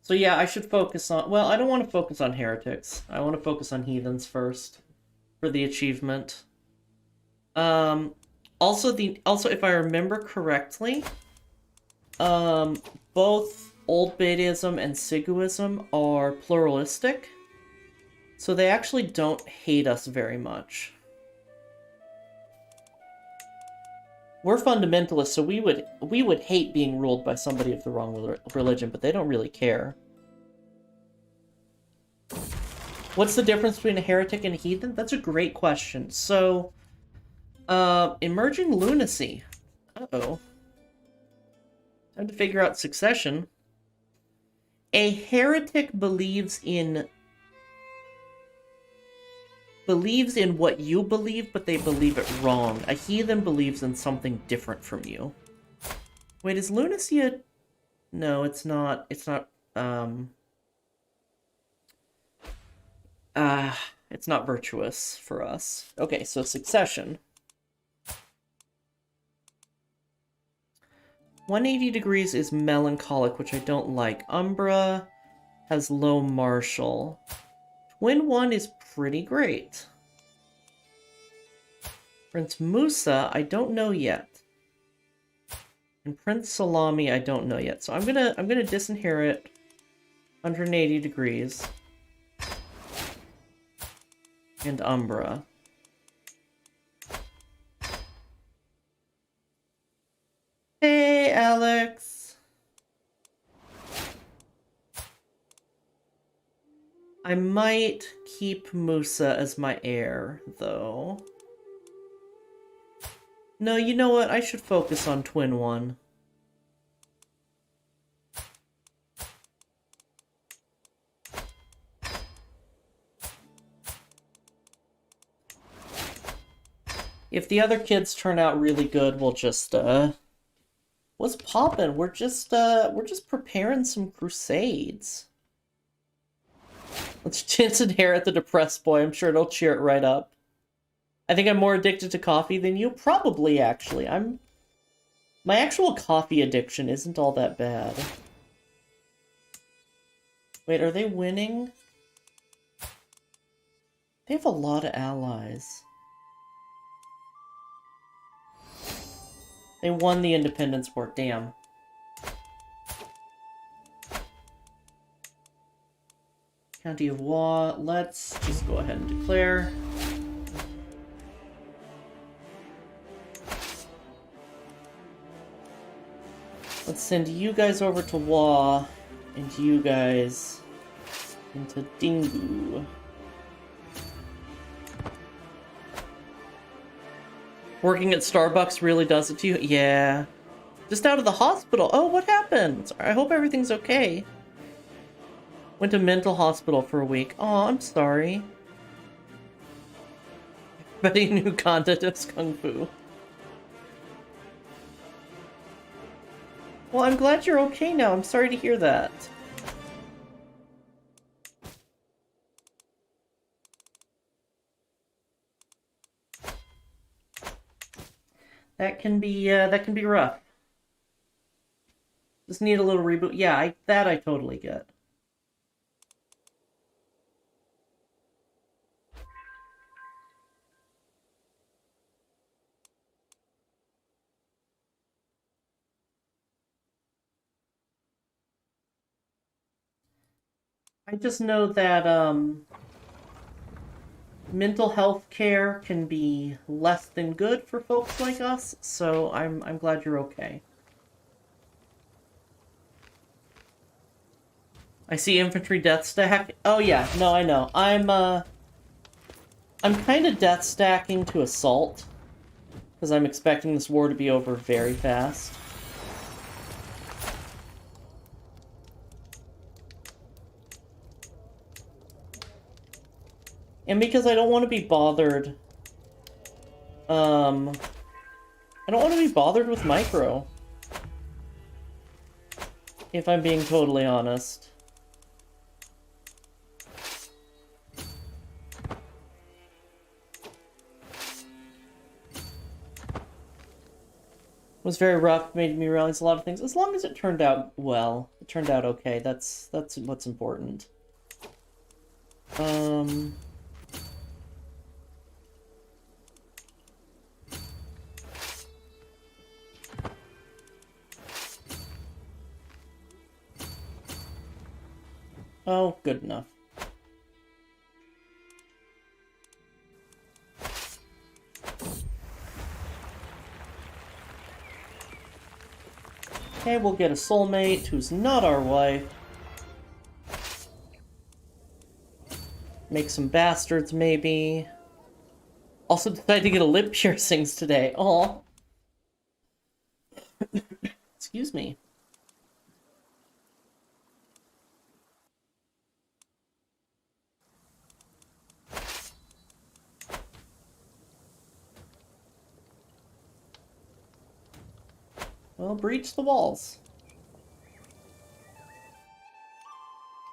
Speaker 1: So yeah, I should focus on... Well, I don't want to focus on heretics. I want to focus on heathens first for the achievement. Also, if I remember correctly, both Old Betaism and Siguism are pluralistic, so they actually don't hate us very much. We're fundamentalists, so we would hate being ruled by somebody of the wrong religion, but they don't really care. What's the difference between a heretic and a heathen? That's a great question. So, emerging lunacy. Uh-oh. Time to figure out succession. A heretic believes in what you believe, but they believe it wrong. A heathen believes in something different from you. Wait, is lunacy a... No, it's not. It's not, it's not virtuous for us. Okay, so succession. 180 degrees is melancholic, which I don't like. Umbra has low martial. Twin 1 is pretty great. Prince Musa, I don't know yet. And Prince Salami, I don't know yet. So I'm gonna disinherit 180 degrees. And Umbra. Hey, Alex! I might keep Musa as my heir, though. No, you know what? I should focus on Twin 1. If the other kids turn out really good, we'll just, what's poppin'? We're just preparing some crusades. Let's disinherit the depressed boy. I'm sure it'll cheer it right up. I think I'm more addicted to coffee than you. Probably, actually. My actual coffee addiction isn't all that bad. Wait, are they winning? They have a lot of allies. They won the independence war. Damn. County of Wa. Let's just go ahead and declare. Let's send you guys over to Wa, and you guys into Dingu. Working at Starbucks really does it to you? Yeah. Just out of the hospital. Oh, what happened? I hope everything's okay. Went to mental hospital for a week. Oh, I'm sorry. Everybody knew Kanda does Kung Fu. Well, I'm glad you're okay now. I'm sorry to hear that. That can be rough. Just need a little reboot. Yeah, I totally get. I just know that mental health care can be less than good for folks like us, so I'm glad you're okay. I see infantry death stack. Oh yeah, no, I know. I'm kind of death stacking to assault because I'm expecting this war to be over very fast. And because I don't want to be bothered, I don't want to be bothered with micro. If I'm being totally honest. It was very rough, made me realize a lot of things. As long as it turned out well. It turned out okay. That's what's important. Oh, good enough. Okay, we'll get a soulmate who's not our wife. Make some bastards, maybe. Also decided to get a lip piercings today. Aw. Excuse me. Well, breach the walls.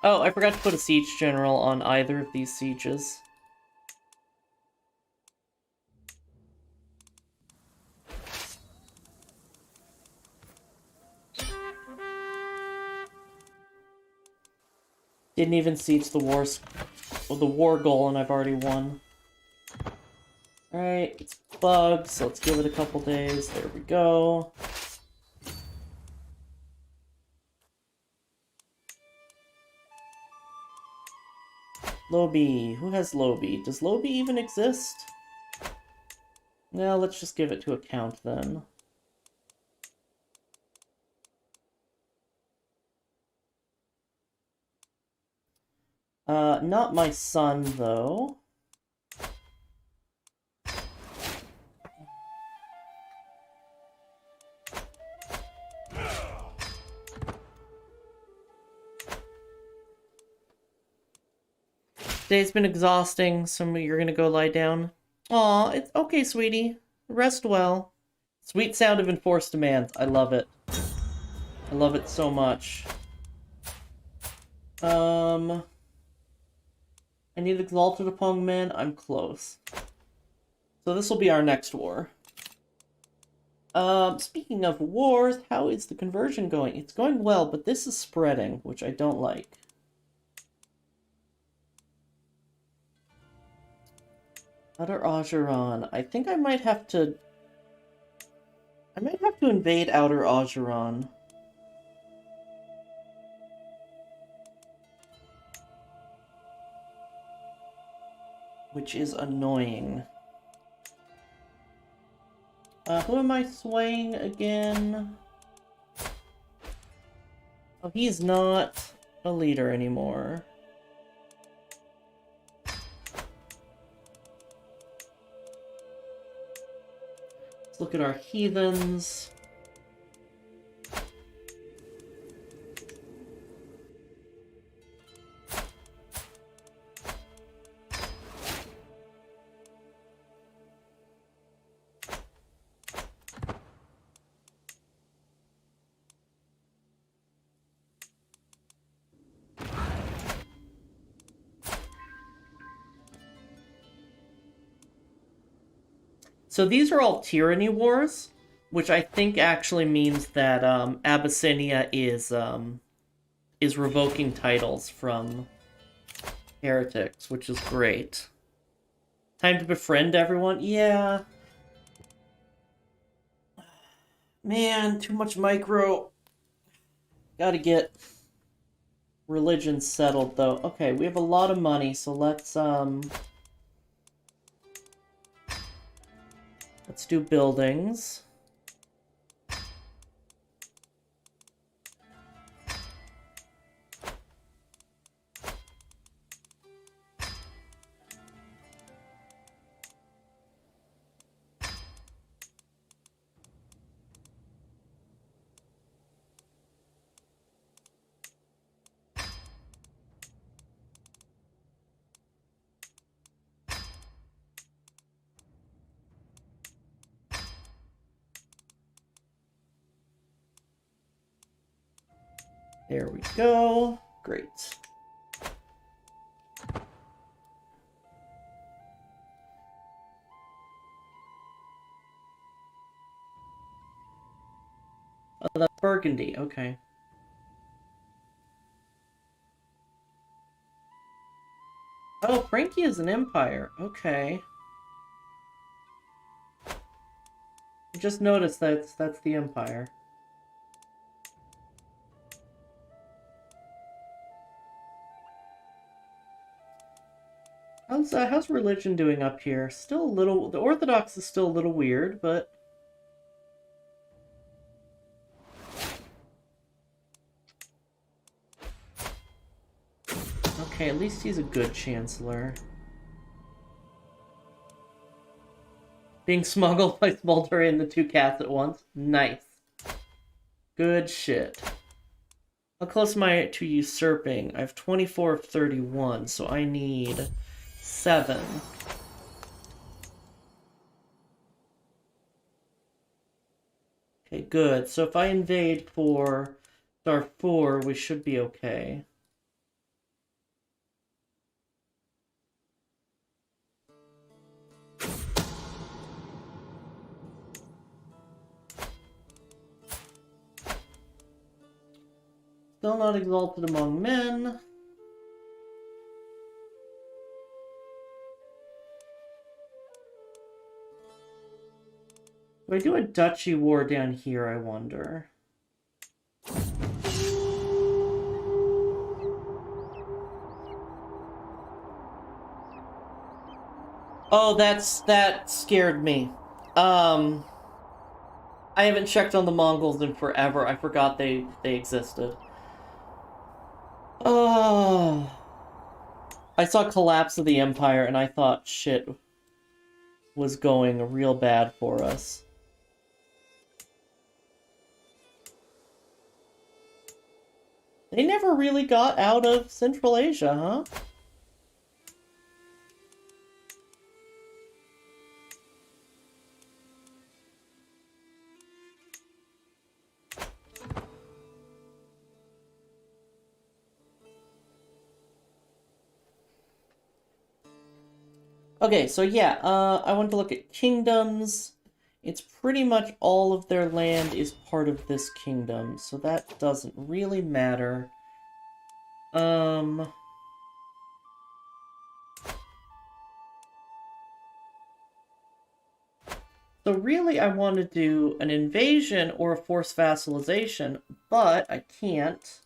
Speaker 1: Oh, I forgot to put a siege general on either of these sieges. Didn't even siege the war goal, and I've already won. Alright, it's bugged, so let's give it a couple days. There we go. Lobby. Who has Lobby? Does Lobby even exist? No, let's just give it to account then. Not my son, though. Today's been exhausting, so you're gonna go lie down. Aw, it's okay, sweetie. Rest well. Sweet sound of enforced demands. I love it. I love it so much. I need Exalted Upon Men. I'm close. So this will be our next war. Speaking of wars, how is the conversion going? It's going well, but this is spreading, which I don't like. Outer Ogeron. I think I might have to invade Outer Ogeron. Which is annoying. Who am I swaying again? Oh, he's not a leader anymore. Let's look at our heathens. So these are all tyranny wars, which I think actually means that Abyssinia is revoking titles from heretics, which is great. Time to befriend everyone? Yeah. Man, too much micro. Gotta get religion settled, though. Okay, we have a lot of money, so let's do buildings. There we go. Great. Oh, that's Burgundy. Okay. Oh, Frankie is an empire. Okay. I just noticed that's the empire. How's religion doing up here? Still a little... The Orthodox is still a little weird, but... Okay, at least he's a good chancellor. Being smuggled by Smoldering and the two cats at once? Nice. Good shit. How close am I to usurping? I have 24 of 31, so I need 7. Okay, good. So if I invade for Darfur, we should be okay. Still not exalted among men. Do I do a duchy war down here, I wonder? Oh, that scared me. I haven't checked on the Mongols in forever. I forgot they existed. Oh. I saw Collapse of the Empire and I thought shit was going real bad for us. They never really got out of Central Asia, huh? Okay, so yeah, I want to look at kingdoms. It's pretty much all of their land is part of this kingdom, so that doesn't really matter. So really I want to do an invasion or a forced vassalization, but I can't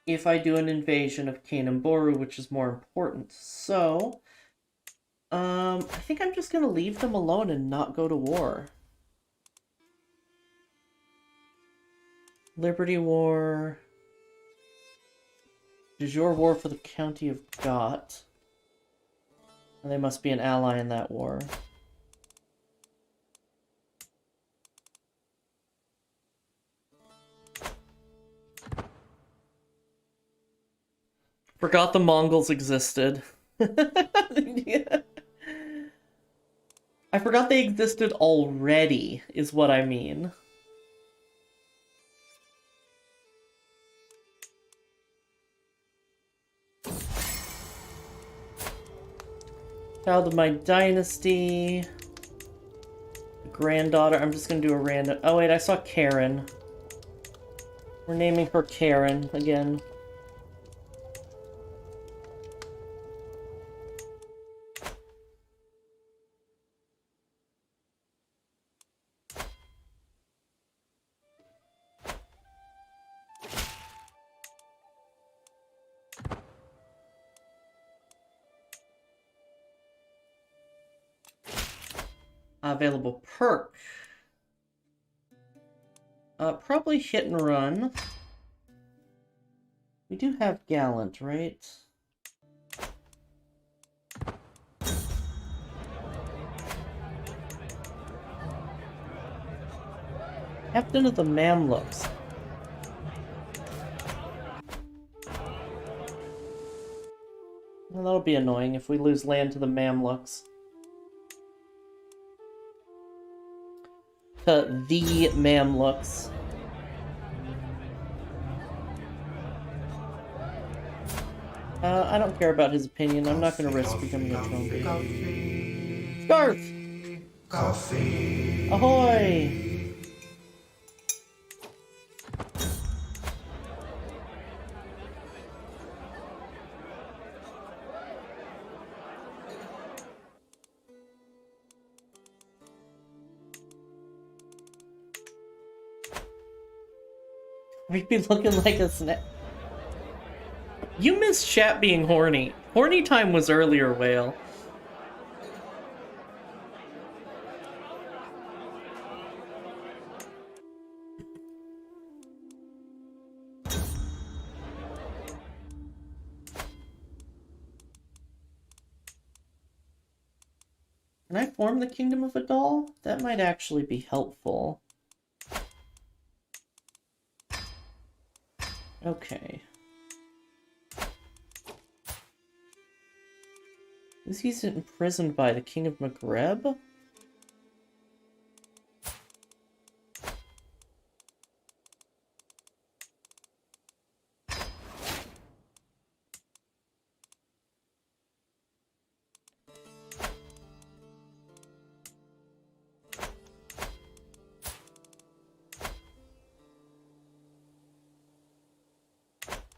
Speaker 1: if I do an invasion of Kanemboru, which is more important. So... I think I'm just gonna leave them alone and not go to war. Liberty War. De jure war for the County of Got. And they must be an ally in that war. Forgot the Mongols existed. I forgot they existed already, is what I mean. Child of my dynasty. Granddaughter. I'm just gonna do a random... Oh wait, I saw Karen. We're naming her Karen again. Available perk. Probably hit and run. We do have Gallant, right? Captain of the Mamluks. Well, that'll be annoying if we lose land to the Mamluks. To the Mamluks. I don't care about his opinion. I'm not going to risk becoming a throne. Scarf! Coffee! Ahoy! We'd be looking like a snack. You miss chat being horny. Horny time was earlier, Whale. Can I form the Kingdom of a Doll? That might actually be helpful. Okay. Is he imprisoned by the King of Maghreb?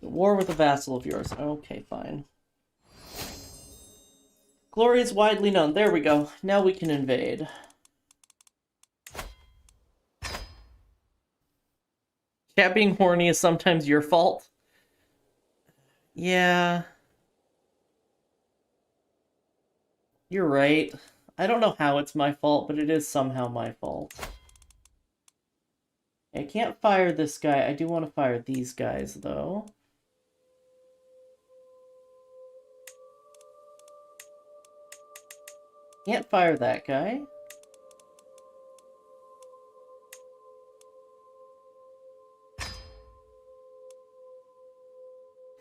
Speaker 1: War with a vassal of yours. Okay, fine. Glory is widely known. There we go. Now we can invade. Cat being horny is sometimes your fault. Yeah. You're right. I don't know how it's my fault, but it is somehow my fault. I can't fire this guy. I do want to fire these guys, though. Can't fire that guy.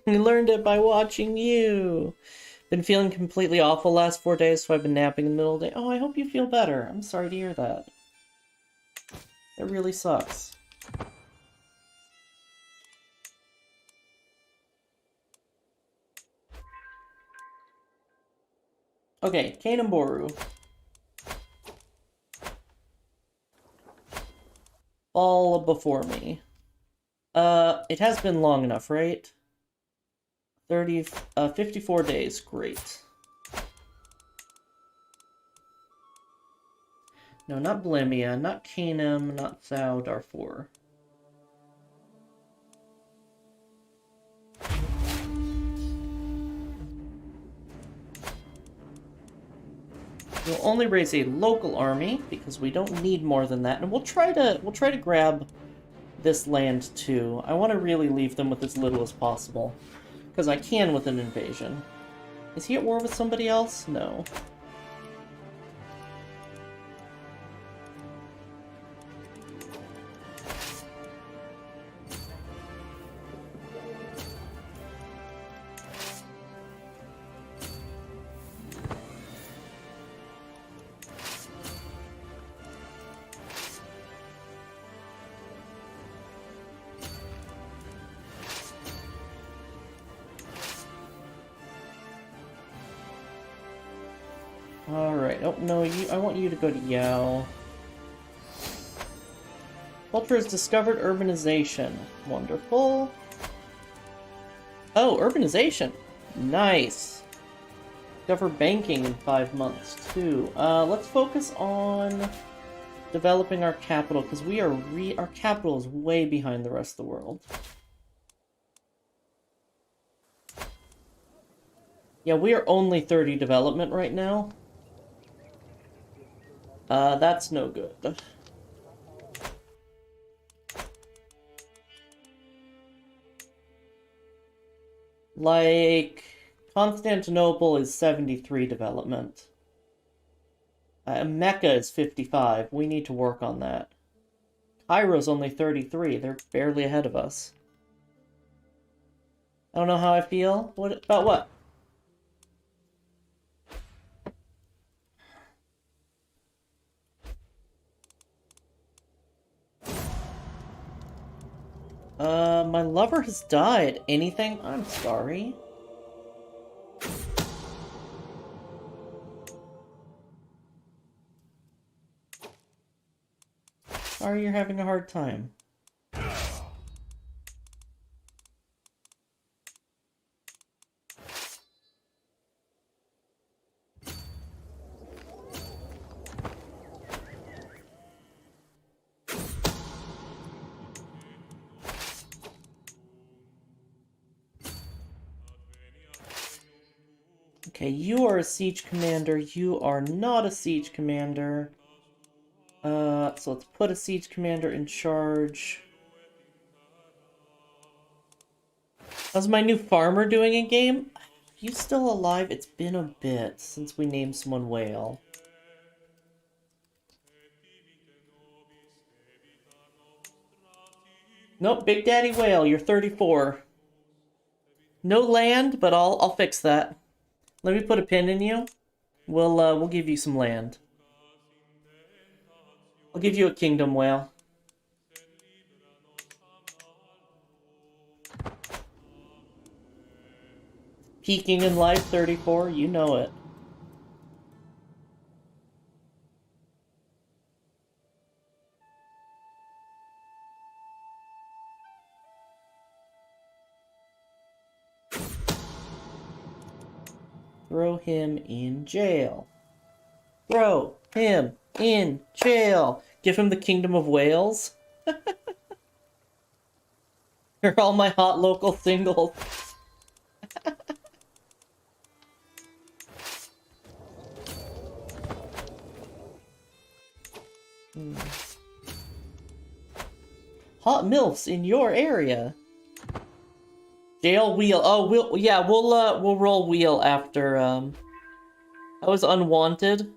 Speaker 1: We learned it by watching you. Been feeling completely awful last 4 days, so I've been napping in the middle of the day. Oh, I hope you feel better. I'm sorry to hear that. That really sucks. Okay, Kanamboru. All before me. It has been long enough, right? 54 days, great. No, not Blemia, not Canaan, not Thou, Darfur. We'll only raise a local army because we don't need more than that, and we'll try to grab this land too. I want to really leave them with as little as possible because I can with an invasion. Is he at war with somebody else? No. Alright, oh no, I want you to go to Yao. Culture has discovered urbanization. Wonderful. Oh, urbanization! Nice! Discover banking in 5 months, too. Let's focus on developing our capital, because our capital is way behind the rest of the world. Yeah, we are only 30 development right now. That's no good. Like, Constantinople is 73 development. Mecca is 55. We need to work on that. Cairo's only 33. They're barely ahead of us. I don't know how I feel. What about what? My lover has died. Anything? I'm sorry. Sorry you're having a hard time. Okay, you are a siege commander. You are not a siege commander. So let's put a siege commander in charge. How's my new farmer doing in game? Are you still alive? It's been a bit since we named someone Whale. Nope, Big Daddy Whale, you're 34. No land, but I'll fix that. Let me put a pin in you. We'll give you some land. I'll give you a kingdom whale. Peaking in life, 34, you know it. Throw him in jail. Throw him in jail. Give him the Kingdom of Wales. You're all my hot local singles. Hot MILFs in your area. Jail wheel. Oh, we'll roll wheel after that was unwanted.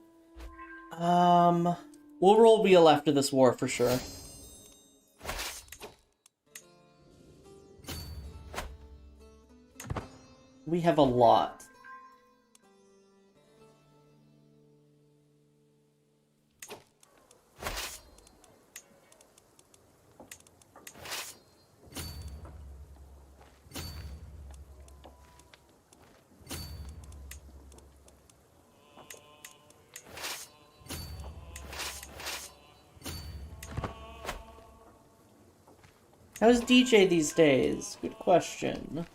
Speaker 1: We'll roll wheel after this war for sure. We have a lot. How's DJ these days? Good question.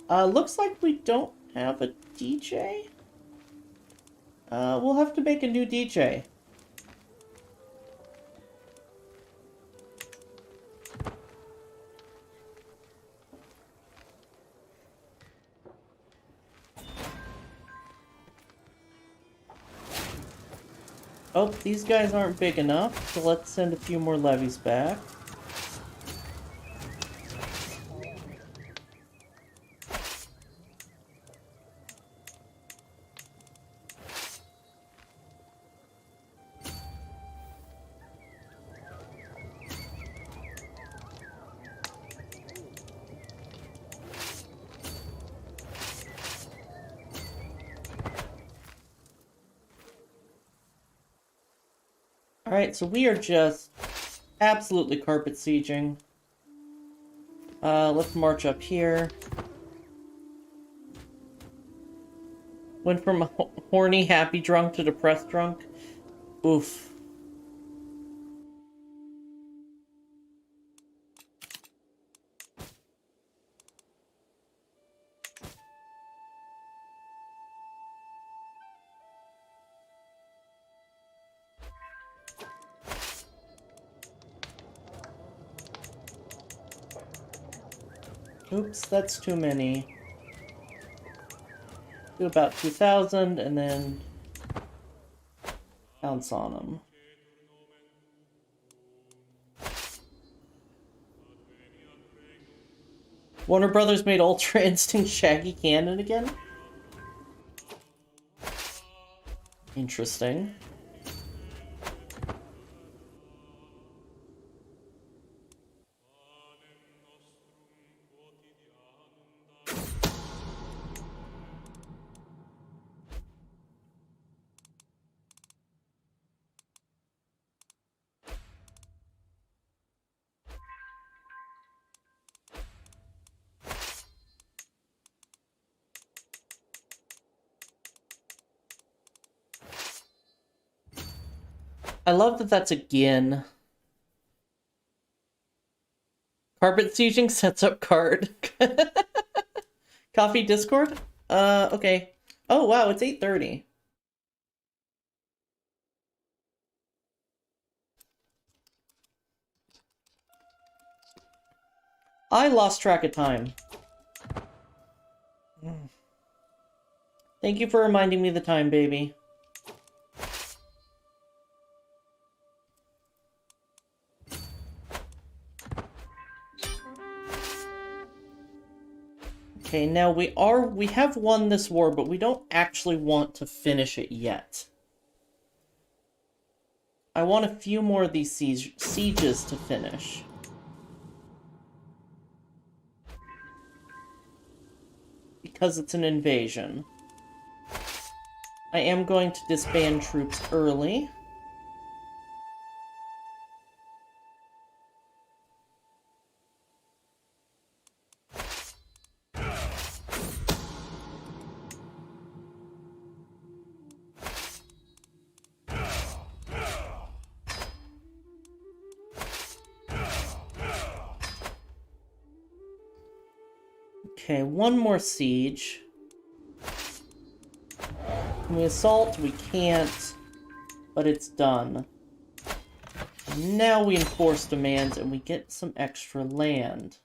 Speaker 1: Looks like we don't have a DJ. We'll have to make a new DJ. Oh, these guys aren't big enough, so let's send a few more levies back. Alright, so we are just absolutely carpet sieging. Let's march up here. Went from horny, happy drunk to depressed drunk. Oof. Oops, that's too many. Do about 2,000 and then pounce on them. Warner Brothers made Ultra Instinct Shaggy canon again? Interesting. I love that that's a gin. Carpet sieging sets up card. Coffee Discord? Okay. Oh wow, it's 8:30. I lost track of time. Thank you for reminding me the time, baby. Okay, now we have won this war, but we don't actually want to finish it yet. I want a few more of these sieges to finish. Because it's an invasion. I am going to disband troops early. Okay, one more siege. Can we assault? We can't, but it's done. Now we enforce demands and we get some extra land.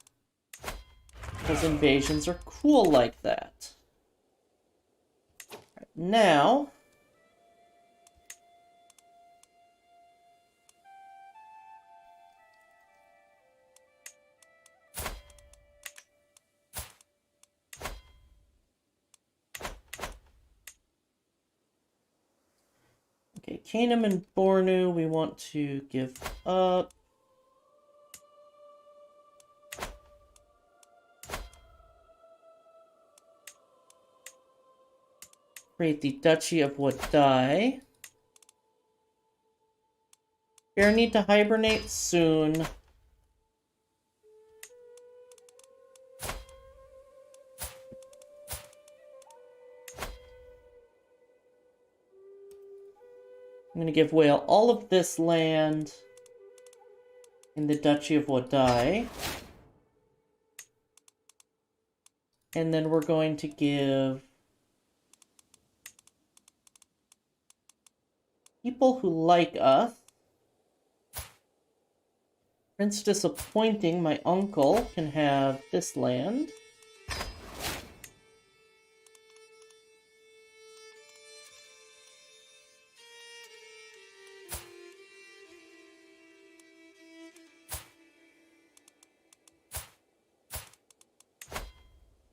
Speaker 1: Because invasions are cool like that. Right, now... Okay, Kanem and Bornu we want to give up. Create the Duchy of Wadai. Bear need to hibernate soon. I'm going to give Whale all of this land in the Duchy of Wadai. And then we're going to give people who like us. Prince Disappointing, my uncle, can have this land.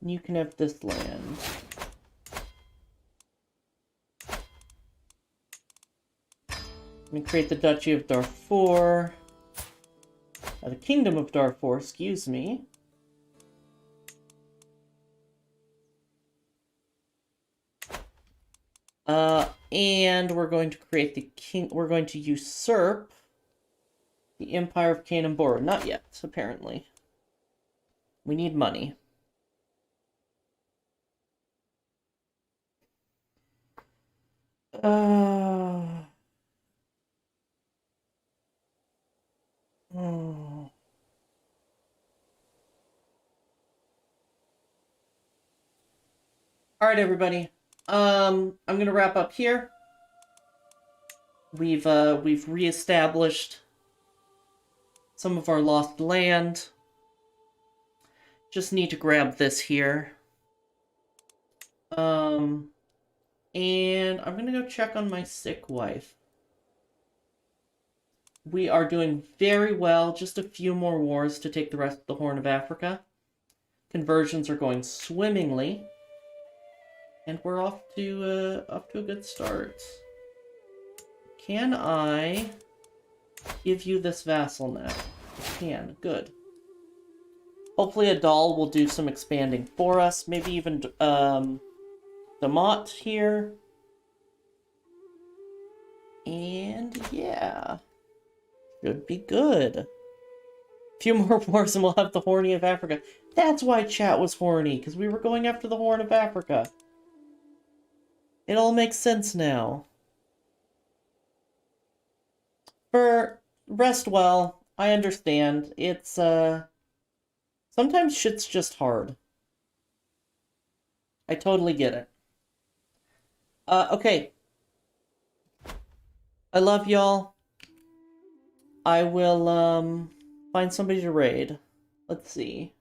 Speaker 1: You can have this land. Let me create the Duchy of Darfur. The Kingdom of Darfur, excuse me. And we're going to create the we're going to usurp the Empire of Kanem-Bornu. Not yet, apparently. We need money. All right, everybody. I'm gonna wrap up here. We've reestablished some of our lost land. Just need to grab this here. And I'm gonna go check on my sick wife. We are doing very well. Just a few more wars to take the rest of the Horn of Africa. Conversions are going swimmingly. And we're off to a good start. Can I give you this vassal now? I can. Good. Hopefully Adal will do some expanding for us. Maybe even Damat here. And yeah. Should be good. A few more wars and we'll have the Horny of Africa. That's why chat was horny, because we were going after the Horn of Africa. It all makes sense now. Rest well. I understand. It's, sometimes shit's just hard. I totally get it. Okay. I love y'all. I will, find somebody to raid. Let's see.